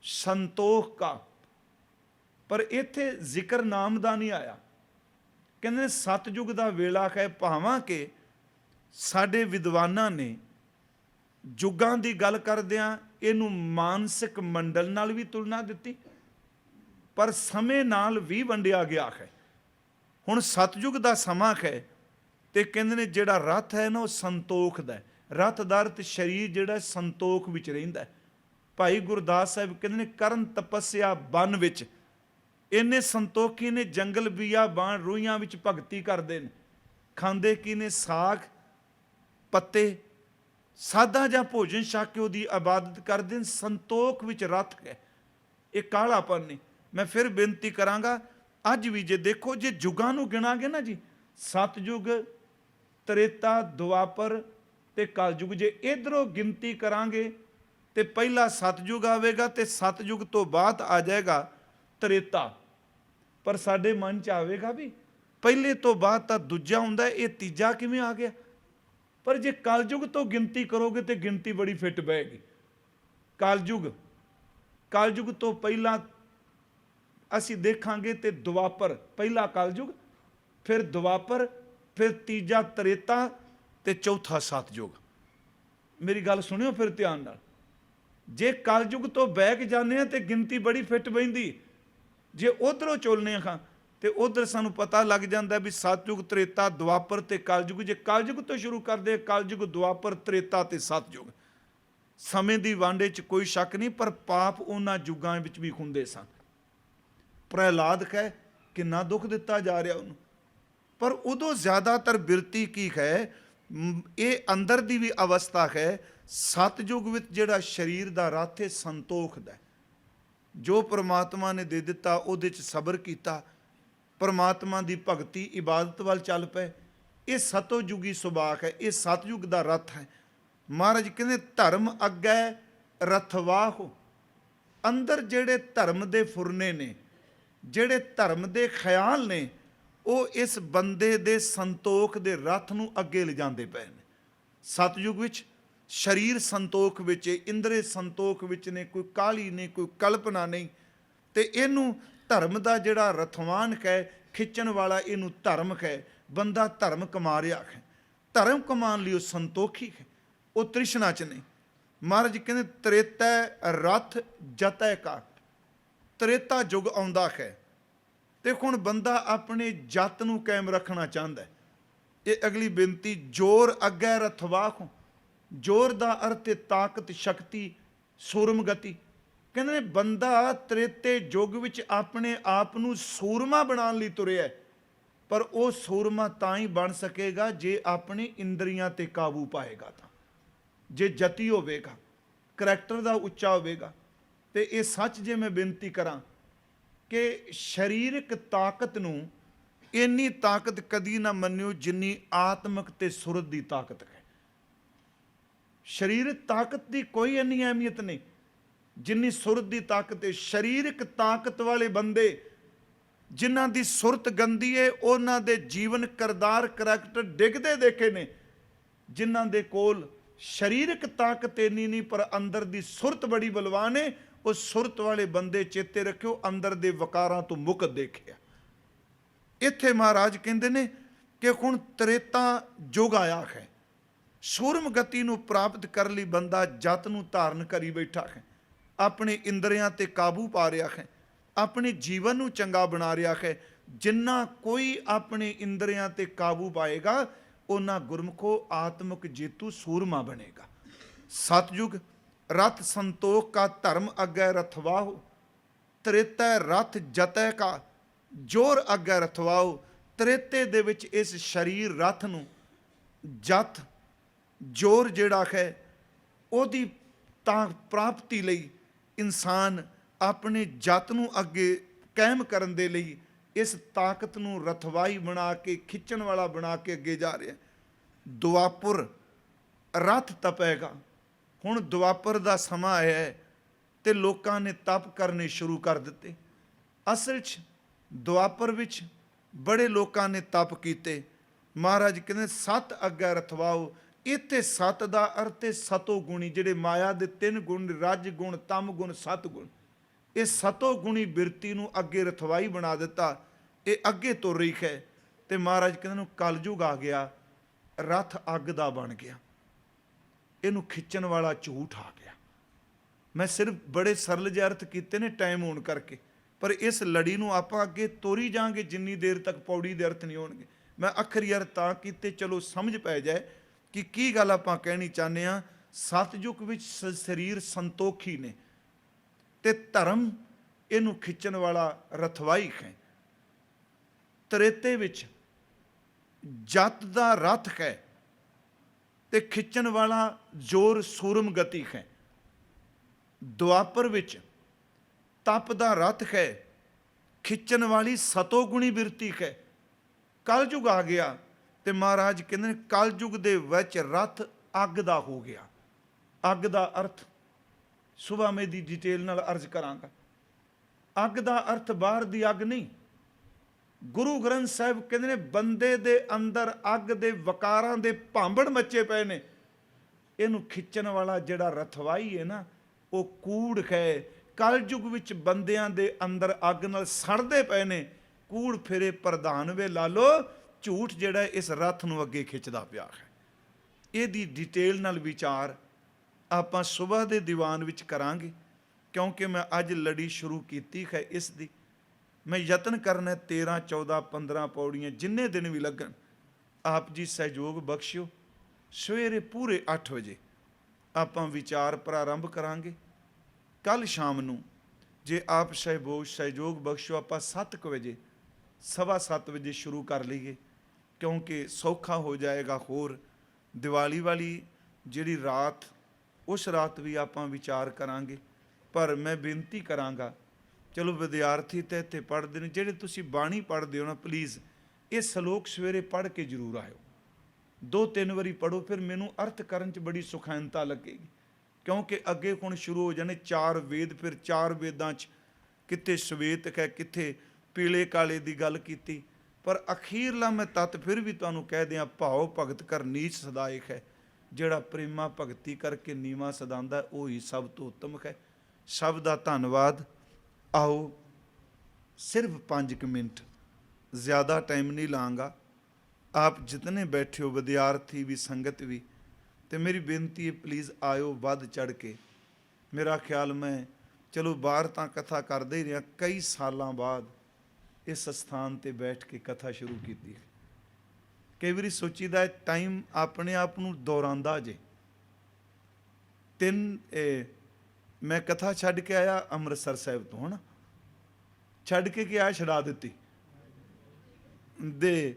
ਸੰਤੋਖ ਕਾ, ਪਰ ਇੱਥੇ ਜ਼ਿਕਰ ਨਾਮ ਦਾ ਨਹੀਂ ਆਇਆ। ਕਹਿੰਦੇ ਸਤਜੁਗ ਦਾ ਵੇਲਾ ਹੈ, ਭਾਵਾਂ ਕਿ ਸਾਡੇ ਵਿਦਵਾਨਾਂ ਨੇ ਯੁੱਗਾਂ ਦੀ ਗੱਲ ਕਰਦਿਆਂ ਇਹਨੂੰ ਮਾਨਸਿਕ ਮੰਡਲ ਨਾਲ ਵੀ ਤੁਲਨਾ ਦਿੱਤੀ, ਪਰ ਸਮੇਂ ਨਾਲ ਵੀ ਵੰਡਿਆ ਗਿਆ ਹੈ। ਹੁਣ ਸਤਜੁਗ ਦਾ ਸਮਾਂ ਹੈ ਤੇ ਕਹਿੰਦੇ ਨੇ ਜਿਹੜਾ ਰਥ ਹੈ ਨਾ ਉਹ ਸੰਤੋਖ ਦਾ ਹੈ। ਰਥ ਦਾ ਅਰਥ ਸਰੀਰ ਜਿਹੜਾ ਸੰਤੋਖ ਵਿੱਚ ਰਹਿੰਦਾ। ਭਾਈ ਗੁਰਦਾਸ ਸਾਹਿਬ ਕਹਿੰਦੇ ਨੇ ਕਰਨ ਤਪੱਸਿਆ ਬਨ ਵਿੱਚ, ਇੰਨੇ ਸੰਤੋਖੀ ਨੇ ਜੰਗਲ ਬੀਆਬਾਨ ਰੂਹੀਆਂ ਵਿੱਚ ਭਗਤੀ ਕਰਦੇ ਨੇ। ਖਾਂਦੇ ਕੀ ਨੇ? ਸਾਗ ਪੱਤੇ, ਸਾਦਾ ਜਾਂ ਭੋਜਨ ਛਕ ਕੇ ਉਹਦੀ ਇਬਾਦਤ ਕਰਦੇ ਨੇ। ਸੰਤੋਖ ਵਿੱਚ ਰਥ ਹੈ, ਇਹ ਕਾਲਾਪਨ ਨਹੀਂ। ਮੈਂ ਫਿਰ ਬੇਨਤੀ ਕਰਾਂਗਾ, ਅੱਜ ਵੀ ਜੇ ਦੇਖੋ, ਜੇ ਯੁੱਗਾਂ ਨੂੰ ਗਿਣਾਂਗੇ ਨਾ ਜੀ, ਸਤਯੁਗ, ਤ੍ਰੇਤਾ, ਦੁਆਪਰ ਤੇ ਕਲਯੁਗ, ਜੇ ਇਧਰੋਂ ਗਿਣਤੀ ਕਰਾਂਗੇ ਤੇ ਪਹਿਲਾ ਸਤਯੁਗ ਆਵੇਗਾ ਤੇ ਸਤਯੁਗ ਤੋਂ ਬਾਅਦ ਆ ਜਾਏਗਾ ਤ੍ਰੇਤਾ। ਪਰ ਸਾਡੇ ਮਨ 'ਚ ਆਵੇਗਾ ਵੀ ਪਹਿਲੇ ਤੋਂ ਬਾਅਦ ਤਾਂ ਦੂਜਾ ਹੁੰਦਾ, ਇਹ ਤੀਜਾ ਕਿਵੇਂ ਆ ਗਿਆ? ਪਰ ਜੇ ਕਲਯੁਗ ਤੋਂ ਗਿਣਤੀ ਕਰੋਗੇ ਤੇ ਗਿਣਤੀ ਬੜੀ ਫਿੱਟ ਬਹਿਗੀ। ਕਲਯੁਗ ਤੋਂ ਪਹਿਲਾਂ ਅਸੀਂ ਦੇਖਾਂਗੇ ਤੇ ਦੁਆਪਰ, ਪਹਿਲਾ ਕਲਯੁਗ, ਫਿਰ ਦੁਆਪਰ, ਫਿਰ ਤੀਜਾ ਤ੍ਰੇਤਾ ਤੇ ਚੌਥਾ ਸਤਯੁਗ। ਮੇਰੀ ਗੱਲ ਸੁਣਿਓ ਫਿਰ ਧਿਆਨ ਨਾਲ। ਜੇ ਕਲਯੁਗ ਤੋਂ ਬੈਕ ਜਾਂਦੇ ਆ ਤੇ ਗਿਣਤੀ ਬੜੀ ਫਿੱਟ ਬਹਿੰਦੀ। ਜੇ ਉਧਰੋਂ ਚੁਲਨੇ ਹਾਂ ਤੇ ਉਧਰ ਸਾਨੂੰ ਪਤਾ ਲੱਗ ਜਾਂਦਾ ਵੀ ਸਤਯੁਗ, ਤ੍ਰੇਤਾ, ਦੁਆਪਰ ਤੇ ਕਲਯੁਗ। ਜੇ ਕਲਯੁਗ ਤੋਂ ਸ਼ੁਰੂ ਕਰਦੇ, ਕਲਯੁਗ, ਦੁਆਪਰ, ਤ੍ਰੇਤਾ ਤੇ ਸਤਯੁਗ। ਸਮੇਂ ਦੀ ਵਾਂਡੇ 'ਚ ਕੋਈ ਸ਼ੱਕ ਨਹੀਂ, ਪਰ ਪਾਪ ਉਹਨਾਂ ਯੁੱਗਾਂ ਵਿੱਚ ਵੀ ਹੁੰਦੇ ਸਨ। ਪ੍ਰਹਿਲਾਦ ਹੈ, ਕਿੰਨਾ ਦੁੱਖ ਦਿੱਤਾ ਜਾ ਰਿਹਾ ਉਹਨੂੰ, ਪਰ ਉਦੋਂ ਜ਼ਿਆਦਾਤਰ ਬਿਰਤੀ ਕੀ ਹੈ? ਇਹ ਅੰਦਰ ਦੀ ਵੀ ਅਵਸਥਾ ਹੈ। ਸਤਯੁਗ ਵਿੱਚ ਜਿਹੜਾ ਸਰੀਰ ਦਾ ਰਥ ਹੈ ਸੰਤੋਖ ਦਾ, ਜੋ ਪ੍ਰਮਾਤਮਾ ਨੇ ਦੇ ਦਿੱਤਾ ਉਹਦੇ 'ਚ ਸਬਰ ਕੀਤਾ, ਪ੍ਰਮਾਤਮਾ ਦੀ ਭਗਤੀ ਇਬਾਦਤ ਵੱਲ ਚੱਲ ਪਏ। ਇਹ ਸਤੋਯੁਗੀ ਸੁਭਾਅ ਹੈ, ਇਹ ਸਤਯੁਗ ਦਾ ਰਥ ਹੈ। ਮਹਾਰਾਜ ਕਹਿੰਦੇ ਧਰਮ ਅੱਗੇ ਰਥਵਾਹੁ। ਅੰਦਰ ਜਿਹੜੇ ਧਰਮ ਦੇ ਫੁਰਨੇ ਨੇ, ਜਿਹੜੇ ਧਰਮ ਦੇ ਖਿਆਲ ਨੇ, ਉਹ ਇਸ ਬੰਦੇ ਦੇ ਸੰਤੋਖ ਦੇ ਰਥ ਨੂੰ ਅੱਗੇ ਲਿਜਾਂਦੇ ਪਏ ਨੇ। ਸਤਯੁਗ ਵਿੱਚ ਸਰੀਰ ਸੰਤੋਖ ਵਿੱਚ, ਇੰਦਰੇ ਸੰਤੋਖ ਵਿੱਚ ਨੇ, ਕੋਈ ਕਾਹਲੀ ਨਹੀਂ, ਕੋਈ ਕਲਪਨਾ ਨਹੀਂ। ਤੇ ਇਹਨੂੰ ਧਰਮ ਦਾ ਜਿਹੜਾ ਰਥਵਾਨ ਹੈ, ਖਿੱਚਣ ਵਾਲਾ, ਇਹਨੂੰ ਧਰਮ ਹੈ। ਬੰਦਾ ਧਰਮ ਕਮਾ ਰਿਹਾ ਹੈ, ਧਰਮ ਕਮਾਉਣ ਲਈ ਉਹ ਸੰਤੋਖੀ ਹੈ, ਉਹ ਤ੍ਰਿਸ਼ਨਾ 'ਚ ਨਹੀਂ। ਮਹਾਰਾਜ ਕਹਿੰਦੇ ਤ੍ਰੇਤੈ ਰਥ ਜਤੈ ਕਾ। ਤ੍ਰੇਤਾ ਯੁੱਗ ਆਉਂਦਾ ਹੈ ਤੇ ਹੁਣ ਬੰਦਾ ਆਪਣੇ ਜਤ ਨੂੰ ਕਾਇਮ ਰੱਖਣਾ ਚਾਹੁੰਦਾ। ਇਹ ਅਗਲੀ ਬੇਨਤੀ, ਜੋਰ ਅੱਗੇ ਰਥਵਾਹੁ। ਜੋਰ ਦਾ ਅਰਥ ਹੈ ਤਾਕਤ, ਸ਼ਕਤੀ, ਸੂਰਮਗਤੀ। ਕਹਿੰਦੇ ਨੇ ਬੰਦਾ ਤ੍ਰੇਤੇ ਯੁੱਗ ਵਿੱਚ ਆਪਣੇ ਆਪ ਨੂੰ ਸੂਰਮਾ ਬਣਾਉਣ ਲਈ ਤੁਰਿਆ, ਪਰ ਉਹ ਸੂਰਮਾ ਤਾਂ ਹੀ ਬਣ ਸਕੇਗਾ ਜੇ ਆਪਣੀ ਇੰਦਰੀਆਂ ਤੇ ਕਾਬੂ ਪਾਏਗਾ, ਤਾਂ ਜੇ ਜਤੀ ਹੋਵੇਗਾ, ਕਰੈਕਟਰ ਦਾ ਉੱਚਾ ਹੋਵੇਗਾ। ਤੇ ਇਹ ਸੱਚ ਜੇ ਮੈਂ ਬੇਨਤੀ ਕਰਾਂ ਕਿ ਸਰੀਰਕ ਤਾਕਤ ਨੂੰ ਇੰਨੀ ਤਾਕਤ ਕਦੀ ਨਾ ਮੰਨਿਓ ਜਿੰਨੀ ਆਤਮਿਕ ਤੇ ਸੁਰਤ ਦੀ ਤਾਕਤ ਹੈ। ਸਰੀਰਕ ਤਾਕਤ ਦੀ ਕੋਈ ਇੰਨੀ ਅਹਿਮੀਅਤ ਨਹੀਂ ਜਿੰਨੀ ਸੁਰਤ ਦੀ ਤਾਕਤ ਹੈ। ਸਰੀਰਕ ਤਾਕਤ ਵਾਲੇ ਬੰਦੇ ਜਿਨ੍ਹਾਂ ਦੀ ਸੁਰਤ ਗੰਦੀ ਹੈ, ਉਹਨਾਂ ਦੇ ਜੀਵਨ, ਕਿਰਦਾਰ, ਕਰੈਕਟਰ ਡਿੱਗਦੇ ਦੇਖੇ ਨੇ। ਜਿਨ੍ਹਾਂ ਦੇ ਕੋਲ ਸਰੀਰਕ ਤਾਕਤ ਇੰਨੀ ਨਹੀਂ ਪਰ ਅੰਦਰ ਦੀ ਸੁਰਤ ਬੜੀ ਬਲਵਾਨ ਹੈ, ਉਹ ਸੁਰਤ ਵਾਲੇ ਬੰਦੇ ਚੇਤੇ ਰੱਖਿਓ ਅੰਦਰ ਦੇ ਵਕਾਰਾਂ ਤੋਂ ਮੁਕਤ ਦੇਖਿਆ। ਇੱਥੇ ਮਹਾਰਾਜ ਕਹਿੰਦੇ ਨੇ ਕਿ ਹੁਣ ਤ੍ਰੇਤਾ ਯੁੱਗ ਆਇਆ ਹੈ। ਸੂਰਮ ਗਤੀ ਨੂੰ ਪ੍ਰਾਪਤ ਕਰਨ ਲਈ ਬੰਦਾ ਜਤ ਨੂੰ ਧਾਰਨ ਕਰੀ ਬੈਠਾ ਹੈ, ਆਪਣੇ ਇੰਦਰੀਆਂ ਤੇ ਕਾਬੂ ਪਾ ਰਿਹਾ ਹੈ, ਆਪਣੇ ਜੀਵਨ ਨੂੰ ਚੰਗਾ ਬਣਾ ਰਿਹਾ ਹੈ। ਜਿੰਨਾ ਕੋਈ ਆਪਣੇ ਇੰਦਰੀਆਂ ਤੇ ਕਾਬੂ ਪਾਏਗਾ, ਉਹਨਾਂ ਗੁਰਮੁਖੋ ਆਤਮਿਕ ਜੇਤੂ ਸੂਰਮਾ ਬਣੇਗਾ। ਸਤਯੁਗ ਰਥ ਸੰਤੋਖ ਕਾ, ਧਰਮ ਅੱਗੇ ਰਥਵਾਹੁ। ਤ੍ਰੇਤੈ ਰਥ ਜਤੈ ਕਾ, ਜੋਰ ਅੱਗੇ ਰਥਵਾਹੁ। ਤ੍ਰੇਤੇ ਦੇ ਵਿੱਚ ਇਸ ਸਰੀਰ ਰਥ ਨੂੰ ਜਤ ਜੋਰ ਜਿਹੜਾ ਹੈ ਉਹਦੀ ਤਾਂ ਪ੍ਰਾਪਤੀ ਲਈ ਇਨਸਾਨ ਆਪਣੇ ਜਤ ਨੂੰ ਅੱਗੇ ਕਾਇਮ ਕਰਨ ਦੇ ਲਈ ਇਸ ਤਾਕਤ ਨੂੰ ਰਥਵਾਈ ਬਣਾ ਕੇ ਖਿੱਚਣ ਵਾਲਾ ਬਣਾ ਕੇ ਅੱਗੇ ਜਾ ਰਿਹਾ। ਦੁਆਪੁਰ ਰਥ ਤਪੇਗਾ। ਹੁਣ ਦੁਆਪਰ ਦਾ ਸਮਾਂ ਆਇਆ ਹੈ ਤੇ ਲੋਕਾਂ ਨੇ ਤਪ ਕਰਨੇ ਸ਼ੁਰੂ ਕਰ ਦਿੱਤੇ। ਅਸਲ 'ਚ ਦੁਆਪਰ ਵਿੱਚ ਬੜੇ ਲੋਕਾਂ ਨੇ ਤਪ ਕੀਤੇ। ਮਹਾਰਾਜ ਕਹਿੰਦੇ 7 ਅੱਗੇ ਰਥਵਾਓ। ਇੱਥੇ 7 ਦਾ ਅਰਥ ਹੈ ਸਤੋ ਗੁਣੀ, ਜਿਹੜੇ ਮਾਇਆ ਦੇ 3 ਗੁਣ, ਰਜ ਗੁਣ, ਤਮ ਗੁਣ, ਸਤ ਗੁਣ। ਇਹ ਸਤੋ ਗੁਣੀ ਬਿਰਤੀ ਨੂੰ ਅੱਗੇ ਰਥਵਾਈ ਬਣਾ ਦਿੱਤਾ। ਇਹ ਅੱਗੇ ਤੁਰ ਰਹੀ ਹੈ ਤੇ ਮਹਾਰਾਜ ਕਹਿੰਦੇ ਨੂੰ ਕਲਯੁਗ ਆ ਗਿਆ, ਰਥ ਅੱਗ ਦਾ ਬਣ ਗਿਆ, ਇਹਨੂੰ ਖਿੱਚਣ ਵਾਲਾ ਝੂਠ ਆ ਗਿਆ। ਮੈਂ ਸਿਰਫ ਬੜੇ ਸਰਲ ਜਿਹੇ ਅਰਥ ਕੀਤੇ ਨੇ ਟਾਈਮ ਹੋਣ ਕਰਕੇ, ਪਰ ਇਸ ਲੜੀ ਨੂੰ ਆਪਾਂ ਅੱਗੇ ਤੋਰੀ ਜਾਾਂਗੇ ਜਿੰਨੀ ਦੇਰ ਤੱਕ ਪੌੜੀ ਦੇ ਅਰਥ ਨਹੀਂ ਹੋਣਗੇ। ਮੈਂ ਅੱਖਰੀ ਅਰਥ ਤਾਂ ਕੀਤੇ ਚਲੋ ਸਮਝ ਪੈ ਜਾਏ ਕਿ ਕੀ ਗੱਲ ਆਪਾਂ ਕਹਿਣੀ ਚਾਹੁੰਦੇ ਹਾਂ। ਸਤਯੁਗ ਵਿੱਚ ਸਰੀਰ ਸੰਤੋਖੀ ਨੇ ਤੇ ਧਰਮ ਇਹਨੂੰ ਖਿੱਚਣ ਵਾਲਾ ਰਥਵਾਈ ਹੈ। ਤ੍ਰੇਤੇ ਵਿੱਚ ਜਤ ਦਾ ਰਥ ਹੈ ਤੇ ਖਿੱਚਣ ਵਾਲਾ ਜ਼ੋਰ ਸੂਰਮ ਗਤੀ ਹੈ। ਦੁਆਪਰ ਵਿੱਚ ਤਪ ਦਾ ਰਥ ਹੈ, ਖਿੱਚਣ ਵਾਲੀ ਸਤੋਗੁਣੀ ਬਿਰਤੀ ਹੈ। ਕਲਯੁਗ ਆ ਗਿਆ ਤੇ ਮਹਾਰਾਜ ਕਹਿੰਦੇ ਨੇ ਕਲਯੁਗ ਦੇ ਵਿੱਚ ਰਥ ਅੱਗ ਦਾ ਹੋ ਗਿਆ। ਅੱਗ ਦਾ ਅਰਥ ਸੁਬਾਹ ਮੈਂ ਦੀ ਡਿਟੇਲ ਨਾਲ ਅਰਜ਼ ਕਰਾਂਗਾ। ਅੱਗ ਦਾ ਅਰਥ ਬਾਹਰ ਦੀ ਅੱਗ ਨਹੀਂ। ਗੁਰੂ ਗ੍ਰੰਥ ਸਾਹਿਬ ਕਹਿੰਦੇ ਨੇ ਬੰਦੇ ਦੇ ਅੰਦਰ ਅੱਗ ਦੇ ਵਕਾਰਾਂ ਦੇ ਭਾਂਬੜ ਮੱਚੇ ਪਏ ਨੇ। ਇਹਨੂੰ ਖਿੱਚਣ ਵਾਲਾ ਜਿਹੜਾ ਰਥਵਾਈ ਹੈ ਨਾ, ਉਹ ਕੂੜ ਹੈ। ਕਲਯੁਗ ਵਿੱਚ ਬੰਦਿਆਂ ਦੇ ਅੰਦਰ ਅੱਗ ਨਾਲ ਸੜਦੇ ਪਏ ਨੇ। ਕੂੜ ਫਿਰੇ ਪ੍ਰਧਾਨ ਵੇ ਲਾਲੋ, ਝੂਠ ਜਿਹੜਾ ਇਸ ਰਥ ਨੂੰ ਅੱਗੇ ਖਿੱਚਦਾ ਪਿਆ ਹੈ। ਇਹਦੀ ਡਿਟੇਲ ਨਾਲ ਵਿਚਾਰ ਆਪਾਂ ਸੁਬਾਹ ਦੇ ਦੀਵਾਨ ਵਿੱਚ ਕਰਾਂਗੇ, ਕਿਉਂਕਿ ਮੈਂ ਅੱਜ ਲੜੀ ਸ਼ੁਰੂ ਕੀਤੀ ਹੈ ਇਸ ਦੀ। ਮੈਂ ਯਤਨ ਕਰਨਾ 13, 14, 15 ਪੌੜੀਆਂ ਜਿੰਨੇ ਦਿਨ ਵੀ ਲੱਗਣ। ਆਪ ਜੀ ਸਹਿਯੋਗ ਬਖਸ਼ਿਓ। ਸਵੇਰੇ ਪੂਰੇ 8 ਵਜੇ ਆਪਾਂ ਵਿਚਾਰ ਪ੍ਰਾਰੰਭ ਕਰਾਂਗੇ। ਕੱਲ ਸ਼ਾਮ ਨੂੰ ਜੇ ਆਪ ਸਹਿਯੋਗ ਬਖਸ਼ੋ ਆਪਾਂ 7 ਵਜੇ 7:15 ਵਜੇ ਸ਼ੁਰੂ ਕਰ ਲਈਏ, ਕਿਉਂਕਿ ਸੌਖਾ ਹੋ ਜਾਏਗਾ। ਹੋਰ ਦੀਵਾਲੀ ਵਾਲੀ ਜਿਹੜੀ ਰਾਤ, ਉਸ ਰਾਤ ਵੀ ਆਪਾਂ ਵਿਚਾਰ ਕਰਾਂਗੇ। ਪਰ ਮੈਂ ਬੇਨਤੀ ਕਰਾਂਗਾ, ਚਲੋ ਵਿਦਿਆਰਥੀ ਤਾਂ ਇੱਥੇ ਪੜ੍ਹਦੇ ਨੇ, ਜਿਹੜੇ ਤੁਸੀਂ ਬਾਣੀ ਪੜ੍ਹਦੇ ਹੋ ਨਾ, ਪਲੀਜ਼ ਇਹ ਸ਼ਲੋਕ ਸਵੇਰੇ ਪੜ੍ਹ ਕੇ ਜ਼ਰੂਰ ਆਇਓ। 2-3 ਵਾਰੀ ਪੜ੍ਹੋ, ਫਿਰ ਮੈਨੂੰ ਅਰਥ ਕਰਨ 'ਚ ਬੜੀ ਸੁਖੈਨਤਾ ਲੱਗੇਗੀ। ਕਿਉਂਕਿ ਅੱਗੇ ਹੁਣ ਸ਼ੁਰੂ ਹੋ ਜਾਣੇ 4 ਵੇਦ। ਫਿਰ 4 ਵੇਦਾਂ 'ਚ ਕਿਤੇ ਸ਼ਵੇਤ ਹੈ, ਕਿਤੇ ਪੀਲੇ ਕਾਲੇ ਦੀ ਗੱਲ ਕੀਤੀ। ਪਰ ਅਖੀਰਲਾ ਮੈਂ ਤੱਤ ਫਿਰ ਵੀ ਤੁਹਾਨੂੰ ਕਹਿ ਦਿਆਂ, ਭਾਉ ਭਗਤ ਕਰ ਨੀਚ ਸਦਾਇਕ ਹੈ। ਜਿਹੜਾ ਪ੍ਰੇਮਾ ਭਗਤੀ ਕਰਕੇ ਨੀਵਾਂ ਸਦਾਉਂਦਾ, ਉਹ ਹੀ ਸਭ ਤੋਂ ਉੱਤਮ ਹੈ। ਸਭ ਦਾ ਧੰਨਵਾਦ। ਆਓ ਸਿਰਫ 5 ਮਿੰਟ, ਜ਼ਿਆਦਾ ਟਾਈਮ ਨਹੀਂ ਲਾਂਗਾ। ਆਪ ਜਿਤਨੇ ਬੈਠੇ ਹੋ, ਵਿਦਿਆਰਥੀ ਵੀ, ਸੰਗਤ ਵੀ, ਤੇ ਮੇਰੀ ਬੇਨਤੀ ਹੈ ਪਲੀਜ਼ ਆਇਓ ਵੱਧ ਚੜ੍ਹ ਕੇ। ਮੇਰਾ ਖਿਆਲ ਮੈਂ ਚਲੋ ਬਾਹਰ ਤਾਂ ਕਥਾ ਕਰਦੇ ਹੀ ਰਿਹਾ, ਕਈ ਸਾਲਾਂ ਬਾਅਦ ਇਸ ਸਥਾਨ ਤੇ ਬੈਠ ਕੇ ਕਥਾ ਸ਼ੁਰੂ ਕੀਤੀ। ਕਈ ਵਾਰੀ ਸੋਚੀਦਾ ਟਾਈਮ ਆਪਣੇ ਆਪ ਨੂੰ ਦੁਹਰਾਉਂਦਾ ਜੇ। ਮੈਂ ਕਥਾ ਛੱਡ ਕੇ ਆਇਆ ਅੰਮ੍ਰਿਤਸਰ ਸਾਹਿਬ ਤੋਂ, ਹੈ ਨਾ, ਛੱਡ ਕੇ ਗਿਆ, ਛਡਾ ਦਿੱਤੀ ਦੇ।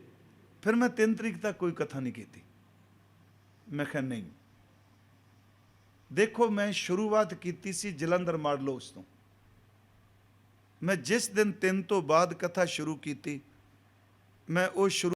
ਫਿਰ ਮੈਂ 3 ਤਰੀਕ ਤੱਕ ਕੋਈ ਕਥਾ ਨਹੀਂ ਕੀਤੀ। ਮੈਂ ਕਿਹਾ ਨਹੀਂ, ਦੇਖੋ ਮੈਂ ਸ਼ੁਰੂਆਤ ਕੀਤੀ ਸੀ ਜਲੰਧਰ ਮਾਡਲ ਹਾਊਸ ਤੋਂ। ਮੈਂ ਜਿਸ ਦਿਨ 3 ਤੋਂ ਬਾਅਦ ਕਥਾ ਸ਼ੁਰੂ ਕੀਤੀ, ਮੈਂ ਉਹ ਸ਼ੁਰੂ